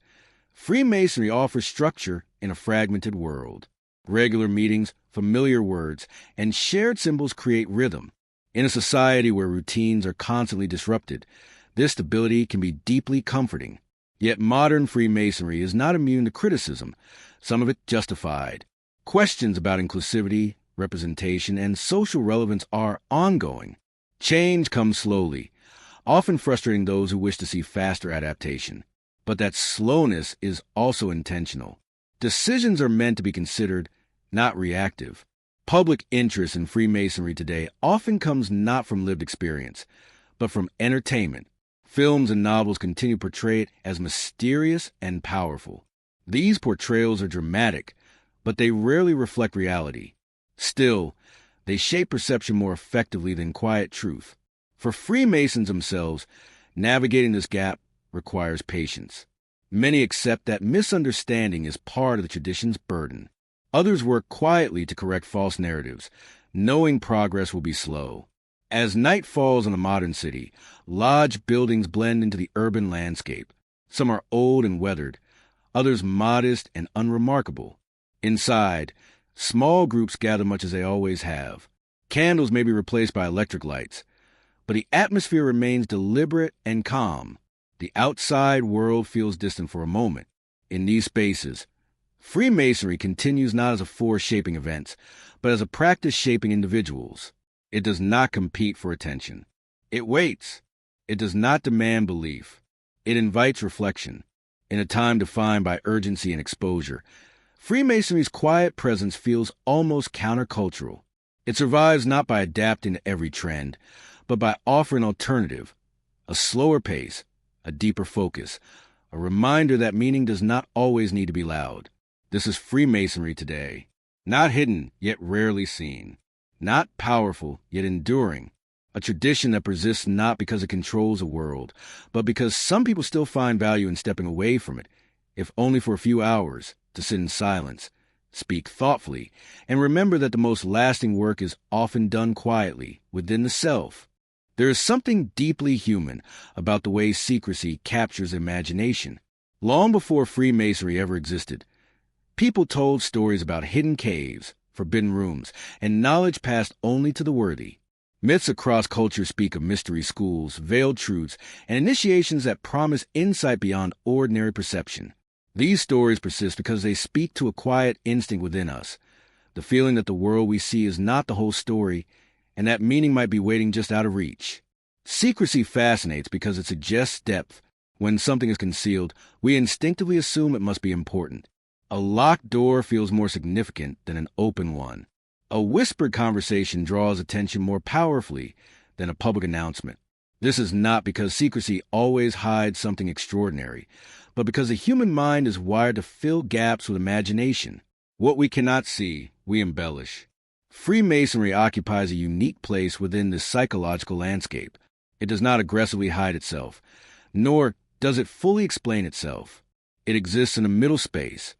Freemasonry offers structure in a fragmented world. Regular meetings, familiar words, and shared symbols create rhythm. In a society where routines are constantly disrupted, this stability can be deeply comforting. Yet modern Freemasonry is not immune to criticism, some of it justified. Questions about inclusivity, representation, and social relevance are ongoing. Change comes slowly, often frustrating those who wish to see faster adaptation. But that slowness is also intentional. Decisions are meant to be considered, not reactive. Public interest in Freemasonry today often comes not from lived experience, but from entertainment. Films and novels continue to portray it as mysterious and powerful. These portrayals are dramatic, but they rarely reflect reality. Still, they shape perception more effectively than quiet truth. For Freemasons themselves, navigating this gap requires patience. Many accept that misunderstanding is part of the tradition's burden. Others work quietly to correct false narratives, knowing progress will be slow. As night falls on the modern city, lodge buildings blend into the urban landscape. Some are old and weathered, others modest and unremarkable. Inside, small groups gather much as they always have. Candles may be replaced by electric lights, but the atmosphere remains deliberate and calm. The outside world feels distant for a moment. In these spaces, Freemasonry continues not as a force shaping events, but as a practice shaping individuals. It does not compete for attention. It waits. It does not demand belief. It invites reflection. In a time defined by urgency and exposure, Freemasonry's quiet presence feels almost countercultural. It survives not by adapting to every trend, but by offering an alternative, a slower pace, a deeper focus, a reminder that meaning does not always need to be loud. This is Freemasonry today. Not hidden, yet rarely seen. Not powerful, yet enduring. A tradition that persists not because it controls the world, but because some people still find value in stepping away from it, if only for a few hours, to sit in silence, speak thoughtfully, and remember that the most lasting work is often done quietly, within the self. There is something deeply human about the way secrecy captures imagination. Long before Freemasonry ever existed, people told stories about hidden caves, forbidden rooms, and knowledge passed only to the worthy. Myths across cultures speak of mystery schools, veiled truths, and initiations that promise insight beyond ordinary perception. These stories persist because they speak to a quiet instinct within us, the feeling that the world we see is not the whole story, and that meaning might be waiting just out of reach. Secrecy fascinates because it suggests depth. When something is concealed, we instinctively assume it must be important. A locked door feels more significant than an open one. A whispered conversation draws attention more powerfully than a public announcement. This is not because secrecy always hides something extraordinary, but because the human mind is wired to fill gaps with imagination. What we cannot see, we embellish. Freemasonry occupies a unique place within this psychological landscape. It does not aggressively hide itself, nor does it fully explain itself. It exists in a middle space,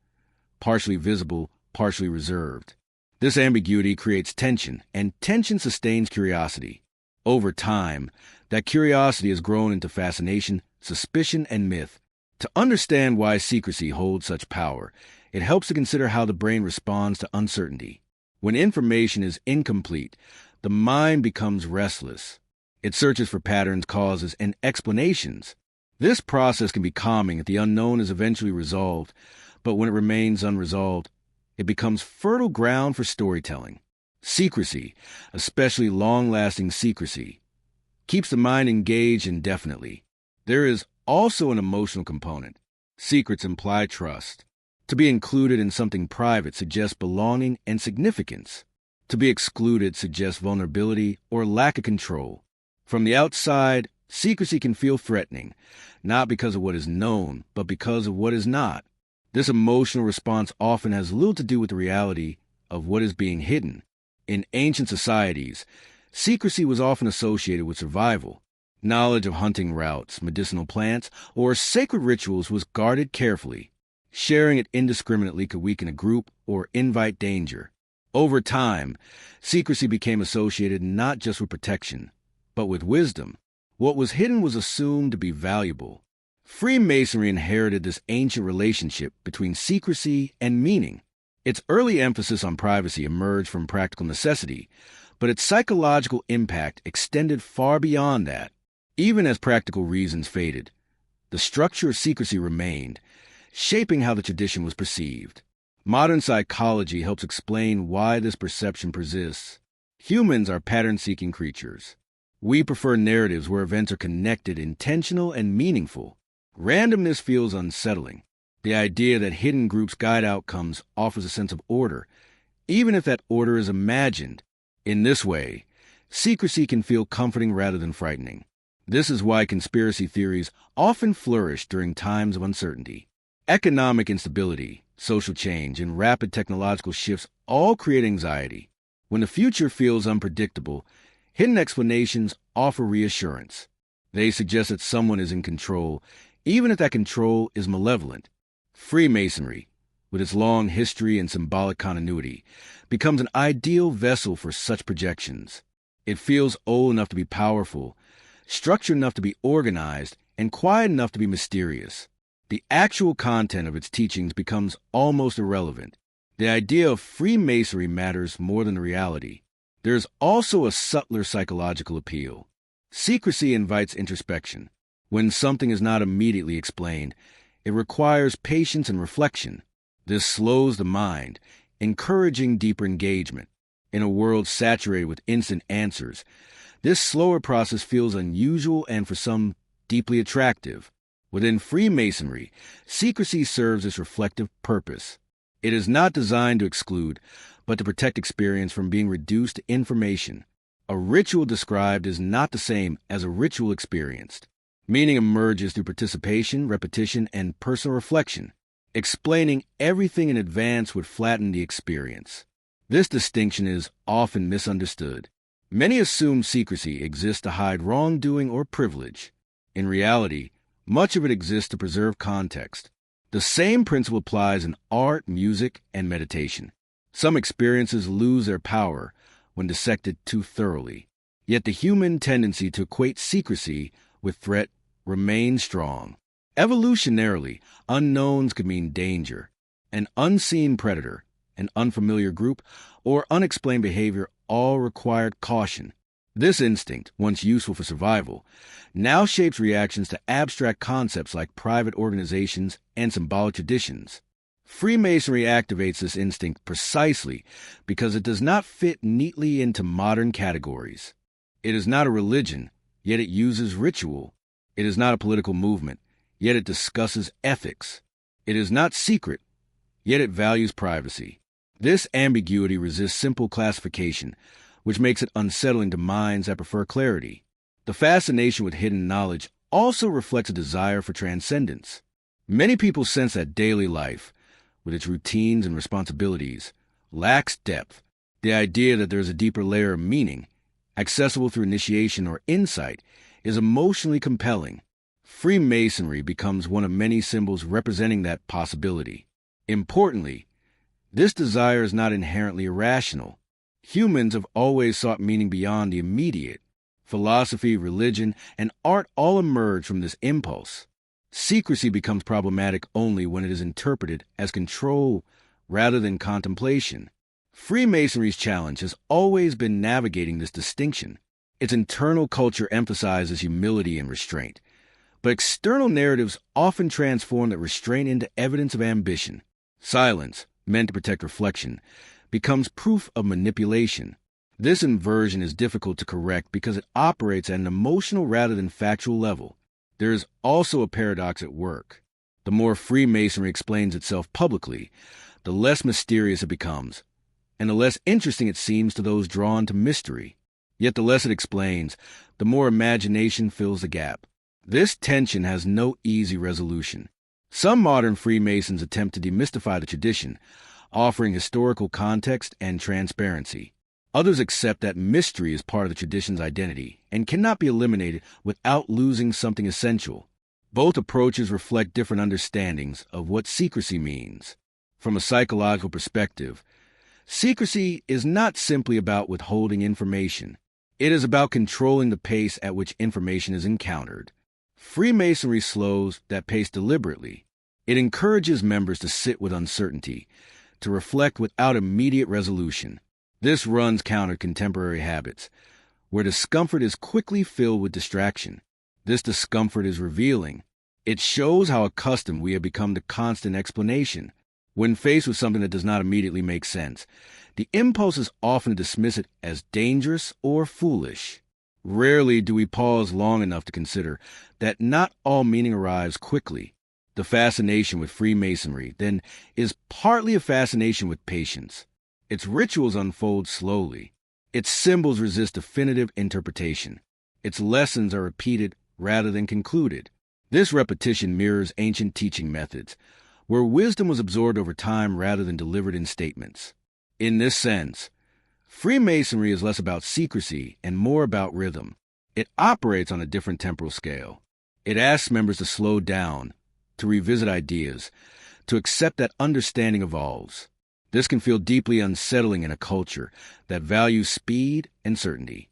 partially visible, partially reserved. This ambiguity creates tension, and tension sustains curiosity. Over time, that curiosity has grown into fascination, suspicion, and myth. To understand why secrecy holds such power, it helps to consider how the brain responds to uncertainty. When information is incomplete, the mind becomes restless. It searches for patterns, causes, and explanations. This process can be calming if the unknown is eventually resolved, but when it remains unresolved, it becomes fertile ground for storytelling. Secrecy, especially long-lasting secrecy, keeps the mind engaged indefinitely. There is also an emotional component. Secrets imply trust. To be included in something private suggests belonging and significance. To be excluded suggests vulnerability or lack of control. From the outside, secrecy can feel threatening, not because of what is known, but because of what is not. This emotional response often has little to do with the reality of what is being hidden. In ancient societies, secrecy was often associated with survival. Knowledge of hunting routes, medicinal plants, or sacred rituals was guarded carefully. Sharing it indiscriminately could weaken a group or invite danger. Over time, secrecy became associated not just with protection, but with wisdom. What was hidden was assumed to be valuable. Freemasonry inherited this ancient relationship between secrecy and meaning. Its early emphasis on privacy emerged from practical necessity, but its psychological impact extended far beyond that. Even as practical reasons faded, the structure of secrecy remained, shaping how the tradition was perceived. Modern psychology helps explain why this perception persists. Humans are pattern-seeking creatures. We prefer narratives where events are connected, intentional, and meaningful. Randomness feels unsettling. The idea that hidden groups guide outcomes offers a sense of order, even if that order is imagined. In this way, secrecy can feel comforting rather than frightening. This is why conspiracy theories often flourish during times of uncertainty. Economic instability, social change, and rapid technological shifts all create anxiety. When the future feels unpredictable, hidden explanations offer reassurance. They suggest that someone is in control, even if that control is malevolent. Freemasonry, with its long history and symbolic continuity, becomes an ideal vessel for such projections. It feels old enough to be powerful, structured enough to be organized, and quiet enough to be mysterious. The actual content of its teachings becomes almost irrelevant. The idea of Freemasonry matters more than the reality. There is also a subtler psychological appeal. Secrecy invites introspection. When something is not immediately explained, it requires patience and reflection. This slows the mind, encouraging deeper engagement. In a world saturated with instant answers, this slower process feels unusual and for some deeply attractive. Within Freemasonry, secrecy serves its reflective purpose. It is not designed to exclude, but to protect experience from being reduced to information. A ritual described is not the same as a ritual experienced. Meaning emerges through participation, repetition, and personal reflection. Explaining everything in advance would flatten the experience. This distinction is often misunderstood. Many assume secrecy exists to hide wrongdoing or privilege. In reality, much of it exists to preserve context. The same principle applies in art, music, and meditation. Some experiences lose their power when dissected too thoroughly. Yet the human tendency to equate secrecy with threat remains strong. Evolutionarily, unknowns could mean danger. An unseen predator, an unfamiliar group, or unexplained behavior all required caution. This instinct, once useful for survival, now shapes reactions to abstract concepts like private organizations and symbolic traditions. Freemasonry activates this instinct precisely because it does not fit neatly into modern categories. It is not a religion, yet it uses ritual. It is not a political movement, yet it discusses ethics. It is not secret, yet it values privacy. This ambiguity resists simple classification, which makes it unsettling to minds that prefer clarity. The fascination with hidden knowledge also reflects a desire for transcendence. Many people sense that daily life, with its routines and responsibilities, lacks depth. The idea that there is a deeper layer of meaning, accessible through initiation or insight, is emotionally compelling. Freemasonry becomes one of many symbols representing that possibility. Importantly, this desire is not inherently irrational. Humans have always sought meaning beyond the immediate. Philosophy, religion, and art all emerge from this impulse. Secrecy becomes problematic only when it is interpreted as control rather than contemplation. Freemasonry's challenge has always been navigating this distinction. Its internal culture emphasizes humility and restraint, but external narratives often transform that restraint into evidence of ambition. Silence, meant to protect reflection, becomes proof of manipulation. This inversion is difficult to correct because it operates at an emotional rather than factual level. There is also a paradox at work. The more Freemasonry explains itself publicly, the less mysterious it becomes, and the less interesting it seems to those drawn to mystery. Yet the less it explains, the more imagination fills the gap. This tension has no easy resolution. Some modern Freemasons attempt to demystify the tradition, offering historical context and transparency. Others accept that mystery is part of the tradition's identity and cannot be eliminated without losing something essential. Both approaches reflect different understandings of what secrecy means. From a psychological perspective, secrecy is not simply about withholding information. It is about controlling the pace at which information is encountered. Freemasonry slows that pace deliberately. It encourages members to sit with uncertainty, to reflect without immediate resolution. This runs counter contemporary habits, where discomfort is quickly filled with distraction. This discomfort is revealing. It shows how accustomed we have become to constant explanation. When faced with something that does not immediately make sense, the impulse is often to dismiss it as dangerous or foolish. Rarely do we pause long enough to consider that not all meaning arrives quickly. The fascination with Freemasonry, then, is partly a fascination with patience. Its rituals unfold slowly. Its symbols resist definitive interpretation. Its lessons are repeated rather than concluded. This repetition mirrors ancient teaching methods, where wisdom was absorbed over time rather than delivered in statements. In this sense, Freemasonry is less about secrecy and more about rhythm. It operates on a different temporal scale. It asks members to slow down, to revisit ideas, to accept that understanding evolves. This can feel deeply unsettling in a culture that values speed and certainty.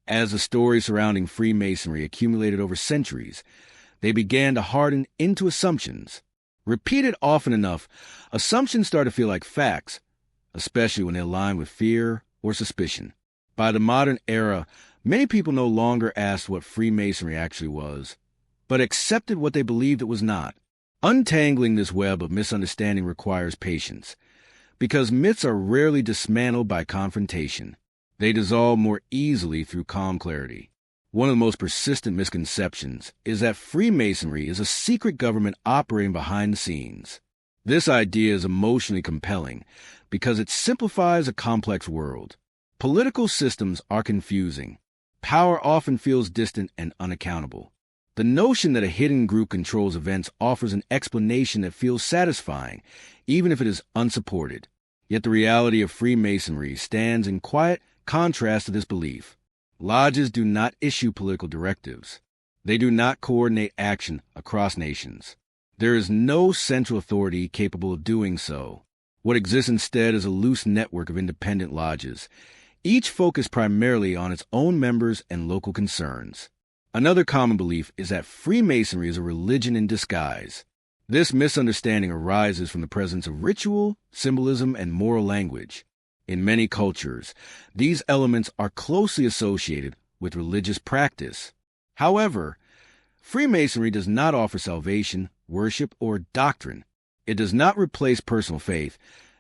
As the stories surrounding Freemasonry accumulated over centuries, they began to harden into assumptions. Repeated often enough, assumptions start to feel like facts, especially when they align with fear or suspicion. By the modern era, many people no longer asked what Freemasonry actually was, but accepted what they believed it was not. Untangling this web of misunderstanding requires patience, because myths are rarely dismantled by confrontation. They dissolve more easily through calm clarity. One of the most persistent misconceptions is that Freemasonry is a secret government operating behind the scenes. This idea is emotionally compelling because it simplifies a complex world. Political systems are confusing. Power often feels distant and unaccountable. The notion that a hidden group controls events offers an explanation that feels satisfying, even if it is unsupported. Yet the reality of Freemasonry stands in quiet contrast to this belief. Lodges do not issue political directives. They do not coordinate action across nations. There is no central authority capable of doing so. What exists instead is a loose network of independent lodges, each focused primarily on its own members and local concerns. Another common belief is that Freemasonry is a religion in disguise. This misunderstanding arises from the presence of ritual, symbolism, and moral language. In many cultures, these elements are closely associated with religious practice. However, Freemasonry does not offer salvation, worship, or doctrine. It does not replace personal faith,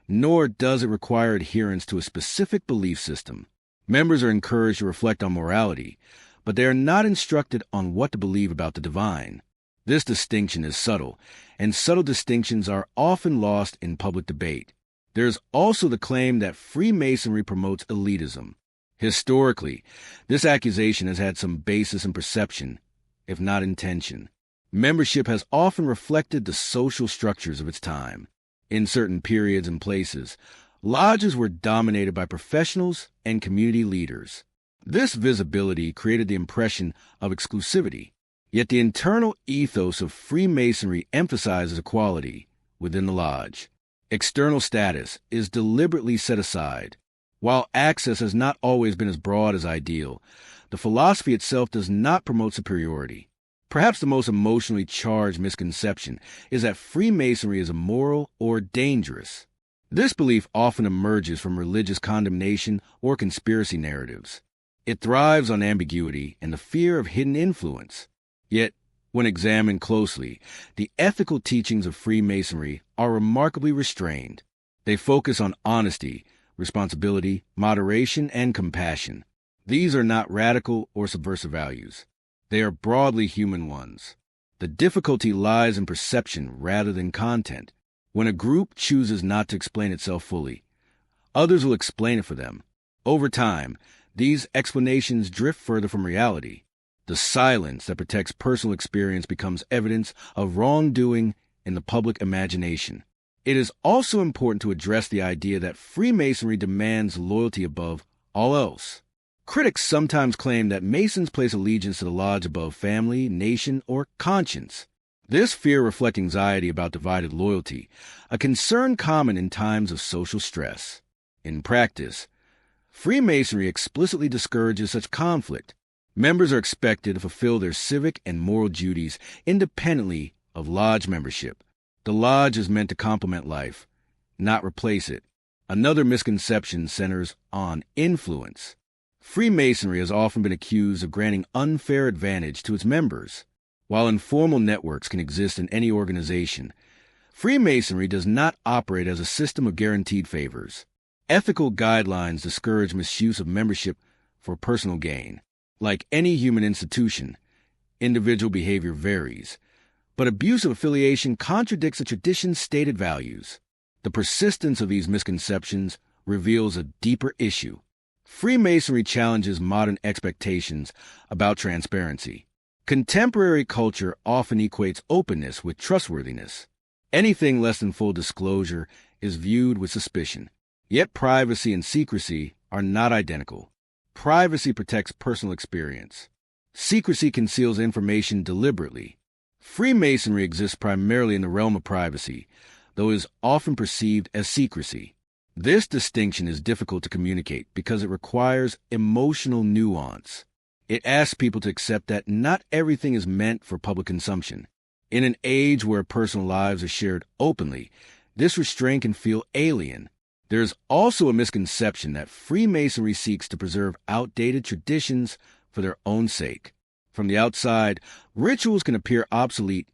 nor does it require adherence to a specific belief system. Members are encouraged to reflect on morality, but they are not instructed on what to believe about the divine. This distinction is subtle, and subtle distinctions are often lost in public debate. There is also the claim that Freemasonry promotes elitism. Historically, this accusation has had some basis in perception, if not intention. Membership has often reflected the social structures of its time. In certain periods and places, lodges were dominated by professionals and community leaders. This visibility created the impression of exclusivity. Yet the internal ethos of Freemasonry emphasizes equality within the lodge. External status is deliberately set aside. While access has not always been as broad as ideal, the philosophy itself does not promote superiority. Perhaps the most emotionally charged misconception is that Freemasonry is immoral or dangerous. This belief often emerges from religious condemnation or conspiracy narratives. It thrives on ambiguity and the fear of hidden influence. Yet, when examined closely, the ethical teachings of Freemasonry are remarkably restrained. They focus on honesty, responsibility, moderation, and compassion. These are not radical or subversive values. They are broadly human ones. The difficulty lies in perception rather than content. When a group chooses not to explain itself fully, others will explain it for them. Over time, these explanations drift further from reality. The silence that protects personal experience becomes evidence of wrongdoing in the public imagination. It is also important to address the idea that Freemasonry demands loyalty above all else. Critics sometimes claim that Masons place allegiance to the lodge above family, nation, or conscience. This fear reflects anxiety about divided loyalty, a concern common in times of social stress. In practice, Freemasonry explicitly discourages such conflict. Members are expected to fulfill their civic and moral duties independently of lodge membership. The lodge is meant to complement life, not replace it. Another misconception centers on influence. Freemasonry has often been accused of granting unfair advantage to its members. While informal networks can exist in any organization, Freemasonry does not operate as a system of guaranteed favors. Ethical guidelines discourage misuse of membership for personal gain. Like any human institution, individual behavior varies, but abuse of affiliation contradicts the tradition's stated values. The persistence of these misconceptions reveals a deeper issue. Freemasonry challenges modern expectations about transparency. Contemporary culture often equates openness with trustworthiness. Anything less than full disclosure is viewed with suspicion. Yet privacy and secrecy are not identical. Privacy protects personal experience. Secrecy conceals information deliberately. Freemasonry exists primarily in the realm of privacy, though it is often perceived as secrecy. This distinction is difficult to communicate because it requires emotional nuance. It asks people to accept that not everything is meant for public consumption. In an age where personal lives are shared openly, this restraint can feel alien. There is also a misconception that Freemasonry seeks to preserve outdated traditions for their own sake. From the outside, rituals can appear obsolete,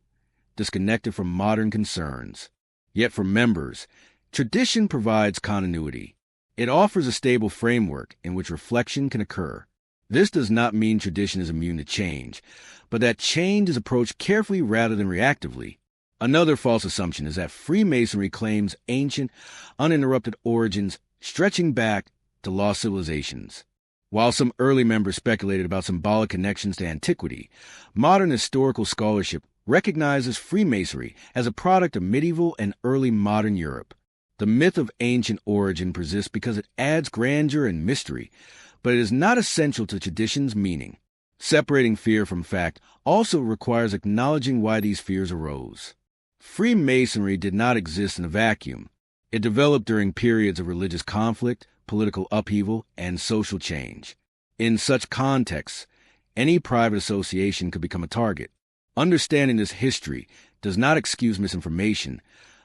disconnected from modern concerns. Yet for members, tradition provides continuity. It offers a stable framework in which reflection can occur. This does not mean tradition is immune to change, but that change is approached carefully rather than reactively. Another false assumption is that Freemasonry claims ancient, uninterrupted origins stretching back to lost civilizations. While some early members speculated about symbolic connections to antiquity, modern historical scholarship recognizes Freemasonry as a product of medieval and early modern Europe. The myth of ancient origin persists because it adds grandeur and mystery, but it is not essential to tradition's meaning. Separating fear from fact also requires acknowledging why these fears arose. Freemasonry did not exist in a vacuum. It developed during periods of religious conflict, political upheaval, and social change. In such contexts, any private association could become a target. Understanding this history does not excuse misinformation,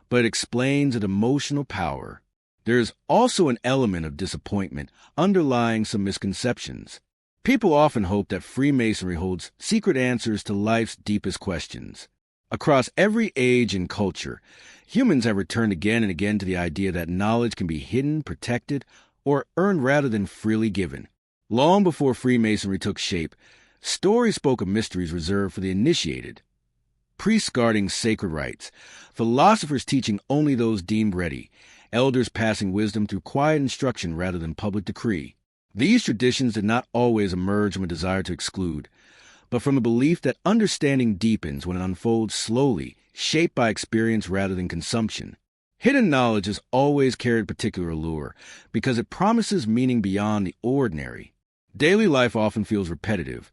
but it explains its emotional power. There is also an element of disappointment underlying some misconceptions. People often hope that Freemasonry holds secret answers to life's deepest questions. Across every age and culture, humans have returned again and again to the idea that knowledge can be hidden, protected, or earned rather than freely given. Long before Freemasonry took shape, stories spoke of mysteries reserved for the initiated. Priests guarding sacred rites, philosophers teaching only those deemed ready, elders passing wisdom through quiet instruction rather than public decree. These traditions did not always emerge from a desire to exclude, but from a belief that understanding deepens when it unfolds slowly, shaped by experience rather than consumption. Hidden knowledge has always carried particular allure because it promises meaning beyond the ordinary. Daily life often feels repetitive,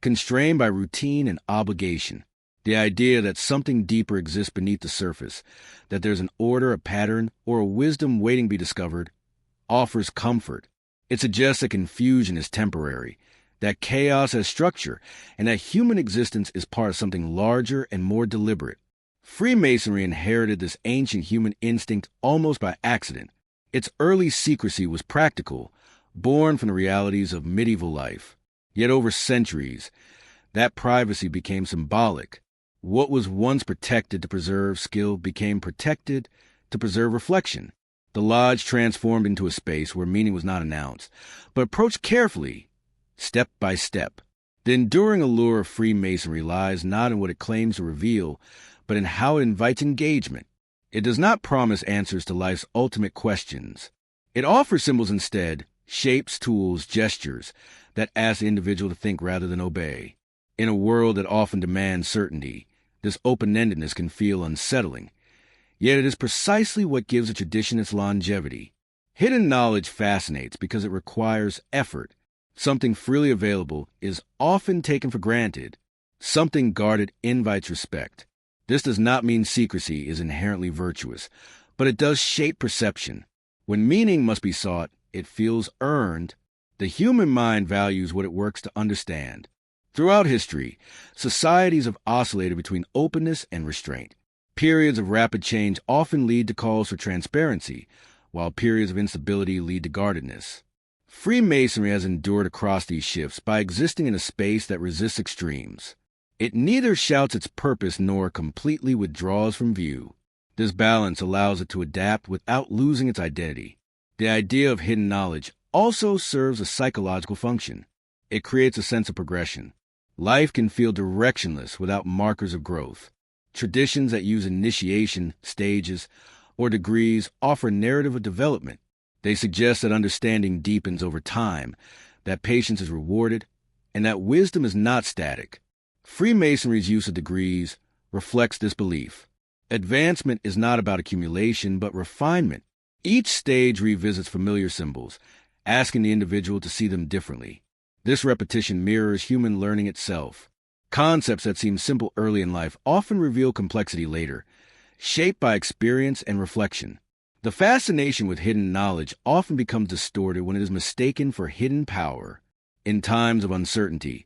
constrained by routine and obligation. The idea that something deeper exists beneath the surface, that there's an order, a pattern, or a wisdom waiting to be discovered, offers comfort. It suggests that confusion is temporary, that chaos has structure, and that human existence is part of something larger and more deliberate. Freemasonry inherited this ancient human instinct almost by accident. Its early secrecy was practical, born from the realities of medieval life. Yet over centuries, that privacy became symbolic. What was once protected to preserve skill became protected to preserve reflection. The lodge transformed into a space where meaning was not announced, but approached carefully, step by step. The enduring allure of Freemasonry lies not in what it claims to reveal, but in how it invites engagement. It does not promise answers to life's ultimate questions. It offers symbols instead, shapes, tools, gestures that ask the individual to think rather than obey. In a world that often demands certainty, this open-endedness can feel unsettling. Yet it is precisely what gives a tradition its longevity. Hidden knowledge fascinates because it requires effort. Something freely available is often taken for granted. Something guarded invites respect. This does not mean secrecy is inherently virtuous, but it does shape perception. When meaning must be sought, it feels earned. The human mind values what it works to understand. Throughout history, societies have oscillated between openness and restraint. Periods of rapid change often lead to calls for transparency, while periods of instability lead to guardedness. Freemasonry has endured across these shifts by existing in a space that resists extremes. It neither shouts its purpose nor completely withdraws from view. This balance allows it to adapt without losing its identity. The idea of hidden knowledge also serves a psychological function. It creates a sense of progression. Life can feel directionless without markers of growth. Traditions that use initiation, stages, or degrees offer a narrative of development. They suggest that understanding deepens over time, that patience is rewarded, and that wisdom is not static. Freemasonry's use of degrees reflects this belief. Advancement is not about accumulation, but refinement. Each stage revisits familiar symbols, asking the individual to see them differently. This repetition mirrors human learning itself. Concepts that seem simple early in life often reveal complexity later, shaped by experience and reflection. The fascination with hidden knowledge often becomes distorted when it is mistaken for hidden power. In times of uncertainty,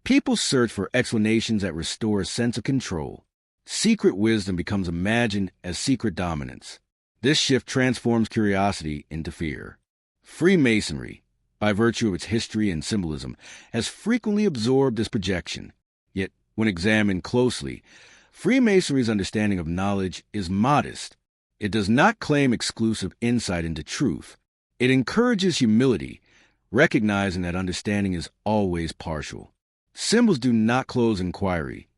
people search for explanations that restore a sense of control. Secret wisdom becomes imagined as secret dominance. This shift transforms curiosity into fear. Freemasonry, by virtue of its history and symbolism, has frequently absorbed this projection. Yet, when examined closely, Freemasonry's understanding of knowledge is modest. It does not claim exclusive insight into truth. It encourages humility, recognizing that understanding is always partial. Symbols do not close inquiry.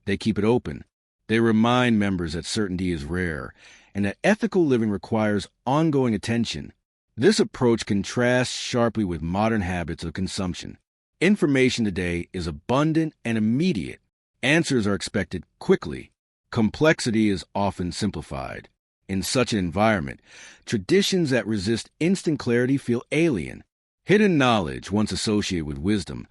They keep it open. They remind members that certainty is rare and that ethical living requires ongoing attention. This approach contrasts sharply with modern habits of consumption. Information today is abundant and immediate. Answers are expected quickly. Complexity is often simplified. In such an environment, traditions that resist instant clarity feel alien. Hidden knowledge, once associated with wisdom,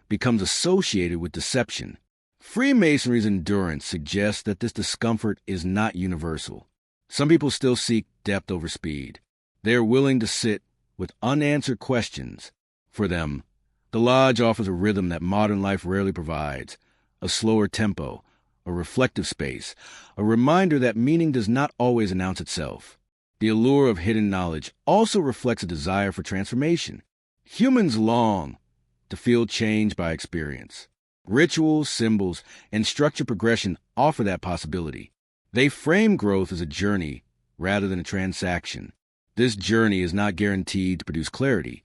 becomes associated with deception. Freemasonry's endurance suggests that this discomfort is not universal. Some people still seek depth over speed. They are willing to sit with unanswered questions. For them, the Lodge offers a rhythm that modern life rarely provides, a slower tempo, a reflective space, a reminder that meaning does not always announce itself. The allure of hidden knowledge also reflects a desire for transformation. Humans long to feel change by experience. Rituals, symbols, and structured progression offer that possibility. They frame growth as a journey rather than a transaction. This journey is not guaranteed to produce clarity,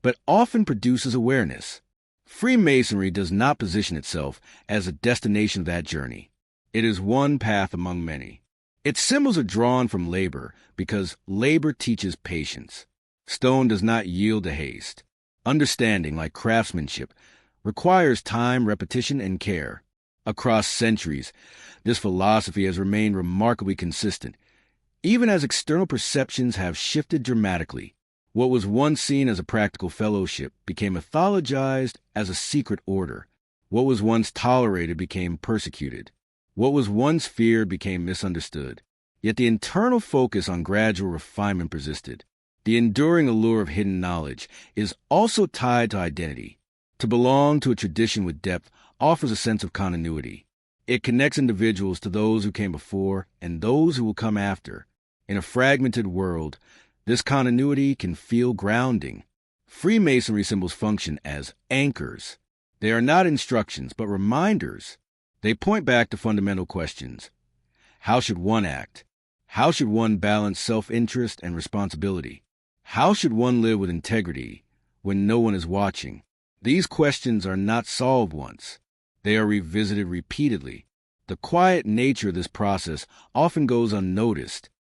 but often produces awareness. Freemasonry does not position itself as a destination of that journey. It is one path among many. Its symbols are drawn from labor because labor teaches patience. Stone does not yield to haste. Understanding, like craftsmanship, requires time, repetition, and care. Across centuries, this philosophy has remained remarkably consistent, even as external perceptions have shifted dramatically. What was once seen as a practical fellowship became mythologized as a secret order. What was once tolerated became persecuted. What was once feared became misunderstood. Yet the internal focus on gradual refinement persisted. The enduring allure of hidden knowledge is also tied to identity. To belong to a tradition with depth offers a sense of continuity. It connects individuals to those who came before and those who will come after. In a fragmented world, this continuity can feel grounding. Freemasonry symbols function as anchors. They are not instructions, but reminders. They point back to fundamental questions. How should one act? How should one balance self-interest and responsibility? How should one live with integrity when no one is watching? These questions are not solved once. They are revisited repeatedly. The quiet nature of this process often goes unnoticed.